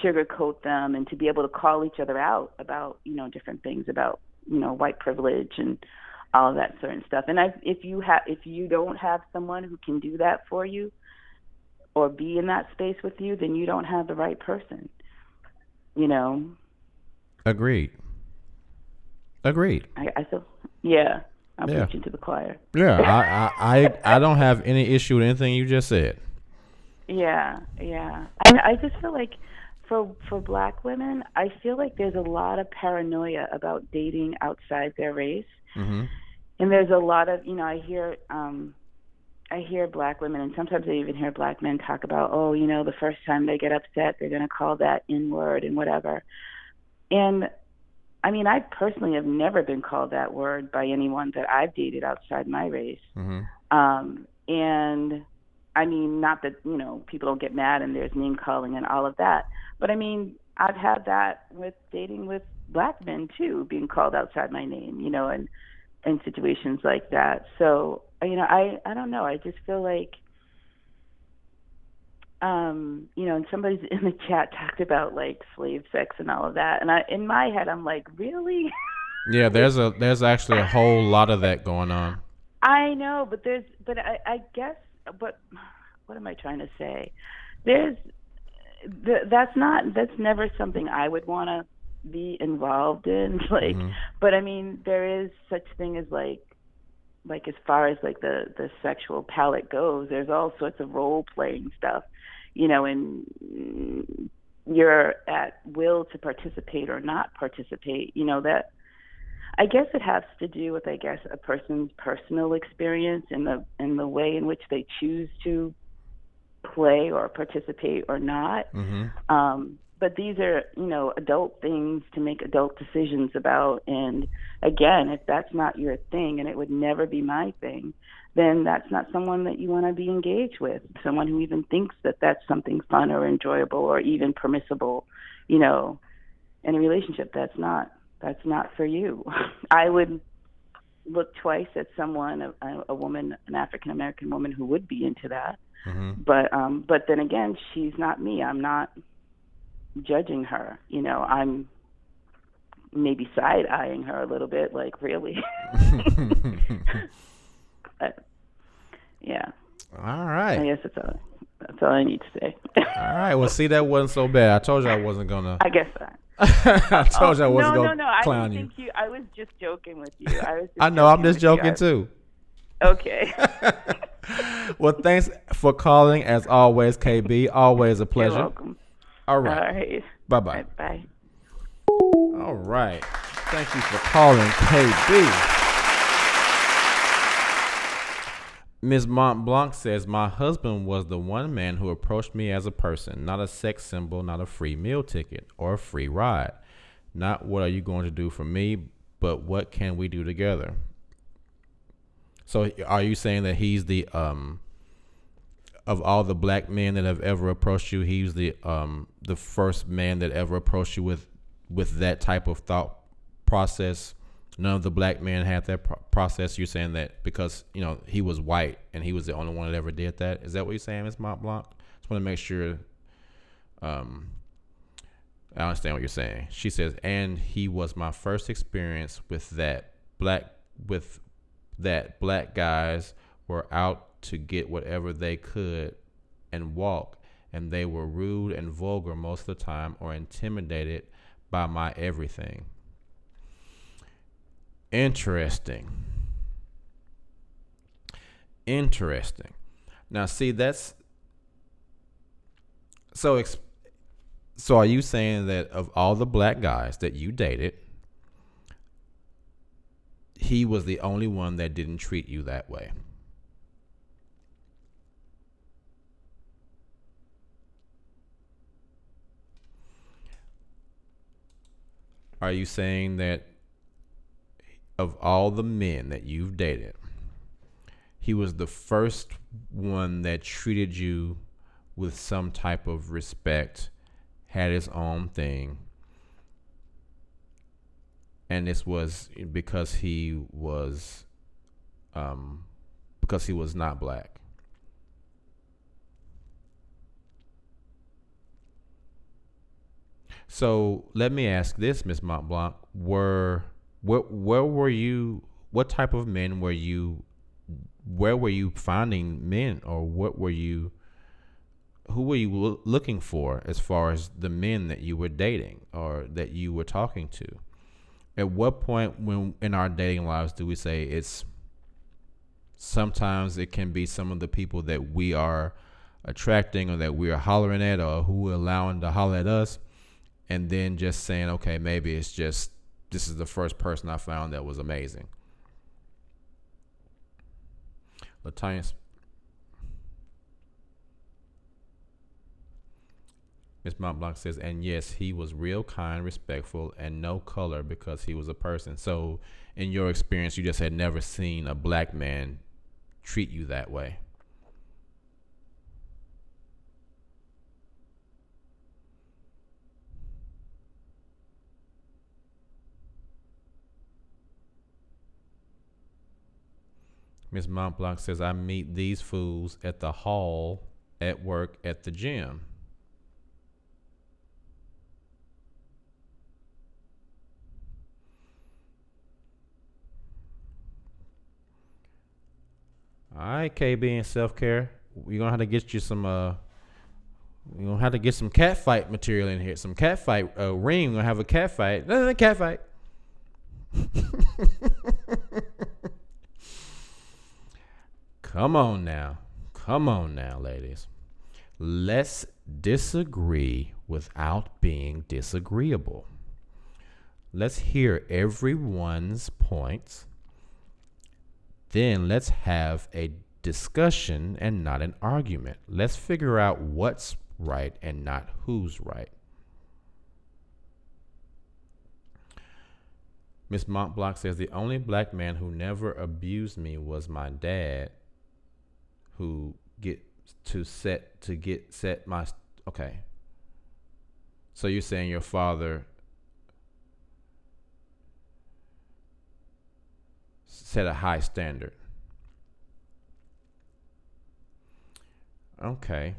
sugarcoat them, and to be able to call each other out about, you know, different things about, you know, white privilege and all of that certain stuff. And if you don't have someone who can do that for you or be in that space with you, then you don't have the right person, you know. Agreed. I feel, yeah, I'm preaching to the choir. Yeah, I don't have any issue with anything you just said. Yeah. I just feel like for Black women, I feel like there's a lot of paranoia about dating outside their race. And there's a lot of, you know, I hear Black women, and sometimes I even hear Black men talk about, oh, you know, the first time they get upset, they're going to call that N-word and whatever. And I mean, I personally have never been called that word by anyone that I've dated outside my race. And I mean, not that, you know, people don't get mad and there's name calling and all of that. But I mean, I've had that with dating with Black men too, being called outside my name, you know, and situations like that. So, you know, I don't know. I just feel like, you know, and somebody's in the chat talked about like slave sex and all of that. And in my head, I'm like, really? Yeah, there's actually a whole lot of that going on. I know, but I guess, but what am I trying to say? That's never something I would want to be involved in. Like, but I mean, there is such thing as like as far as like the sexual palette goes, there's all sorts of role playing stuff, you know, and you're at will to participate or not participate, you know, that I guess it has to do with, I guess, a person's personal experience and the way in which they choose to play or participate or not. But these are, you know, adult things to make adult decisions about. And again, if that's not your thing, and it would never be my thing, then that's not someone that you want to be engaged with. Someone who even thinks that that's something fun or enjoyable or even permissible, you know, in a relationship. That's not for you. I would look twice at someone, a woman, an African American woman who would be into that. But then again, she's not me. I'm not judging her. You know, I'm maybe side-eyeing her a little bit, like, really. But, yeah. All I right. guess that's all I need to say. All right. Well, see, that wasn't so bad. I told you I wasn't gonna. I guess that. I told you I wasn't no, gonna I clown didn't you. think you. I was just joking with you. I was just I know. I'm joking just with you. joking too. Okay. Well, thanks for calling. As always, KB. Always a pleasure. You're welcome. All right. All right. Bye bye. Bye. All right. Thank you for calling, KB. Ms. Montblanc says, my husband was the one man who approached me as a person, not a sex symbol, not a free meal ticket or a free ride. Not what are you going to do for me, but what can we do together? So are you saying that he's the of all the black men that have ever approached you, he's the first man that ever approached you with that type of thought process? None of the black men had that process. You're saying that because, he was white and he was the only one that ever did that. Is that what you're saying, Ms. Montblanc? Just want to make sure I understand what you're saying. She says, and he was my first experience with that. Black guys were out to get whatever they could and walk, and they were rude and vulgar most of the time or intimidated by my everything. Interesting. Now, see, that's so are you saying that of all the black guys that you dated, he was the only one that didn't treat you that way? Are you saying that of all the men that you've dated, he was the first one that treated you with some type of respect, had his own thing, and this was because he was not black? So let me ask this, Ms. Montblanc: where were you? What type of men were you? Where were you finding men, or who were you looking for as far as the men that you were dating or that you were talking to? At what point when in our dating lives do we say it's sometimes it can be some of the people that we are attracting or that we are hollering at or who we're allowing to holler at us, and then just saying, okay, maybe it's just this is the first person I found that was amazing? Latanya, Ms. Montblanc says, and yes, he was real kind, respectful, and no color because he was a person. So in your experience, you just had never seen a black man treat you that way. Ms. Montblanc says, I meet these fools at the hall, at work, at the gym. All right, KB and self-care. We're gonna have to get you some we're gonna have to get some cat fight material in here. Some cat fight ring. We're gonna have a cat fight. Cat fight. Come on now, ladies. Let's disagree without being disagreeable. Let's hear everyone's points. Then let's have a discussion and not an argument. Let's figure out what's right and not who's right. Ms. Montblanc says, the only black man who never abused me was my dad, who set my okay. So you're saying your father set a high standard. Okay.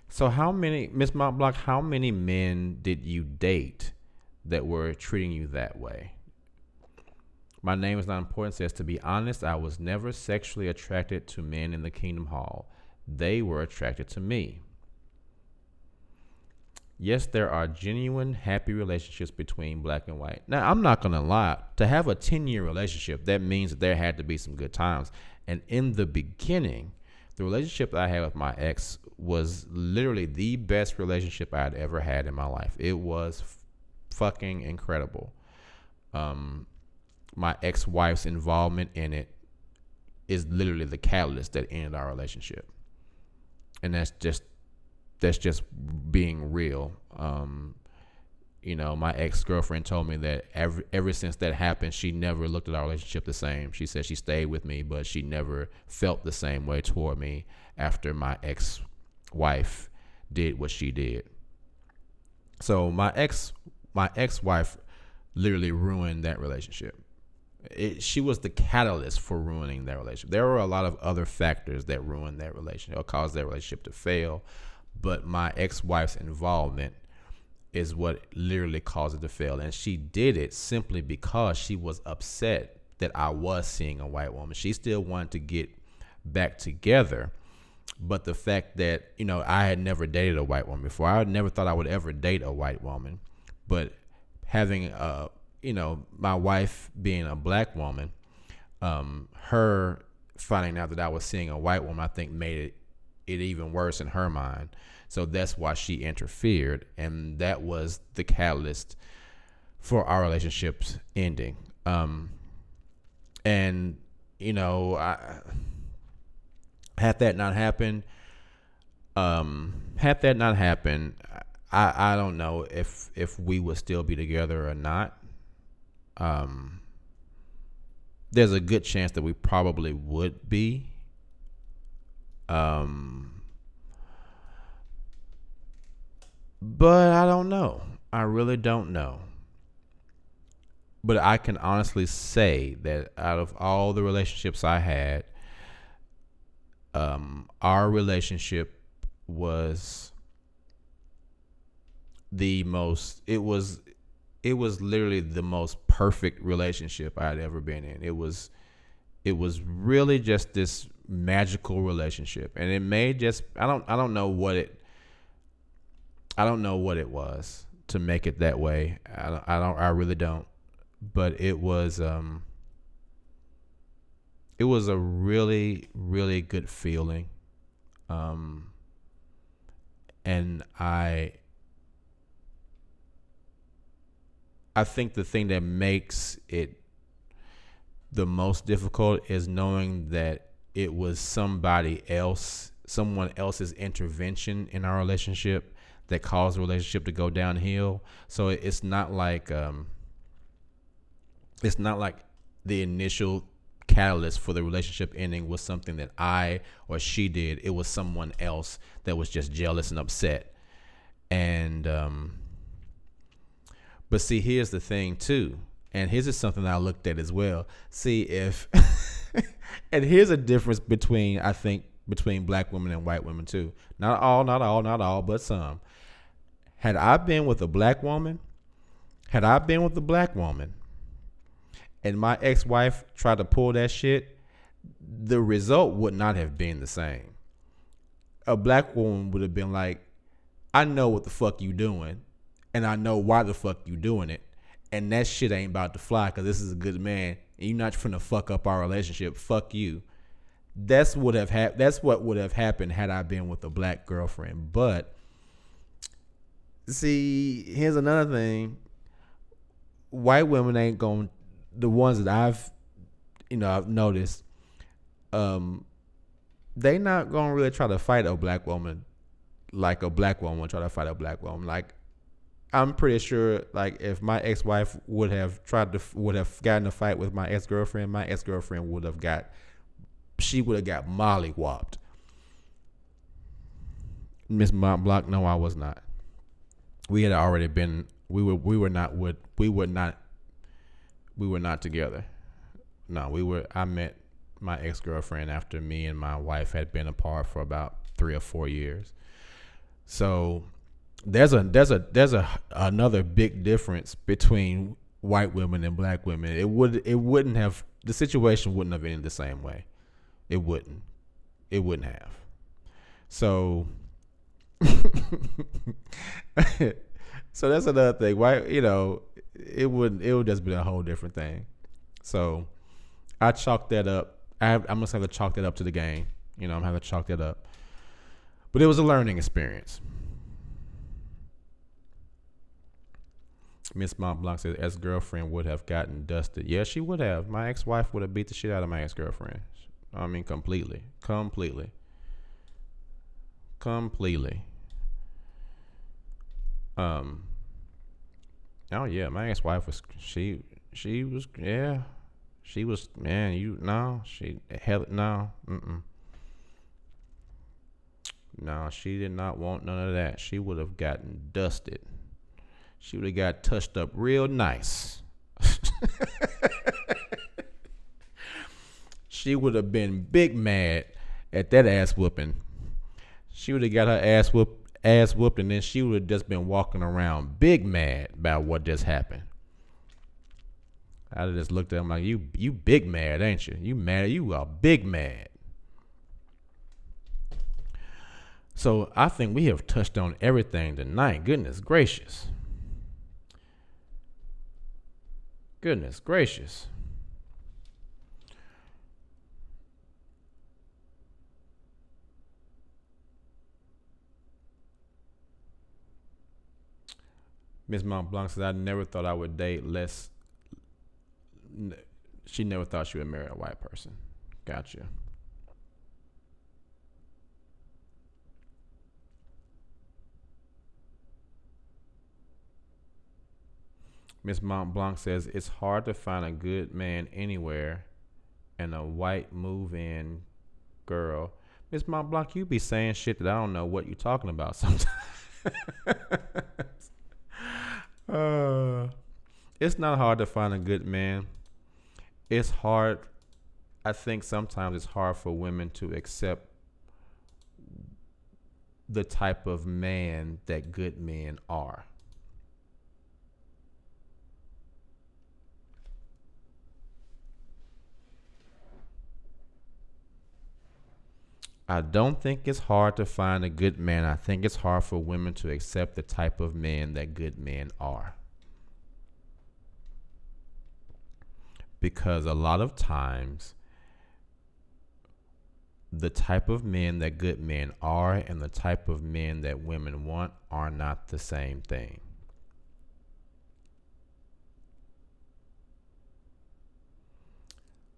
So Ms. Montblanc, how many men did you date that were treating you that way? My name is not important. It says, to be honest, I was never sexually attracted to men in the Kingdom Hall. They were attracted to me. Yes, there are genuine, happy relationships between black and white. Now, I'm not going to lie. To have a 10-year relationship, that means that there had to be some good times. And in the beginning, the relationship that I had with my ex was literally the best relationship I had ever had in my life. It was fucking incredible. My ex-wife's involvement in it is literally the catalyst that ended our relationship. And that's just being real. My ex-girlfriend told me that ever since that happened, she never looked at our relationship the same. She said she stayed with me, but she never felt the same way toward me after my ex-wife did what she did. So my ex-wife literally ruined that relationship. She was the catalyst for ruining that relationship. There were a lot of other factors that ruined that relationship or caused that relationship to fail, but my ex-wife's involvement is what literally caused it to fail. And she did it simply because she was upset that I was seeing a white woman. She still wanted to get back together, but the fact that, I had never dated a white woman before. I never thought I would ever date a white woman, but having my wife being a black woman, her finding out that I was seeing a white woman, I think made it even worse in her mind. So that's why she interfered, and that was the catalyst for our relationships ending. Had that not happened, I don't know if we would still be together or not. There's a good chance that we probably would be. But I don't know. I really don't know. But I can honestly say that out of all the relationships I had, our relationship was the most, it was literally the most perfect relationship I had ever been in. It was really just this magical relationship, and it may just, I don't know what it was to make it that way. I really don't. But it was a really, really good feeling. And I think the thing that makes it the most difficult is knowing that it was someone else's intervention in our relationship that caused the relationship to go downhill. So it's not like the initial catalyst for the relationship ending was something that I or she did. It was someone else that was just jealous and upset. And but see, here's the thing too, and here's just something I looked at as well. See if and here's a difference between black women and white women too. Not all, but some. Had I been with a black woman, and my ex-wife tried to pull that shit, the result would not have been the same. A black woman would have been like, I know what the fuck you doing, and I know why the fuck you doing it, and that shit ain't about to fly because this is a good man, and you're not finna fuck up our relationship. Fuck you. That's what would have happened had I been with a black girlfriend. But see, here's another thing. White women ain't going, the ones that I've noticed, they not gonna really try to fight a black woman like a black woman would try to fight a black woman. Like, I'm pretty sure, like, if my ex-wife would have gotten a fight with my ex-girlfriend would have got mollywopped. Miss Montblanc, no, I was not. We had already been. We were not together. No, I met my ex-girlfriend after me and my wife had been apart for about 3 or 4 years. So there's another big difference between white women and black women, it wouldn't have, the situation wouldn't have ended the same way. It wouldn't have. So so that's another thing. Why, it would just be a whole different thing. So I chalked that up. I'm just have to chalk that up to the game. I'm having to chalk that up. But it was a learning experience. Miss Montblanc says, ex-girlfriend would have gotten dusted. Yeah, she would have. My ex-wife would have beat the shit out of my ex-girlfriend. I mean, completely. Oh yeah, my ex-wife was, she was, yeah. She was, man, no, no, she did not want none of that. She would have gotten dusted. She would have got touched up real nice. She would have been big mad at that ass whooping. She would have got her ass whooped, and then she would have just been walking around big mad about what just happened. I'd have just looked at him like, you big mad, ain't you? You mad? You are big mad. So I think we have touched on everything tonight. Goodness gracious. Goodness gracious. Miss Montblanc says, I never thought I would date less. She never thought she would marry a white person. Gotcha. Miss Montblanc says, it's hard to find a good man anywhere and a white move-in girl. Miss Montblanc, you be saying shit that I don't know what you're talking about sometimes. It's not hard to find a good man. It's hard. I think sometimes it's hard for women to accept the type of man that good men are. I don't think it's hard to find a good man. I think it's hard for women to accept the type of men that good men are. Because a lot of times, the type of men that good men are and the type of men that women want are not the same thing.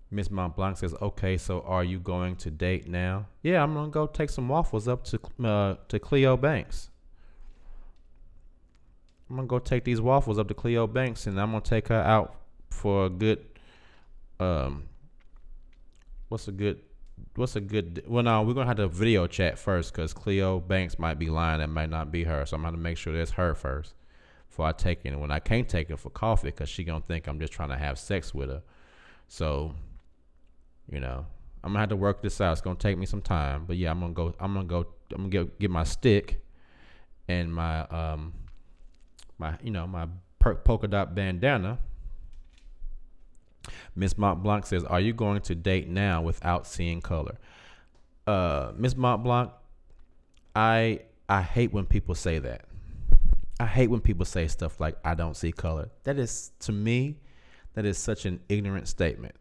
Miss Montblanc says, okay, so are you going to date now? Yeah, I'm going to go take some waffles up to Cleo Banks. I'm going to go take these waffles up to Cleo Banks, and I'm going to take her out for a good, well, no, we're going to have to video chat first because Cleo Banks might be lying. That might not be her. So I'm going to make sure that's her first before I take it. And when I can't take her for coffee because she going to think I'm just trying to have sex with her. So, I'm gonna have to work this out. It's gonna take me some time, but yeah, I'm gonna get my stick and my my polka dot bandana. Miss Montblanc says, "Are you going to date now without seeing color?" Miss Montblanc, I hate when people say that. I hate when people say stuff like, "I don't see color." That is, to me, that is such an ignorant statement.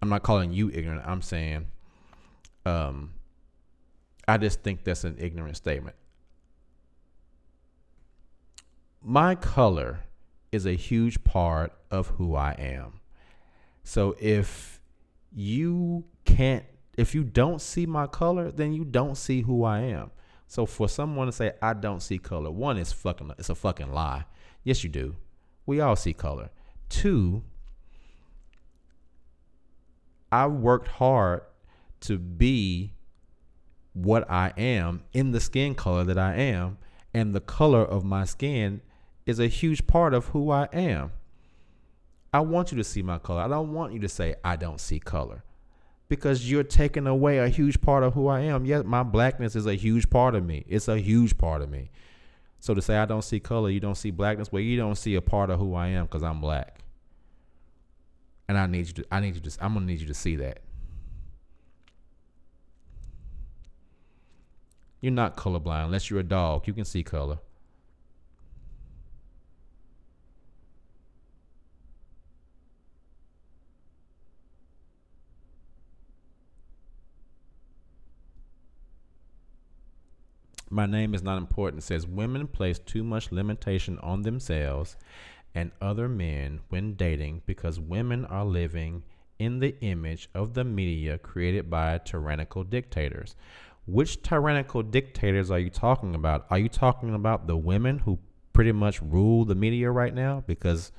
I'm not calling you ignorant. I'm saying, I just think that's an ignorant statement. My color is a huge part of who I am. So if you don't see my color, then you don't see who I am. So for someone to say, I don't see color, one, it's a fucking lie. Yes, you do. We all see color. Two, I worked hard to be what I am in the skin color that I am, and the color of my skin is a huge part of who I am. I want you to see my color. I don't want you to say I don't see color, because you're taking away a huge part of who I am. Yes, my blackness is a huge part of me. It's a huge part of me. So to say I don't see color, you don't see blackness, well, you don't see a part of who I am because I'm black. And I'm gonna need you to see that. You're not colorblind unless you're a dog. You can see color. My name is not important. Says women place too much limitation on themselves and other men when dating because women are living in the image of the media created by tyrannical dictators. Which tyrannical dictators are you talking about? Are you talking about the women who pretty much rule the media right now? Because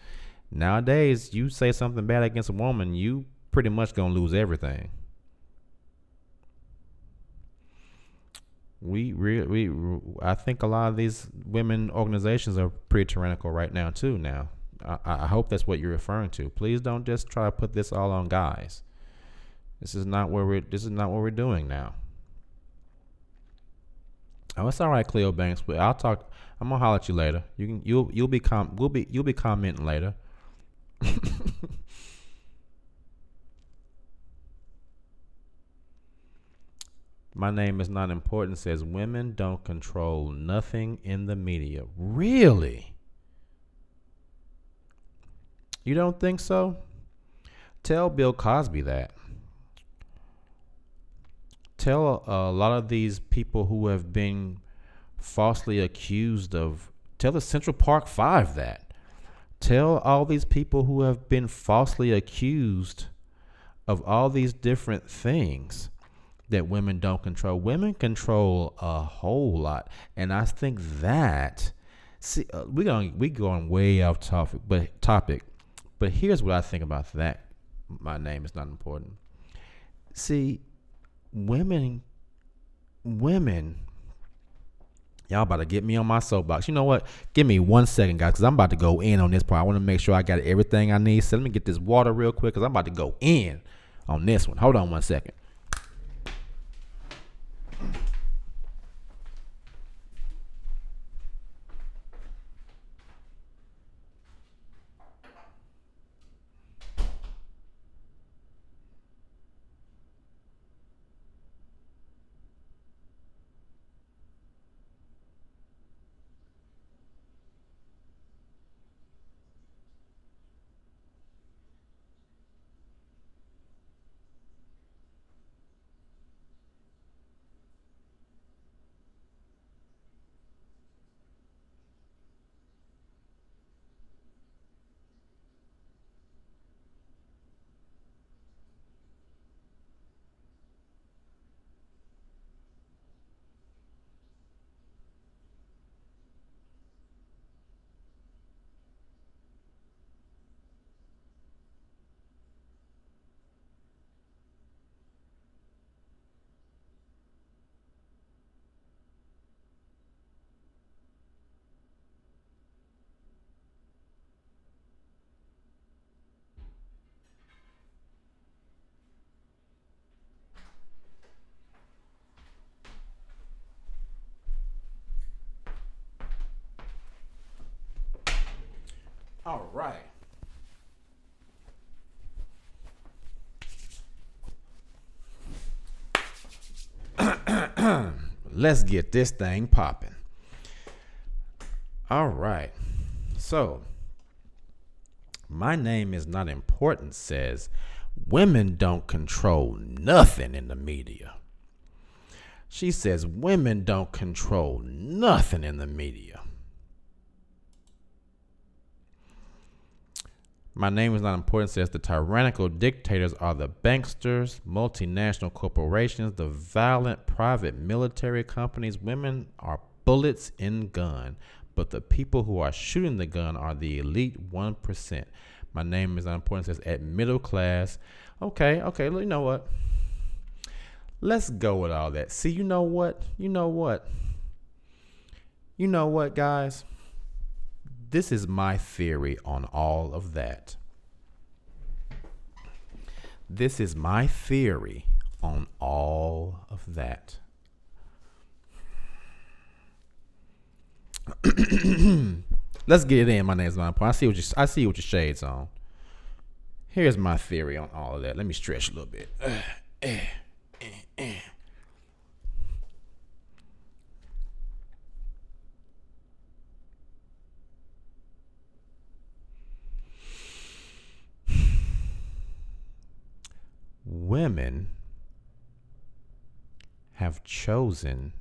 nowadays, you say something bad against a woman, you pretty much gonna lose everything. I think a lot of these women organizations are pretty tyrannical right now too. Now, I hope that's what you're referring to. Please don't just try to put this all on guys. This is not what we're doing now. Oh, it's all right, Cleo Banks. But I'm gonna holler at you later. You'll be commenting later. My name is not important. Says women don't control nothing in the media. Really? You don't think so? Tell Bill Cosby that. Tell a lot of these people who have been falsely accused of. Tell the Central Park Five that. Tell all these people who have been falsely accused of all these different things that women don't control. Women control a whole lot, and I think that we going way off topic, but here's what I think about that. My name is not important. See, women, y'all about to get me on my soapbox. You know what? Give me 1 second, guys, because I'm about to go in on this part. I want to make sure I got everything I need. So let me get this water real quick, because I'm about to go in on this one. Hold on 1 second. All right. Let's get this thing popping. All right. So, my name is not important says women don't control nothing in the media. She says women don't control nothing in the media. My name is not important says the tyrannical dictators are the banksters, multinational corporations, the violent private military companies. Women are bullets in gun, but the people who are shooting the gun are the elite 1%. My name is not important says at middle class. Okay, you know what? Let's go with all that. See, you know what, guys? This is my theory on all of that. This is my theory on all of that. Let's get it in. My name's not important. I see what your shades on. Here's my theory on all of that. Let me stretch a little bit. Women have chosen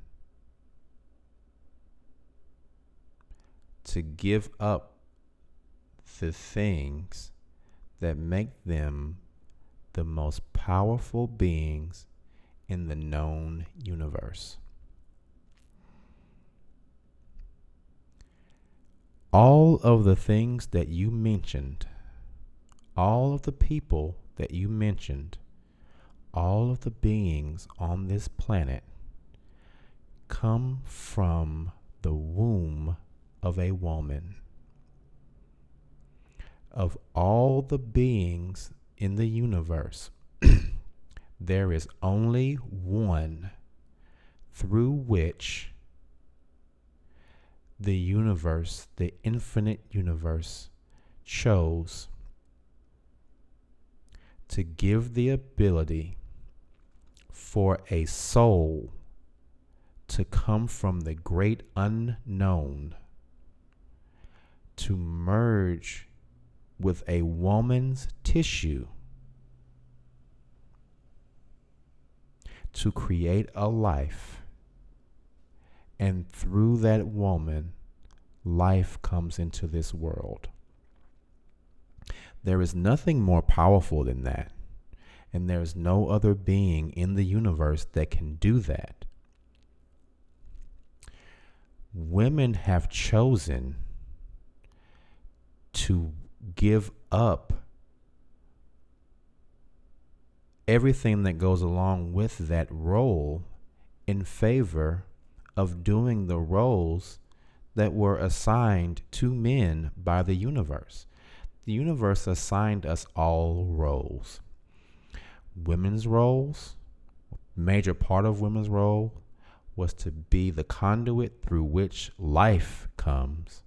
to give up the things that make them the most powerful beings in the known universe. All of the things that you mentioned, all of the people that you mentioned, all of the beings on this planet come from the womb of a woman. Of all the beings in the universe, there is only one through which the universe, the infinite universe, chose to give the ability for a soul to come from the great unknown to merge with a woman's tissue to create a life, and through that woman, life comes into this world. There is nothing more powerful than that, and there is no other being in the universe that can do that. Women have chosen to give up everything that goes along with that role in favor of doing the roles that were assigned to men by the universe. The universe assigned us all roles. Women's roles, major part of women's role was to be the conduit through which life comes,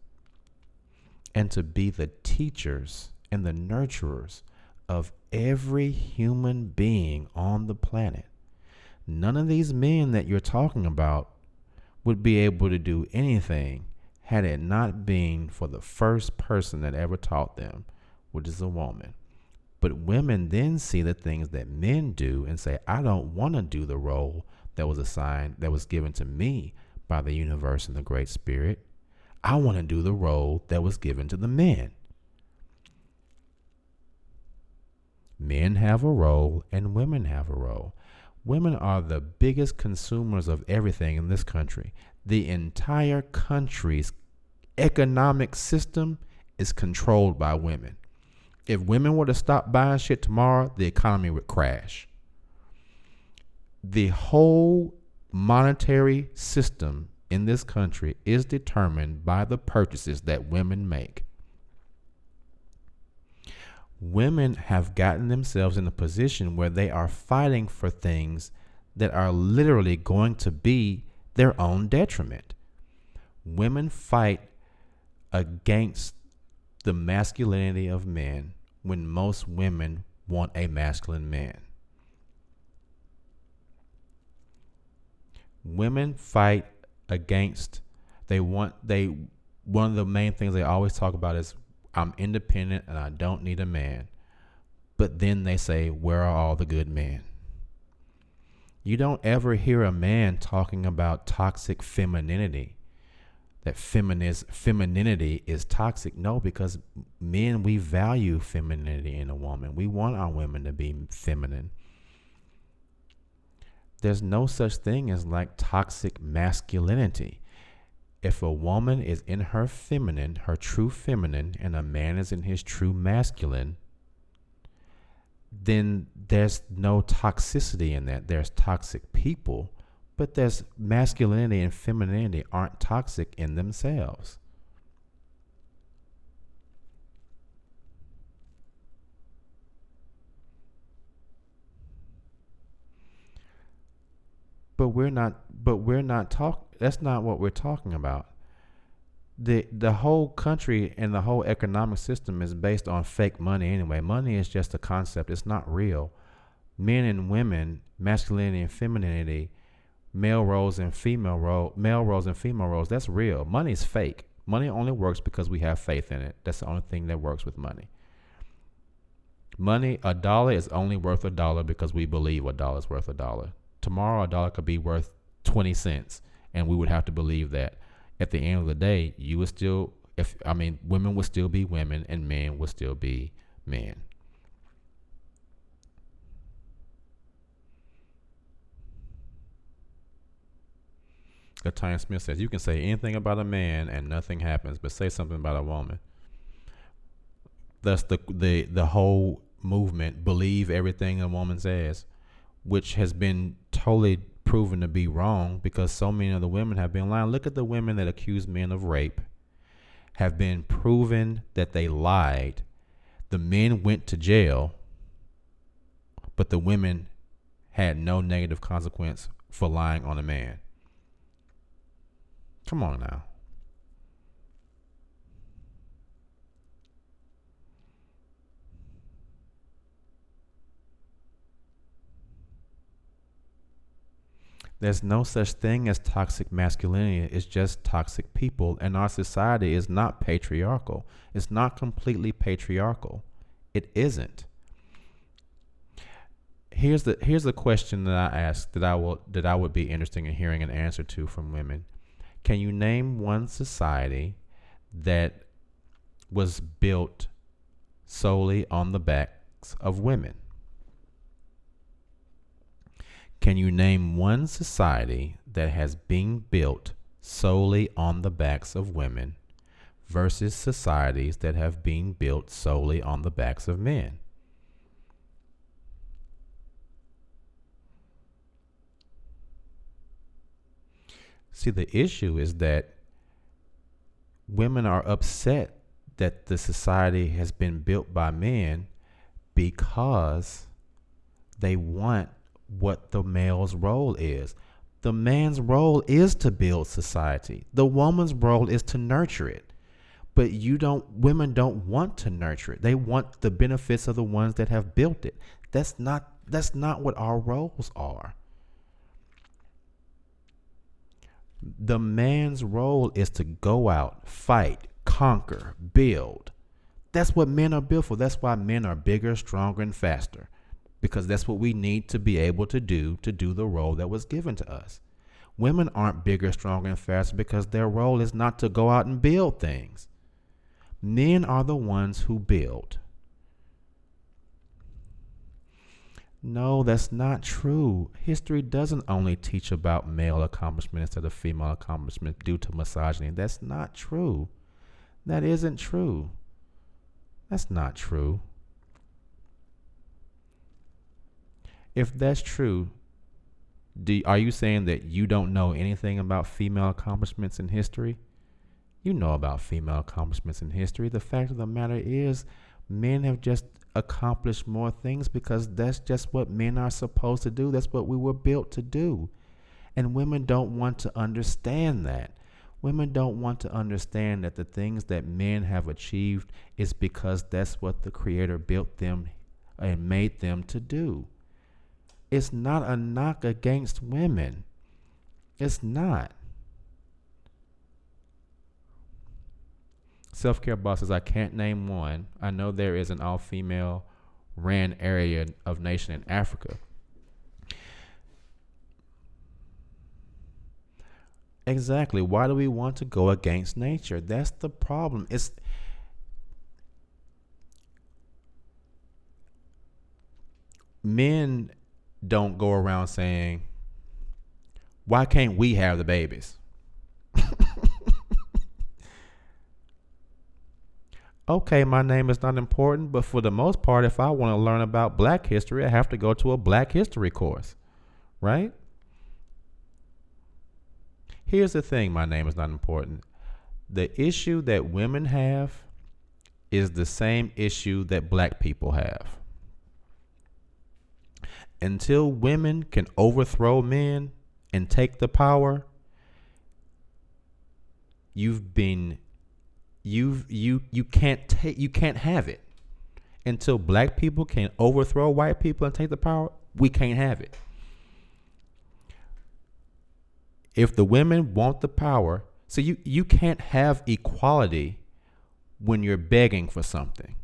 and to be the teachers and the nurturers of every human being on the planet. None of these men that you're talking about would be able to do anything had it not been for the first person that ever taught them, which is a woman. But women then see the things that men do and say, I don't want to do the role that was assigned, that was given to me by the universe and the Great Spirit. I want to do the role that was given to the men. Men have a role and women have a role. Women are the biggest consumers of everything in this country. The entire country's economic system is controlled by women. If women were to stop buying shit tomorrow, the economy would crash. The whole monetary system in this country is determined by the purchases that women make. Women have gotten themselves in a position where they are fighting for things that are literally going to be their own detriment. Women fight against the masculinity of men when most women want a masculine man. Women fight against, one of the main things they always talk about is, I'm independent and I don't need a man. But then they say, where are all the good men? You don't ever hear a man talking about toxic femininity, that femininity is toxic. No, because men, we value femininity in a woman. We want our women to be feminine. There's no such thing as like toxic masculinity. If a woman is in her feminine, her true feminine, and a man is in his true masculine, then there's no toxicity in that. There's toxic people, but there's masculinity and femininity aren't toxic in themselves. But we're not that's not what we're talking about. The whole country and the whole economic system is based on fake money anyway. Money is just a concept. It's not real. Men and women, masculinity and femininity, male roles and male roles and female roles, that's real. Money is fake. Money only works because we have faith in it. That's the only thing that works with money. Money, a dollar is only worth a dollar because we believe a dollar is worth a dollar. Tomorrow, a dollar could be worth 20 cents, and we would have to believe that. At the end of the day, you would still, women would still be women and men would still be men. Latonya Smith says, you can say anything about a man and nothing happens, but say something about a woman. Thus the whole movement, believe everything a woman says, which has been totally proven to be wrong because so many of the women have been lying. Look at the women that accuse men of rape, have been proven that they lied. The men went to jail, but the women had no negative consequence for lying on a man. Come on now. There's no such thing as toxic masculinity. It's just toxic people. And our society is not patriarchal. It's not completely patriarchal. It isn't. Here's a question that I asked that I would be interested in hearing an answer to from women. Can you name one society that was built solely on the backs of women? Can you name one society that has been built solely on the backs of women versus societies that have been built solely on the backs of men? See, the issue is that women are upset that the society has been built by men because they want what the male's role is. The man's role is to build society. The woman's role is to nurture it. But women don't want to nurture it. They want the benefits of the ones that have built it. That's not what our roles are. The man's role is to go out, fight, conquer, build. That's what men are built for. That's why men are bigger, stronger, and faster. Because that's what we need to be able to do the role that was given to us. Women aren't bigger, stronger, and faster because their role is not to go out and build things. Men are the ones who build. No, that's not true. History doesn't only teach about male accomplishment instead of female accomplishment due to misogyny. That's not true. That isn't true. That's not true. If that's true, are you saying that you don't know anything about female accomplishments in history? You know about female accomplishments in history. The fact of the matter is, men have just accomplished more things because that's just what men are supposed to do. That's what we were built to do. And women don't want to understand that. Women don't want to understand that the things that men have achieved is because that's what the Creator built them and made them to do. It's not a knock against women. It's not. Self-Care Boss says, I can't name one. I know there is an all-female ran area of nation in Africa. Exactly. Why do we want to go against nature? That's the problem. Men don't go around saying, why can't we have the babies? Okay, my name is not important, but for the most part, if I want to learn about Black history, I have to go to a Black history course, right? Here's the thing, my name is not important. The issue that women have is the same issue that Black people have. Until women can overthrow men and take the power, you've been you can't have it. Until black people can overthrow white people and take the power, we can't have it. If the women want the power, so you can't have equality when you're begging for something.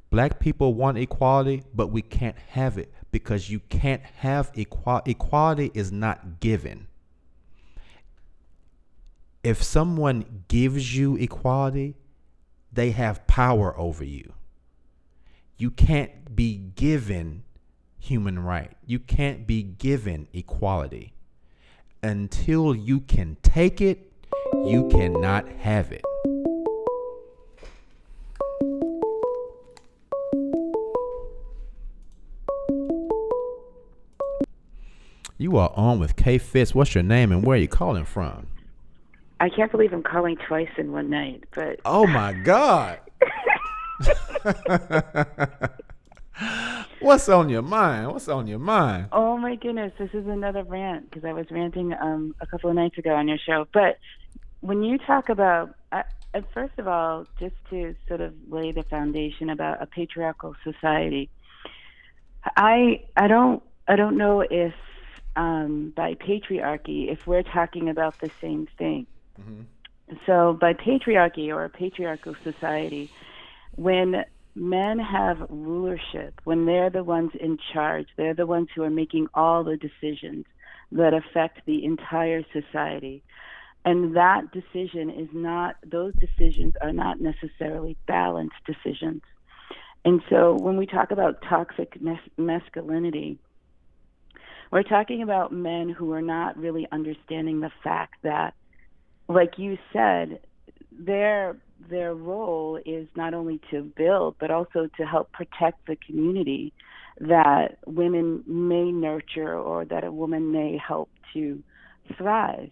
Black people want equality, but we can't have it because you can't have equality. Equality is not given. If someone gives you equality, they have power over you. You can't be given human right. You can't be given equality. Until you can take it, you cannot have it. You are on with K Fitz. What's your name and where are you calling from? I can't believe I'm calling twice in one night, but oh my God. What's on your mind? What's on your mind? Oh my goodness, this is another rant because I was ranting a couple of nights ago on your show. But when you talk about, first of all, just to sort of lay the foundation about a patriarchal society, I don't know if by patriarchy, if we're talking about the same thing. Mm-hmm. So by patriarchy or a patriarchal society, when men have rulership, when they're the ones in charge, they're the ones who are making all the decisions that affect the entire society. And that decision is not, those decisions are not necessarily balanced decisions. And so when we talk about toxic masculinity, we're talking about men who are not really understanding the fact that, like you said, their role is not only to build, but also to help protect the community that women may nurture or that a woman may help to thrive.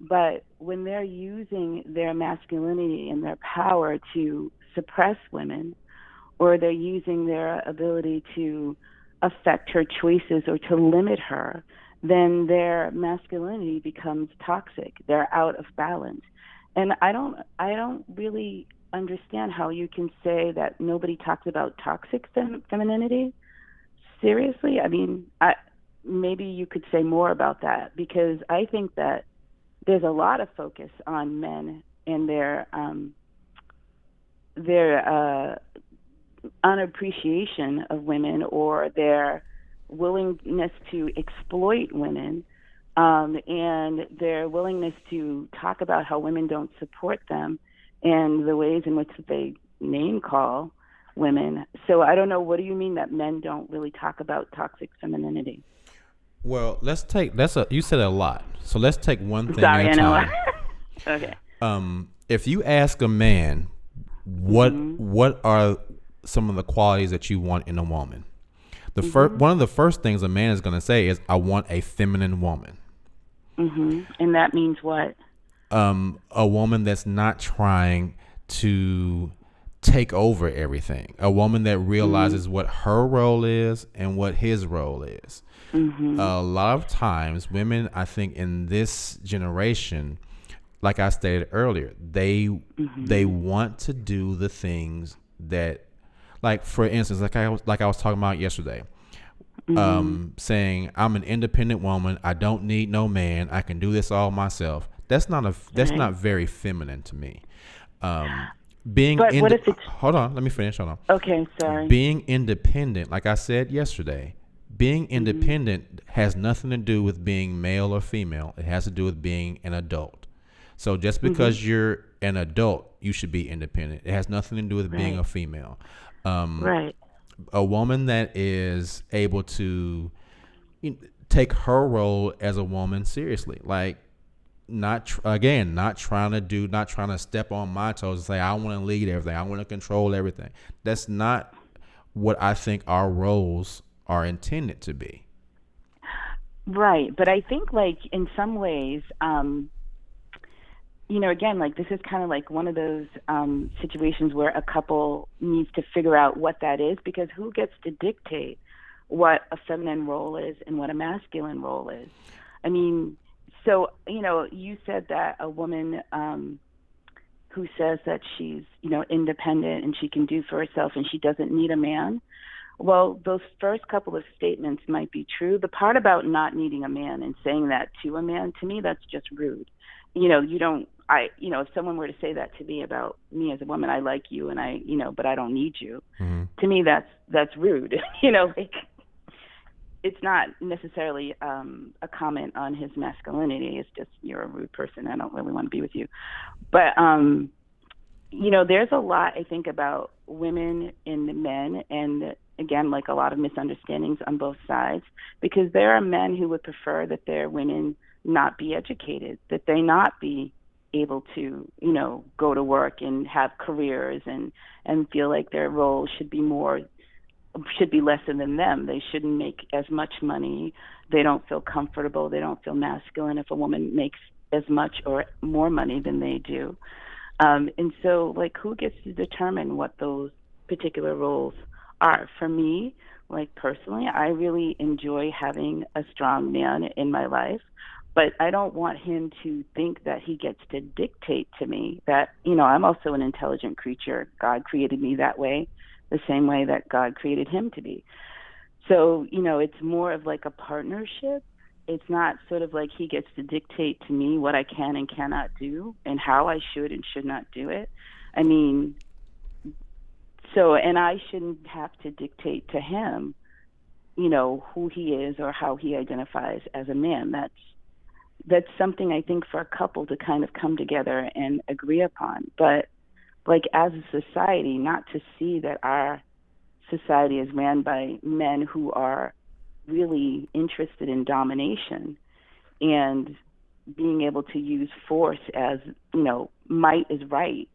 But when they're using their masculinity and their power to suppress women, or they're using their ability to affect her choices or to limit her, then their masculinity becomes toxic. They're out of balance. And I don't really understand how you can say that nobody talks about toxic femininity. Seriously? I mean, maybe you could say more about that, because I think that there's a lot of focus on men and their unappreciation of women, or their willingness to exploit women, and their willingness to talk about how women don't support them and the ways in which they name call women. So I don't know, what do you mean that men don't really talk about toxic femininity? Well, you said a lot. So let's take one thing at a time. Okay. If you ask a man what are some of the qualities that you want in a woman, one of the first things a man is going to say is, I want a feminine woman. Mm-hmm. And that means what? A woman that's not trying to take over everything. A woman that realizes what her role is and what his role is. Mm-hmm. A lot of times, women, I think, in this generation, like I stated earlier, they want to do the things that, like, for instance, like I was talking about yesterday, saying, I'm an independent woman, I don't need no man, I can do this all myself. That's not very feminine to me. Hold on, let me finish. Hold on. Okay, sorry. Being independent, like I said yesterday, being independent has nothing to do with being male or female. It has to do with being an adult. So just because you're an adult, you should be independent. It has nothing to do with being a female. Right. A woman that is able to take her role as a woman seriously, like not trying to step on my toes and say, I want to lead everything, I want to control everything. That's not what I think our roles are intended to be. Right. But I think, like, in some ways, again, like, this is kind of like one of those situations where a couple needs to figure out what that is, because who gets to dictate what a feminine role is and what a masculine role is? I mean, so, you said that a woman who says that she's, independent and she can do for herself and she doesn't need a man. Well, those first couple of statements might be true. The part about not needing a man and saying that to a man, to me, that's just rude. If someone were to say that to me about me as a woman, I like you and but I don't need you. Mm-hmm. To me, that's rude. It's not necessarily a comment on his masculinity. It's just, you're a rude person. I don't really want to be with you. But, there's a lot, I think, about women and men, and again, like a lot of misunderstandings on both sides, because there are men who would prefer that their women not be educated, that they not be able to, go to work and have careers and feel like their role should be lesser than them. They shouldn't make as much money. They don't feel comfortable. They don't feel masculine if a woman makes as much or more money than they do. And so, who gets to determine what those particular roles are? For me, personally, I really enjoy having a strong man in my life, but I don't want him to think that he gets to dictate to me that, I'm also an intelligent creature. God created me that way, the same way that God created him to be. So, it's more of a partnership. It's not sort of he gets to dictate to me what I can and cannot do and how I should and should not do it. I mean, and I shouldn't have to dictate to him, who he is or how he identifies as a man. That's something I think for a couple to kind of come together and agree upon. But as a society, not to see that our society is ran by men who are really interested in domination and being able to use force as, might is right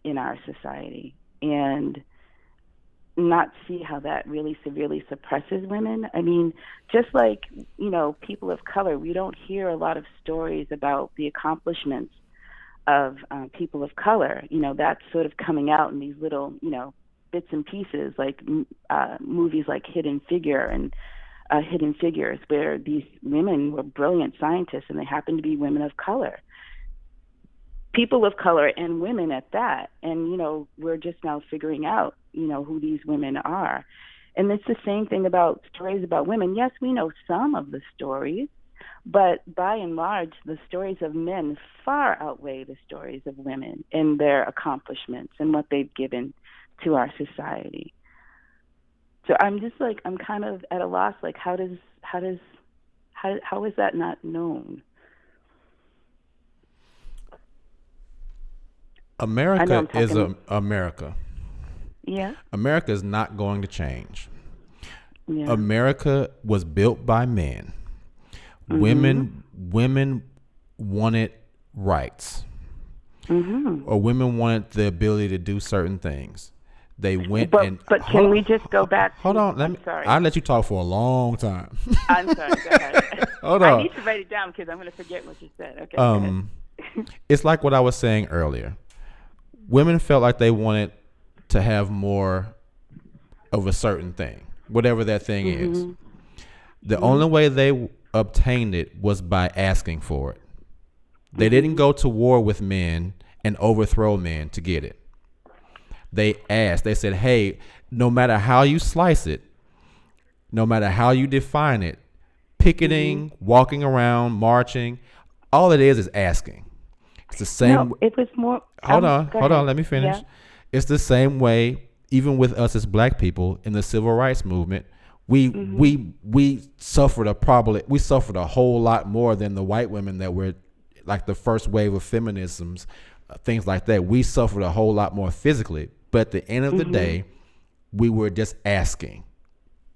in our society, and not see how that really severely suppresses women. I mean, just people of color, we don't hear a lot of stories about the accomplishments of people of color. That's sort of coming out in these little, bits and pieces, movies like Hidden Figures, where these women were brilliant scientists and they happened to be women of color. People of color and women at that. And, we're just now figuring out, who these women are. And it's the same thing about stories about women. Yes, we know some of the stories, but by and large, the stories of men far outweigh the stories of women and their accomplishments and what they've given to our society. So I'm just I'm kind of at a loss. How is that not known? America is America. Yeah. America is not going to change. Yeah. America was built by men. Mm-hmm. Women wanted rights. Mm-hmm. Or women wanted the ability to do certain things. They went but can we just go back? Hold on. I'll let you talk for a long time. I'm sorry. Go ahead. Hold on. I need to write it down because I'm going to forget what you said. Okay. Go ahead. It's like what I was saying earlier. Women felt like they wanted to have more of a certain thing, whatever that thing Mm-hmm. is. The only way they obtained it was by asking for it. They didn't go to war with men and overthrow men to get it. They asked. They said, hey, no matter how you slice it, no matter how you define it, picketing, walking around, marching, all it is asking. It's the same. No, it was more. Hold on. Let me finish. Yeah. It's the same way, even with us as black people in the civil rights movement. We suffered a whole lot more than the white women that were like the first wave of feminisms, things like that. We suffered a whole lot more physically, but at the end of the day, we were just asking.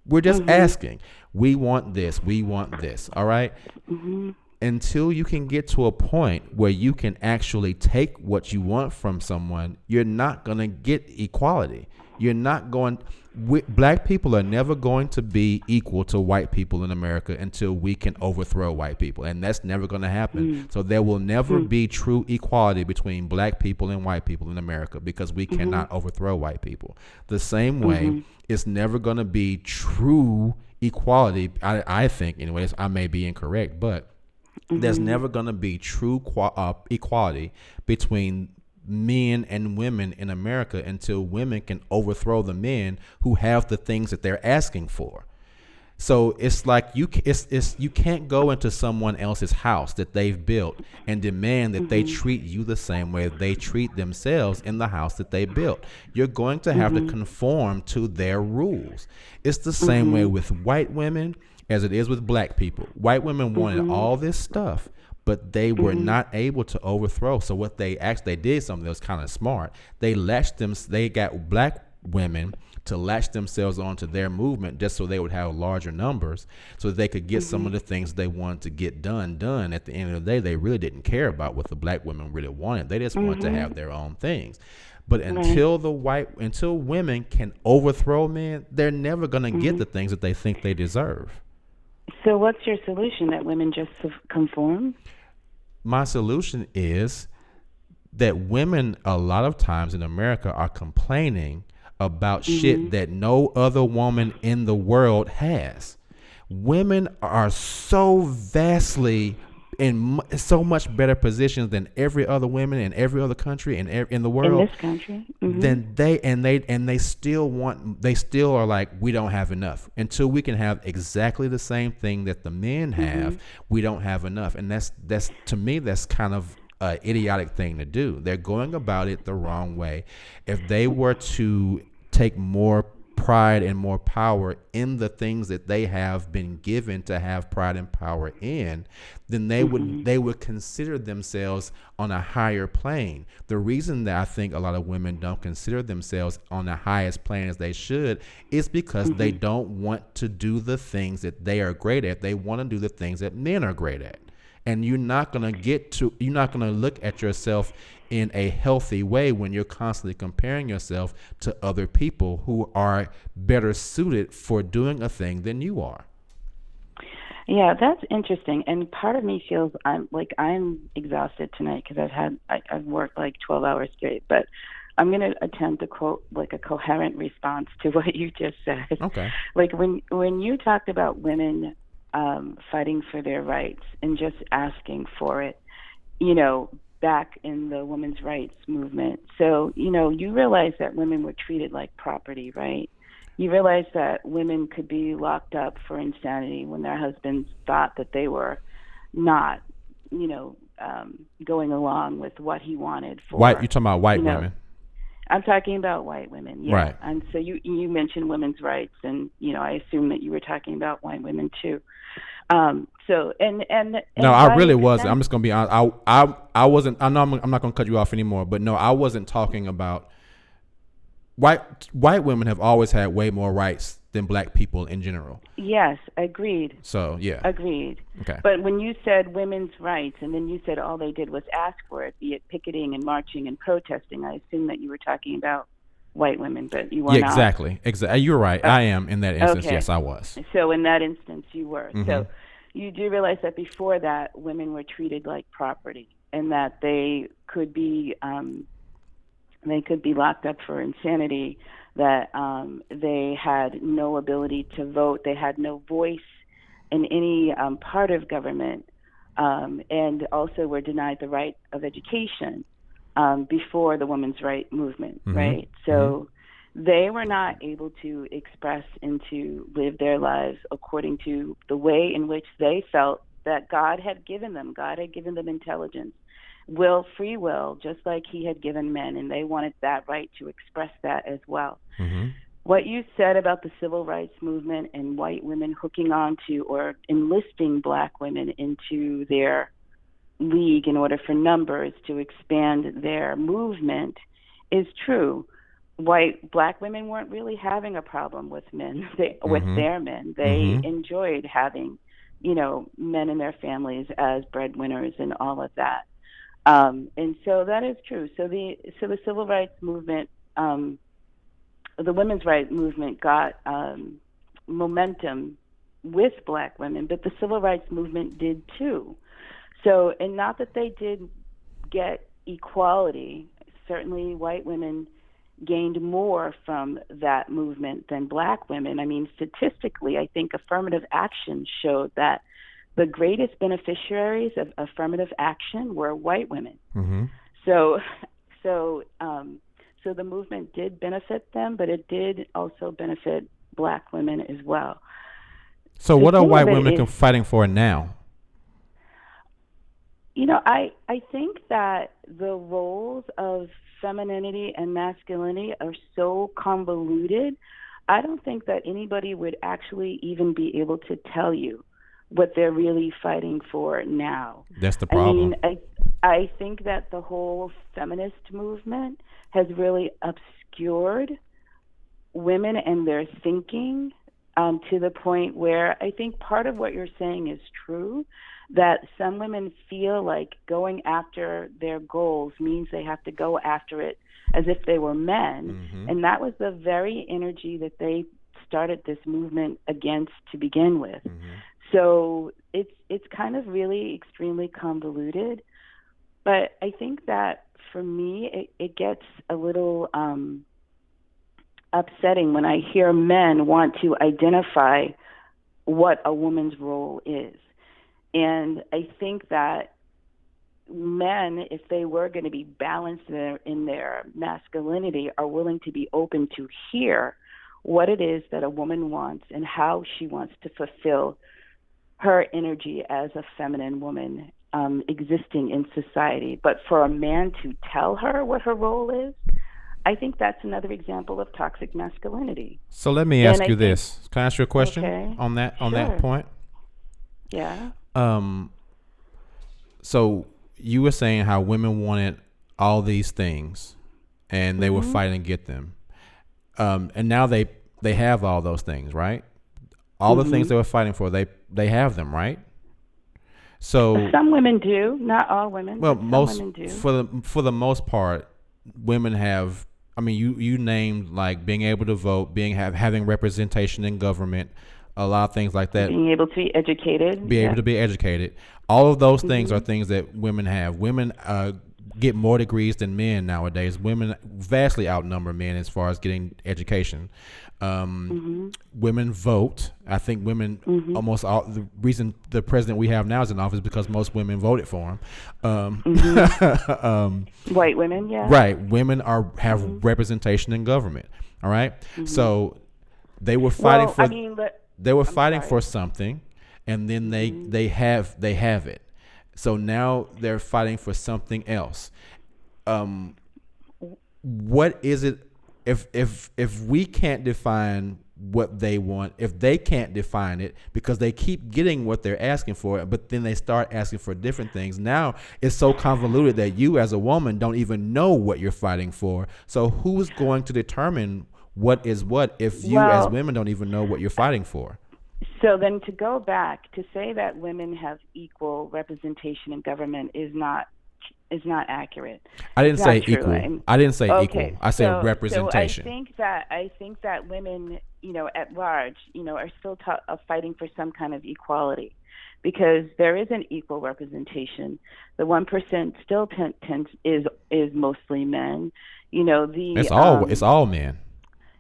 We're just asking. We want this. We want this. All right. Until you can get to a point where you can actually take what you want from someone, you're not going to get equality. You're not going. Black people are never going to be equal to white people in America until we can overthrow white people, and that's never going to happen. So there will never be true equality between black people and white people in America because we cannot overthrow white people. The same way, it's never going to be true equality. I think, anyways, I may be incorrect, but there's never going to be true equality between men and women in America until women can overthrow the men who have the things that they're asking for. So it's like you can't go into someone else's house that they've built and demand that they treat you the same way they treat themselves in the house that they built. You're going to have to conform to their rules. It's the same way with white women as it is with black people. White women wanted all this stuff, but they were not able to overthrow. So what they did something that was kind of smart. They got black women to latch themselves onto their movement just so they would have larger numbers so that they could get some of the things they wanted to get done. At the end of the day, they really didn't care about what the black women really wanted. They just wanted to have their own things. But until women can overthrow men, they're never going to get the things that they think they deserve. So what's your solution, that women just conform? My solution is that women a lot of times in America are complaining about shit that no other woman in the world has. Women are so vastly in so much better positions than every other woman in every other country in the world. In this country, Then they still are like, we don't have enough. Until we can have exactly the same thing that the men have, we don't have enough. And that's to me, that's kind of an idiotic thing to do. They're going about it the wrong way. If they were to take more pride and more power in the things that they have been given to have pride and power in, then they would consider themselves on a higher plane. The reason that I think a lot of women don't consider themselves on the highest plane as they should is because they don't want to do the things that they are great at. They want to do the things that men are great at. And you're not going to look at yourself in a healthy way when you're constantly comparing yourself to other people who are better suited for doing a thing than you are. Yeah, that's interesting. And part of me feels I'm exhausted tonight because I've worked like 12 hours straight. But I'm going to attempt to quote like a coherent response to what you just said. Okay. Like when you talked about women fighting for their rights and just asking for it, back in the women's rights movement. So, you realize that women were treated like property, right? You realize that women could be locked up for insanity when their husbands thought that they were not, going along with what he wanted for. You're talking about white women? I'm talking about white women, yeah. Right. And so you mentioned women's rights, and I assume that you were talking about white women too. No, I really wasn't. I'm just gonna be honest. I wasn't. I know I'm not gonna cut you off anymore. But no, I wasn't talking about white women have always had way more rights than black people in general. Yes, agreed. So yeah, agreed. Okay. But when you said women's rights, and then you said all they did was ask for it, be it picketing and marching and protesting, I assume that you were talking about white women, but you were not. Exactly. You're right. I am in that instance. Okay. Yes, I was. So in that instance, you were. So you do realize that before that, women were treated like property, and that they could be locked up for insanity, that they had no ability to vote, they had no voice in any part of government, and also were denied the right of education before the women's right movement, right? So they were not able to express and to live their lives according to the way in which they felt that God had given them. God had given them intelligence, free will, just like he had given men, and they wanted that right to express that as well. What you said about the civil rights movement and white women hooking on to or enlisting black women into their league in order for numbers to expand their movement is true. Black women weren't really having a problem with men, with their men. They enjoyed having, men in their families as breadwinners and all of that. And so that is true. So the civil rights movement, the women's rights movement got momentum with black women, but the civil rights movement did too. So, and not that they did get equality. Certainly white women gained more from that movement than black women. I mean, statistically, I think affirmative action showed that the greatest beneficiaries of affirmative action were white women. So So the movement did benefit them, but it did also benefit Black women as well. So The what are thing white of it women is, fighting for now? I think that the roles of femininity and masculinity are so convoluted. I don't think that anybody would actually even be able to tell you what they're really fighting for now. That's the I problem. mean, I think that the whole feminist movement has really obscured women and their thinking, to the point where I think part of what you're saying is true, that some women feel like going after their goals means they have to go after it as if they were men. Mm-hmm. And that was the very energy that they started this movement against to begin with. Mm-hmm. So it's kind of really extremely convoluted. But I think that for me, it gets a little upsetting when I hear men want to identify what a woman's role is. And I think that men, if they were going to be balanced in their masculinity, are willing to be open to hear what it is that a woman wants and how she wants to fulfill her energy as a feminine woman existing in society. But for a man to tell her what her role is, I think that's another example of toxic masculinity. So let me ask you this. Can I ask you a question on that Sure. point? Yeah. So you were saying how women wanted all these things and they were fighting to get them. And now they have all those things, right? All the things they were fighting for, they have them, right? So some women do, not all women. Well, but most some women do. for the most part, women have. I mean, you named like being able to vote, having representation in government, a lot of things like that. Being able to be educated. Able to be educated. All of those things are things that women have. Women get more degrees than men nowadays. Women vastly outnumber men as far as getting education. Women vote. I think women almost all. The reason the president we have now is in office is because most women voted for him. White women, yeah. Right. Women have representation in government. All right. So they were fighting for something, and then they have it. So now they're fighting for something else. What is it? If we can't define what they want, if they can't define it because they keep getting what they're asking for, but then they start asking for different things, now it's so convoluted that you as a woman don't even know what you're fighting for. So who's going to determine what is what if you as women don't even know what you're fighting for? So then to go back, to say that women have equal representation in government is not accurate. I didn't say equal. I didn't say equal. I said representation. So I think that women, at large, are still fighting for some kind of equality, because there is an equal representation. The 1% still is mostly men. It's all men.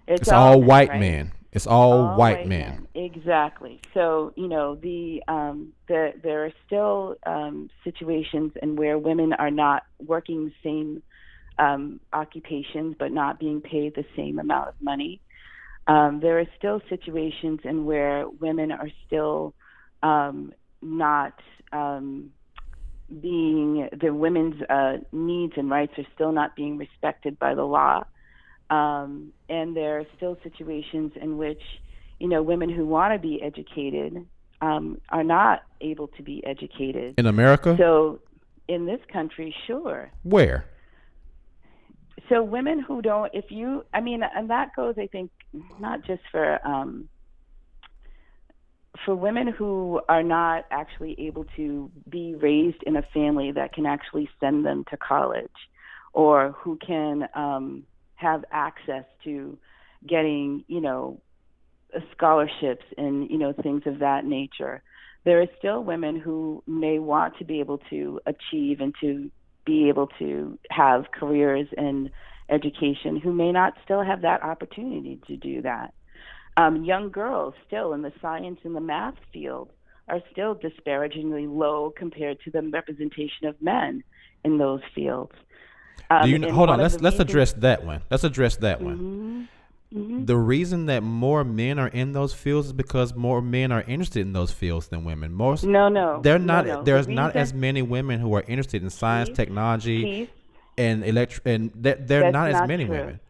It's all men, white right? men. It's all white men. Exactly. So there are still situations in where women are not working the same occupations but not being paid the same amount of money. There are still situations in where women are still not being the women's needs and rights are still not being respected by the law. And there are still situations in which, women who want to be educated are not able to be educated. In America? So in this country, sure. Where? So women who don't, and that goes, I think, not just for women who are not actually able to be raised in a family that can actually send them to college, or who can have access to getting, scholarships and, things of that nature. There are still women who may want to be able to achieve and to be able to have careers in education who may not still have that opportunity to do that. Young girls still in the science and the math field are still disparagingly low compared to the representation of men in those fields. Do you And hold on? one of the Let's reasons, address that one. Let's address that one. The reason that more men are in those fields is because more men are interested in those fields than women. They're not. no. The There's not as reason, many women who are interested in science, Keith, technology, Keith, and they're that's not as not many true. women.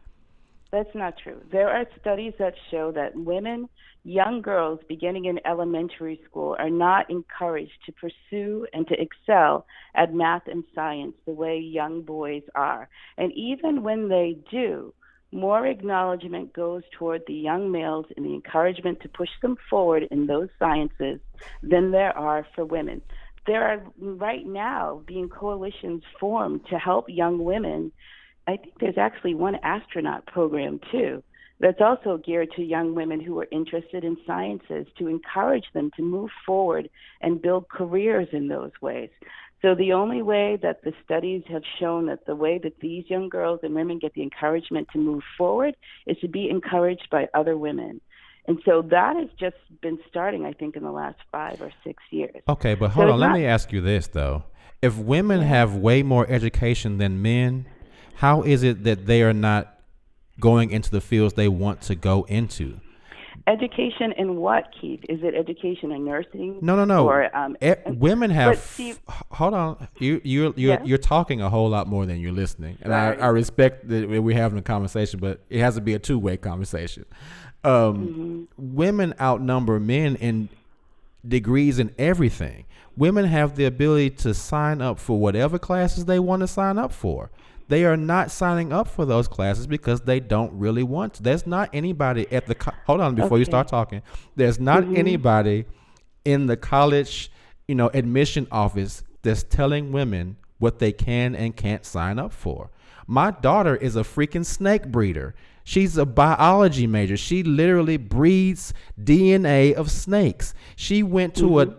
That's not true. There are studies that show that women, young girls beginning in elementary school, are not encouraged to pursue and to excel at math and science the way young boys are. And even when they do, more acknowledgement goes toward the young males and the encouragement to push them forward in those sciences than there are for women. There are right now being coalitions formed to help young women. I think there's actually one astronaut program too that's also geared to young women who are interested in sciences, to encourage them to move forward and build careers in those ways. So the only way that the studies have shown that the way that these young girls and women get the encouragement to move forward is to be encouraged by other women. And so that has just been starting, I think, in the last 5 or 6 years. Okay, but hold So on. it's Let not, me ask you this though: if women Yeah. have way more education than men, how is it that they are not going into the fields they want to go into? education in what, Keith? Is it education in nursing? No. Or Women have. but see, Hold on. You're Yeah. talking a whole lot more than you're listening, and Sorry. I respect that we're having a conversation, but it has to be a two-way conversation. Women outnumber men in degrees in everything. Women have the ability to sign up for whatever classes they want to sign up for. They are not signing up for those classes because they don't really want to. There's not anybody at the hold on before you Okay. start talking. There's not anybody in the college, admission office that's telling women what they can and can't sign up for. My daughter is a freaking snake breeder. She's a biology major. She literally breeds DNA of snakes. She went to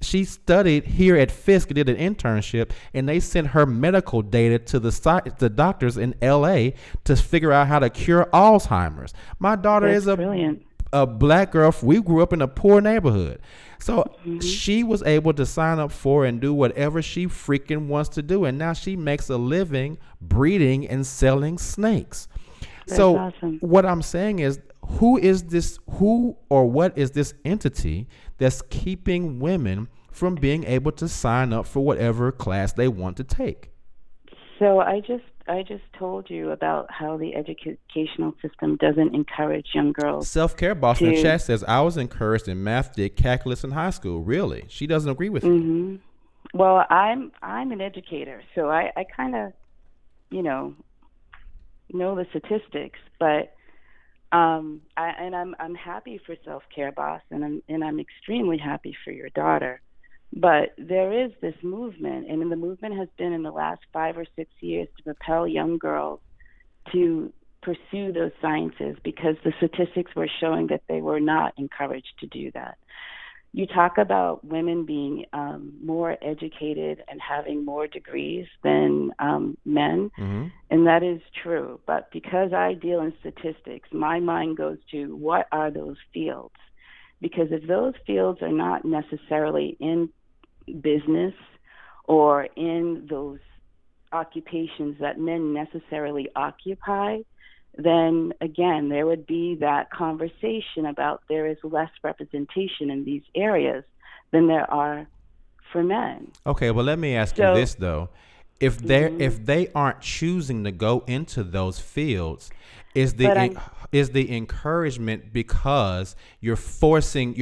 she studied here at Fisk, did an internship, and they sent her medical data to the doctors in LA to figure out how to cure Alzheimer's. My daughter That's is brilliant. a black girl. We grew up in a poor neighborhood. So she was able to sign up for and do whatever she freaking wants to do. And now she makes a living breeding and selling snakes. So awesome. what I'm saying is, who or what is this entity that's keeping women from being able to sign up for whatever class they want to take? So I just told you about how the educational system doesn't encourage young girls. Self-care boss in the to- chat says, I was encouraged in math, did calculus in high school. Really? She doesn't agree with me. Well, I'm an educator, so I kind of, know the statistics, but I'm happy for Self-Care Boss, and I'm extremely happy for your daughter. But there is this movement, and the movement has been in the last 5 or 6 years to propel young girls to pursue those sciences, because the statistics were showing that they were not encouraged to do that. You talk about women being more educated and having more degrees than men, and that is true. But because I deal in statistics, my mind goes to, what are those fields? Because if those fields are not necessarily in business or in those occupations that men necessarily occupy, then again, there would be that conversation about there is less representation in these areas than there are for men. Okay, well, let me ask you this though: if they aren't choosing to go into those fields, is the encouragement because you're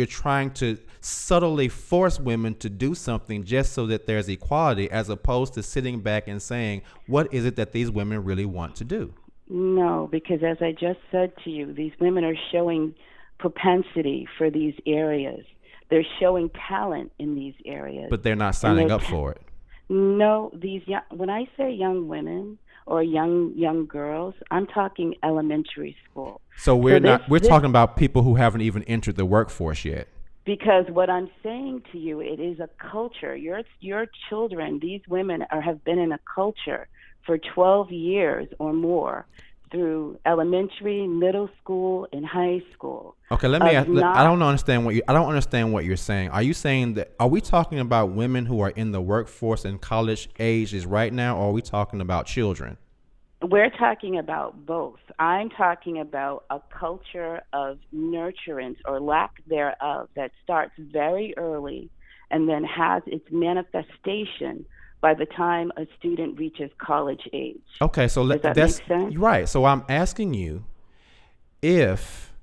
trying to subtly force women to do something just so that there's equality, as opposed to sitting back and saying, what is it that these women really want to do? No, because as I just said to you, these women are showing propensity for these areas. They're showing talent in these areas. But they're not signing up for it. No, when I say young women or young girls, I'm talking elementary school. So we're talking about people who haven't even entered the workforce yet. Because what I'm saying to you, it is a culture. Your children, these women have been in a culture for 12 years or more. through elementary, middle school, and high school. Okay, let me Of ask. I not don't understand I don't understand what you're saying. Are you saying that, are we talking about women who are in the workforce and college ages right now, or are we talking about children? We're talking about both. I'm talking about a culture of nurturance or lack thereof that starts very early and then has its manifestation by the time a student reaches college age. Okay, so Does that that's make sense? right. So I'm asking you, if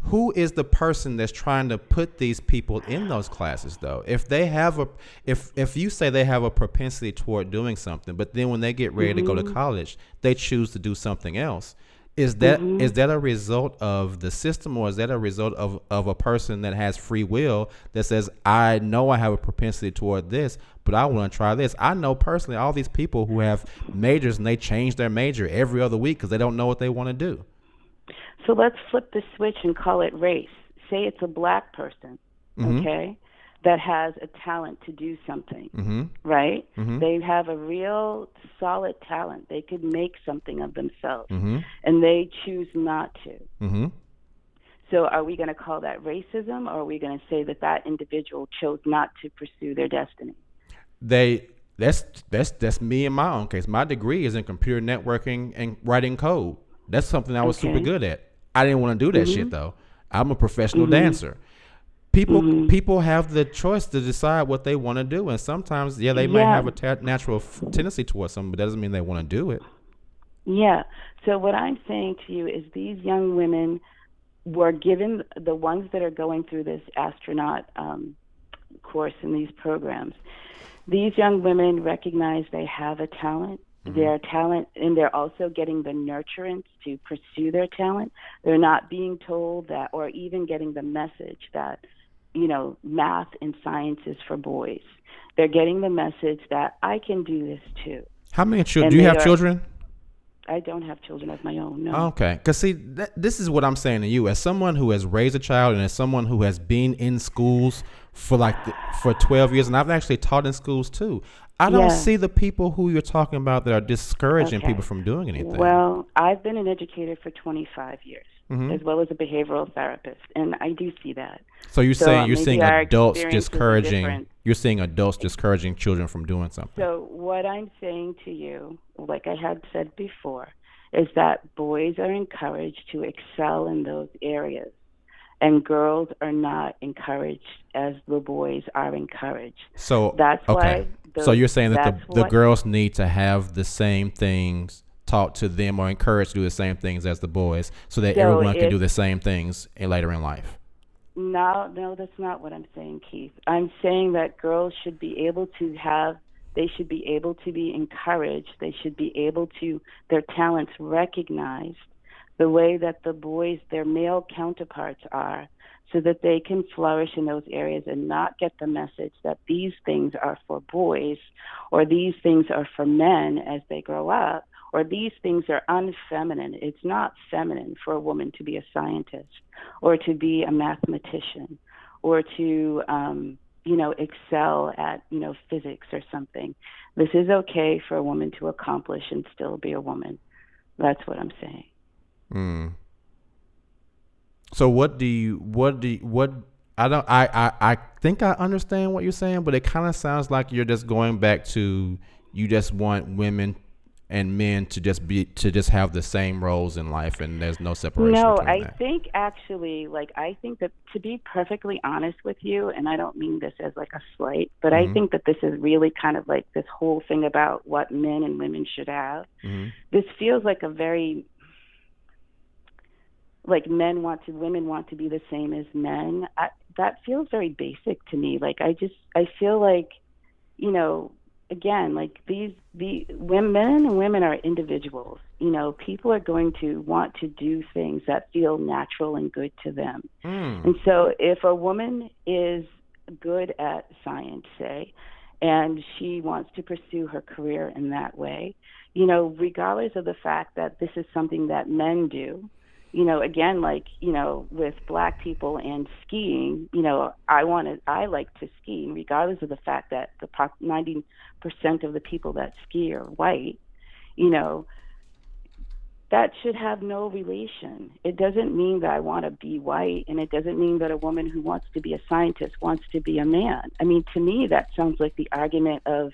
who is the person that's trying to put these people in those classes, though? If they have if you say they have a propensity toward doing something, but then when they get ready to go to college, they choose to do something else, is that a result of the system, or is that a result of a person that has free will that says, I know I have a propensity toward this, but I want to try this? I know personally all these people who have majors and they change their major every other week because they don't know what they want to do. So let's flip the switch and call it race. Say it's a black person, okay, that has a talent to do something, right? They have a real solid talent. They could make something of themselves, and they choose not to. So are we going to call that racism, or are we going to say that that individual chose not to pursue their destiny? That's me in my own case. My degree is in computer networking and writing code. That's something I was super good at. I didn't want to do that shit though. I'm a professional dancer. People have the choice to decide what they want to do, and sometimes they might have a natural tendency towards something, but that doesn't mean they want to do it. Yeah. So what I'm saying to you is these young women were given, the ones that are going through this astronaut course in these programs, these young women recognize they have a talent. Their talent, and they're also getting the nurturance to pursue their talent. They're not being told that, or even getting the message that, math and science is for boys. They're getting the message that I can do this too. How many children? Do you have children? I don't have children of my own, no. Okay. Because, see, this is what I'm saying to you. As someone who has raised a child and as someone who has been in schools for for 12 years, and I've actually taught in schools too, I don't see the people who you're talking about that are discouraging people from doing anything. Well, I've been an educator for 25 years, as well as a behavioral therapist, and I do see that. So you're saying you're seeing adults discouraging. You're seeing adults discouraging children from doing something. So what I'm saying to you, like I had said before, is that boys are encouraged to excel in those areas, and girls are not encouraged as the boys are encouraged. So that's why. So you're saying that the girls need to have the same things taught to them or encouraged to do the same things as the boys, so that everyone can do the same things later in life. No, that's not what I'm saying, Keith. I'm saying that girls should be able to they should be able to be encouraged. They should be able to, their talents recognized the way that the boys, their male counterparts are, so that they can flourish in those areas and not get the message that these things are for boys, or these things are for men as they grow up, or these things are unfeminine. It's not feminine for a woman to be a scientist or to be a mathematician or to, excel at, physics or something. This is okay for a woman to accomplish and still be a woman. That's what I'm saying. So I think I understand what you're saying, but it kind of sounds like you're just going back to, you just want women and men to just have the same roles in life, and there's no separation. No, between I that. think actually, I think that, to be perfectly honest with you, and I don't mean this as like a slight, but I think that this is really kind of like this whole thing about what men and women should have. This feels like a very, like women want to be the same as men. That feels very basic to me. Like I feel like, again, like the men and women are individuals. People are going to want to do things that feel natural and good to them. And so if a woman is good at science, say, and she wants to pursue her career in that way, regardless of the fact that this is something that men do, again, with black people and skiing, I like to ski, regardless of the fact that the 90% of the people that ski are white. that should have no relation. It doesn't mean that I want to be white, and it doesn't mean that a woman who wants to be a scientist wants to be a man. I mean, to me, that sounds like the argument of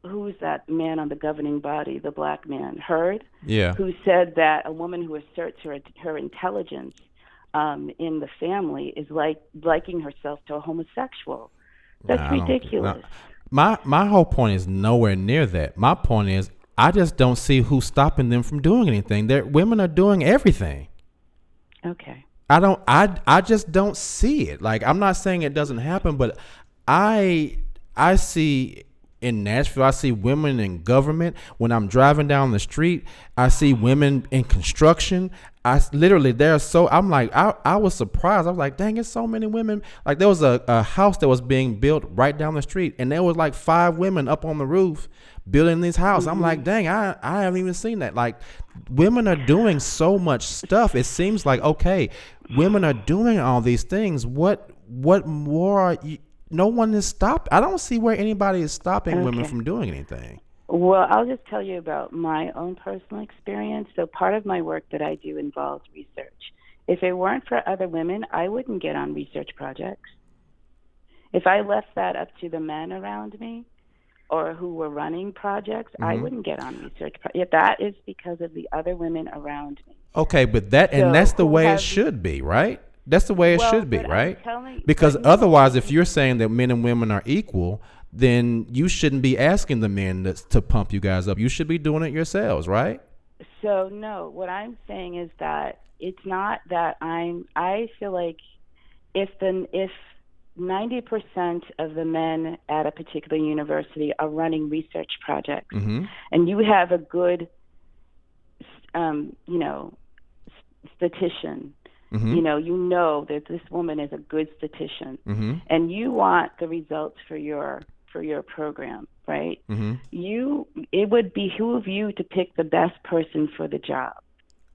who's that man on the governing body, the black man, Heard? Yeah. Who said that a woman who asserts her intelligence in the family is like liking herself to a homosexual. That's ridiculous. My whole point is nowhere near that. My point is, I just don't see who's stopping them from doing anything. Women are doing everything. Okay. I just don't see it. Like, I'm not saying it doesn't happen, but I see in Nashville, I see women in government. When I'm driving down the street, I see women in construction. I'm like, I was surprised. I was like, dang, it's so many women. Like, there was a house that was being built right down the street, and there was like 5 women up on the roof building this house. I'm like, dang, I haven't even seen that. Like, women are doing so much stuff. It seems like, okay, women are doing all these things. What more are you? No one is stopped. I don't see where anybody is stopping women from doing anything. Well, I'll just tell you about my own personal experience. So part of my work that I do involves research. If it weren't for other women, I wouldn't get on research projects. If I left that up to the men around me or who were running projects, I wouldn't get on research projects. That is because of the other women around me. Okay, but that's the way it should be, right? That's the way it should be, right? Because otherwise, if you're saying that men and women are equal, then you shouldn't be asking the men to pump you guys up. You should be doing it yourselves, right? So, no, what I'm saying is that it's not that I feel like if 90% of the men at a particular university are running research projects, and you have a good, statistician, you know that this woman is a good statistician, and you want the results for your program, right? It would behoove you to pick the best person for the job.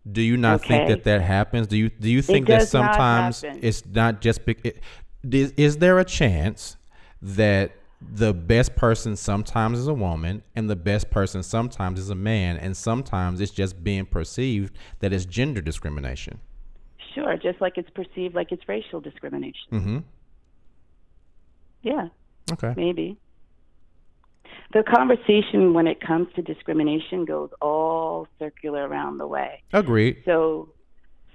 Do you not think that happens? Do you think that sometimes it's not just? Is there a chance that the best person sometimes is a woman and the best person sometimes is a man, and sometimes it's just being perceived that it's gender discrimination? Sure, just like it's perceived like it's racial discrimination. Yeah. Okay. Maybe. The conversation when it comes to discrimination goes all circular around the way. Agreed. So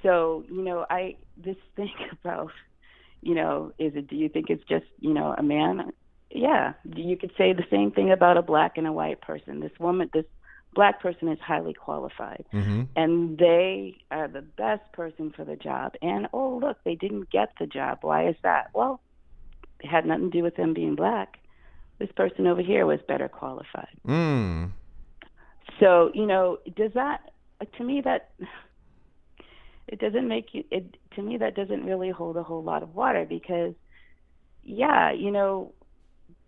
this thing about, do you think it's just, a man? Yeah. You could say the same thing about a black and a white person. This black person is highly qualified, and they are the best person for the job. And, oh, look, they didn't get the job. Why is that? Well, it had nothing to do with them being black. This person over here was better qualified. So, does that, to me, that it doesn't make you, to me, that doesn't really hold a whole lot of water because, yeah,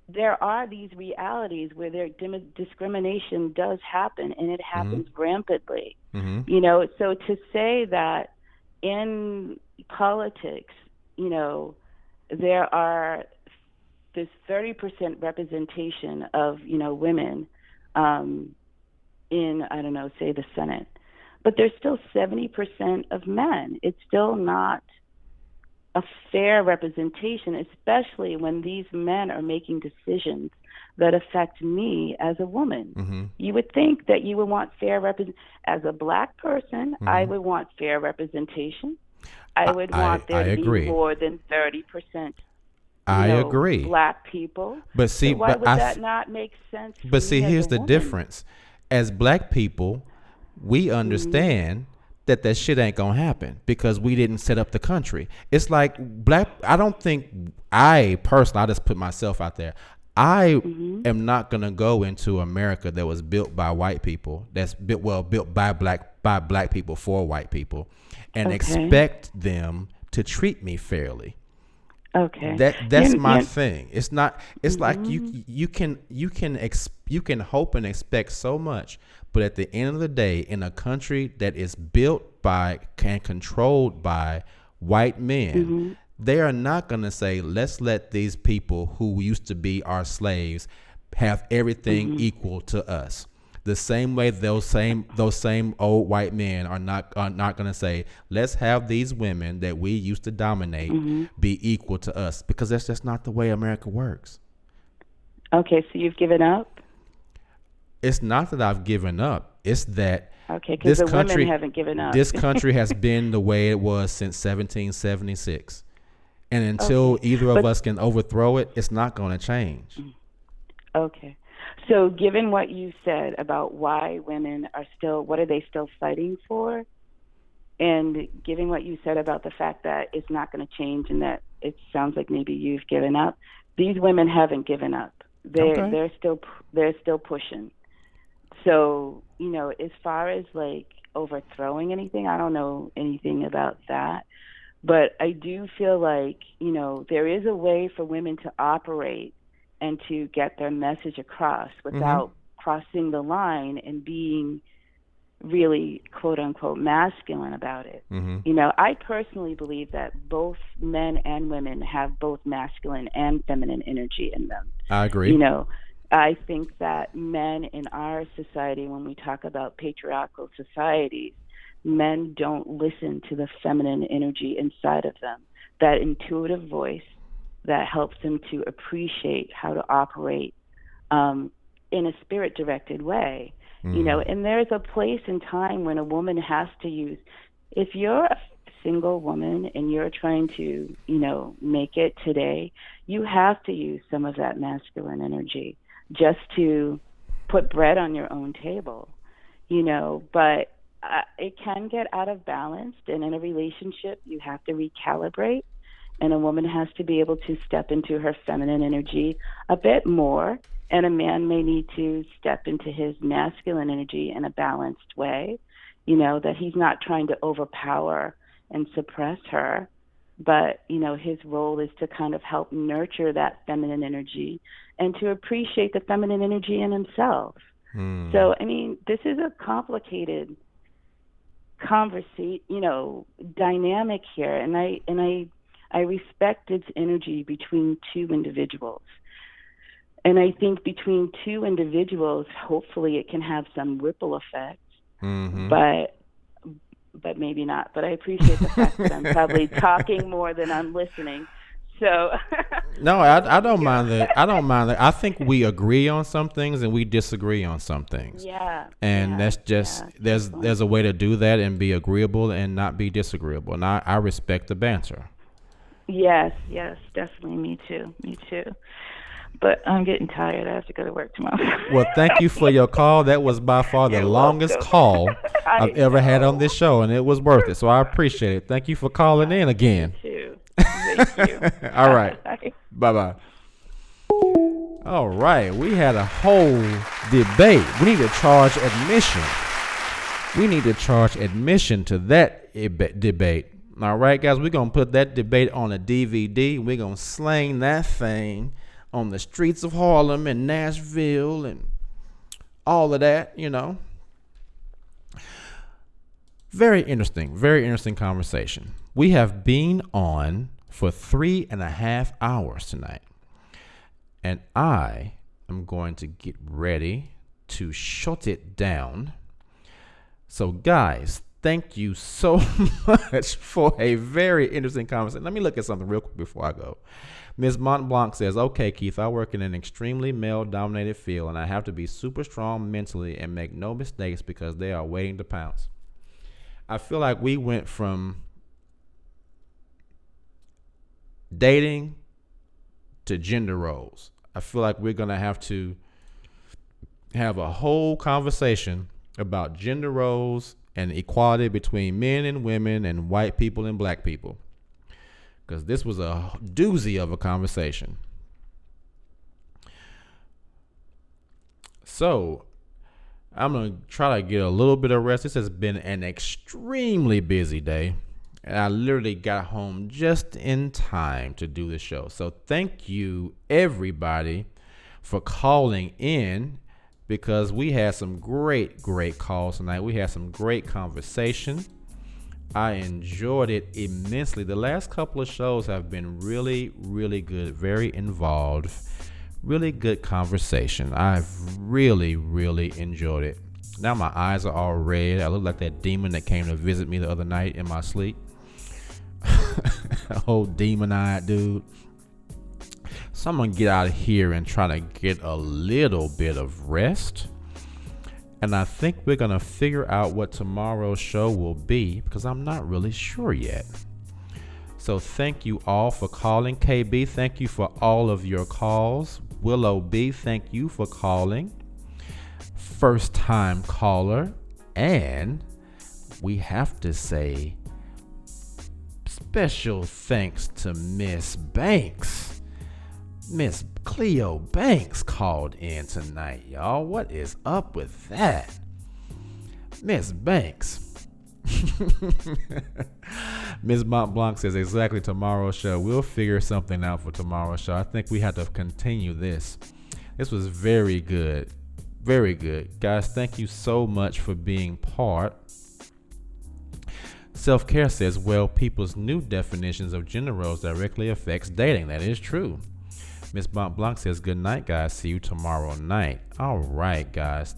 there are these realities where discrimination does happen, and it happens rampantly. So to say that in politics, there are this 30% representation of, women in, I don't know, say the Senate, but there's still 70% of men. It's still not a fair representation, especially when these men are making decisions that affect me as a woman. You would think that you would want fair as a black person, I would want fair representation. I would want there to be more than 30%. I agree. Black people. But see, so why would that not make sense? But see, here's the difference. As black people, we understand that shit ain't gonna happen because we didn't set up the country. It's like I don't think I just put myself out there. I am not gonna go into America that was built by white people, that's built by black people for white people, and expect them to treat me fairly. Okay. That's my thing. It's not. It's like you can hope and expect so much, but at the end of the day, in a country that is built by and controlled by white men, they are not going to say, let's let these people who used to be our slaves have everything equal to us. The same way those same old white men are not going to say, let's have these women that we used to dominate be equal to us, because that's just not the way America works. Okay, so you've given up? It's not that I've given up. It's that because the women haven't given up. This country has been the way it was since 1776. And until either of us can overthrow it, it's not going to change. Okay. So given what you said about why women are still, what are they still fighting for? And given what you said about the fact that it's not going to change and that it sounds like maybe you've given up, these women haven't given up. They're still pushing. So, as far as like overthrowing anything, I don't know anything about that. But I do feel like, there is a way for women to operate and to get their message across without crossing the line and being really, quote unquote, masculine about it. I personally believe that both men and women have both masculine and feminine energy in them. I agree. I think that men in our society, when we talk about patriarchal societies, men don't listen to the feminine energy inside of them, that intuitive voice that helps them to appreciate how to operate in a spirit-directed way. And there's a place and time when a woman has to use, if you're a single woman and you're trying to, make it today, you have to use some of that masculine energy just to put bread on your own table, but it can get out of balance. And in a relationship, you have to recalibrate. And a woman has to be able to step into her feminine energy a bit more. And a man may need to step into his masculine energy in a balanced way, that he's not trying to overpower and suppress her. But, his role is to kind of help nurture that feminine energy and to appreciate the feminine energy in himself. So, this is a complicated dynamic here. And I respect its energy between two individuals. And I think between two individuals, hopefully it can have some ripple effects, but maybe not. But I appreciate the fact that I'm probably talking more than I'm listening. So no, I don't mind that. I don't mind that. I think we agree on some things and we disagree on some things. Yeah. And that's just there's a way to do that and be agreeable and not be disagreeable. And I respect the banter. Yes, definitely. Me too. But I'm getting tired. I have to go to work tomorrow. Well, thank you for your call. That was by far the longest call I've ever had on this show, and it was worth it. So I appreciate it. Thank you for calling in again. You too. Thank you. All right. Bye-bye. All right. We had a whole debate. We need to charge admission. To that debate. All right, guys. We're going to put that debate on a DVD. We're going to sling that thing on the streets of Harlem and Nashville and all of that, Very interesting conversation. We have been on for 3.5 hours tonight. And I am going to get ready to shut it down. So guys, thank you so much for a very interesting conversation. Let me look at something real quick before I go. Ms. Montblanc says, okay, Keith, I work in an extremely male-dominated field, and I have to be super strong mentally and make no mistakes because they are waiting to pounce. I feel like we went from dating to gender roles. I feel like we're going to have a whole conversation about gender roles and equality between men and women and white people and black people. Because this was a doozy of a conversation. So I'm going to try to get a little bit of rest. This has been an extremely busy day. And I literally got home just in time to do the show. So thank you, everybody, for calling in, because we had some great calls tonight. We had some great conversation. I enjoyed it immensely. The last couple of shows have been really, really good, very involved, Really good conversation. I've really, really enjoyed it. Now my eyes are all red. I look like that demon that came to visit me the other night in my sleep. A whole demon-eyed dude. So I'm going to get out of here and try to get a little bit of rest. And I think we're going to figure out what tomorrow's show will be because I'm not really sure yet. So thank you all for calling. KB, thank you for all of your calls. Willow B, thank you for calling. First time caller. And we have to say special thanks to Miss Banks. Miss Cleo Banks called in tonight, y'all. What is up with that? Miss Banks. Ms. Montblanc says exactly tomorrow's show. We'll figure something out for tomorrow's show. I think we have to continue this. This was very good. Very good. Guys, thank you so much for being part. Self-care says, well, people's new definitions of gender roles directly affects dating. That is true. Ms. Montblanc says, good night, guys. See you tomorrow night. All right, guys.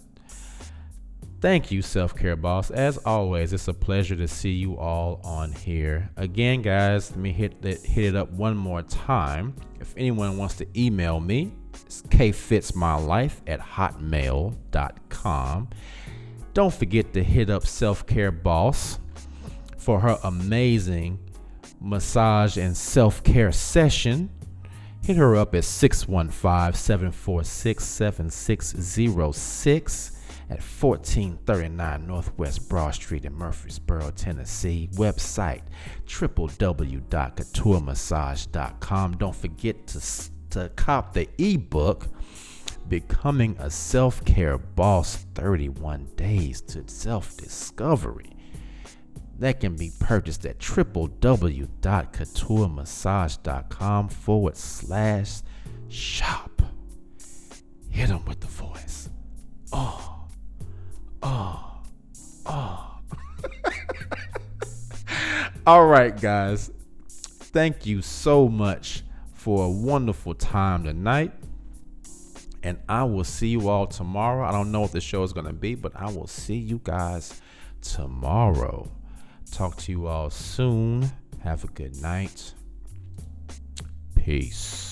Thank you, Self-Care Boss. As always, it's a pleasure to see you all on here. Again, guys, let me hit it up one more time. If anyone wants to email me, it's kfitsmylife@hotmail.com. Don't forget to hit up Self-Care Boss for her amazing massage and self-care session. Hit her up at 615-746-7606 at 1439 Northwest Broad Street in Murfreesboro, Tennessee. Website www.couturemassage.com. Don't forget to cop the ebook Becoming a Self-Care Boss, 31 Days to Self-Discovery. That can be purchased at www.couturemassage.com/shop. Hit them with the voice. Oh. All right, guys. Thank you so much for a wonderful time tonight. And I will see you all tomorrow. I don't know what the show is going to be, but I will see you guys tomorrow. Talk to you all soon. Have a good night. Peace.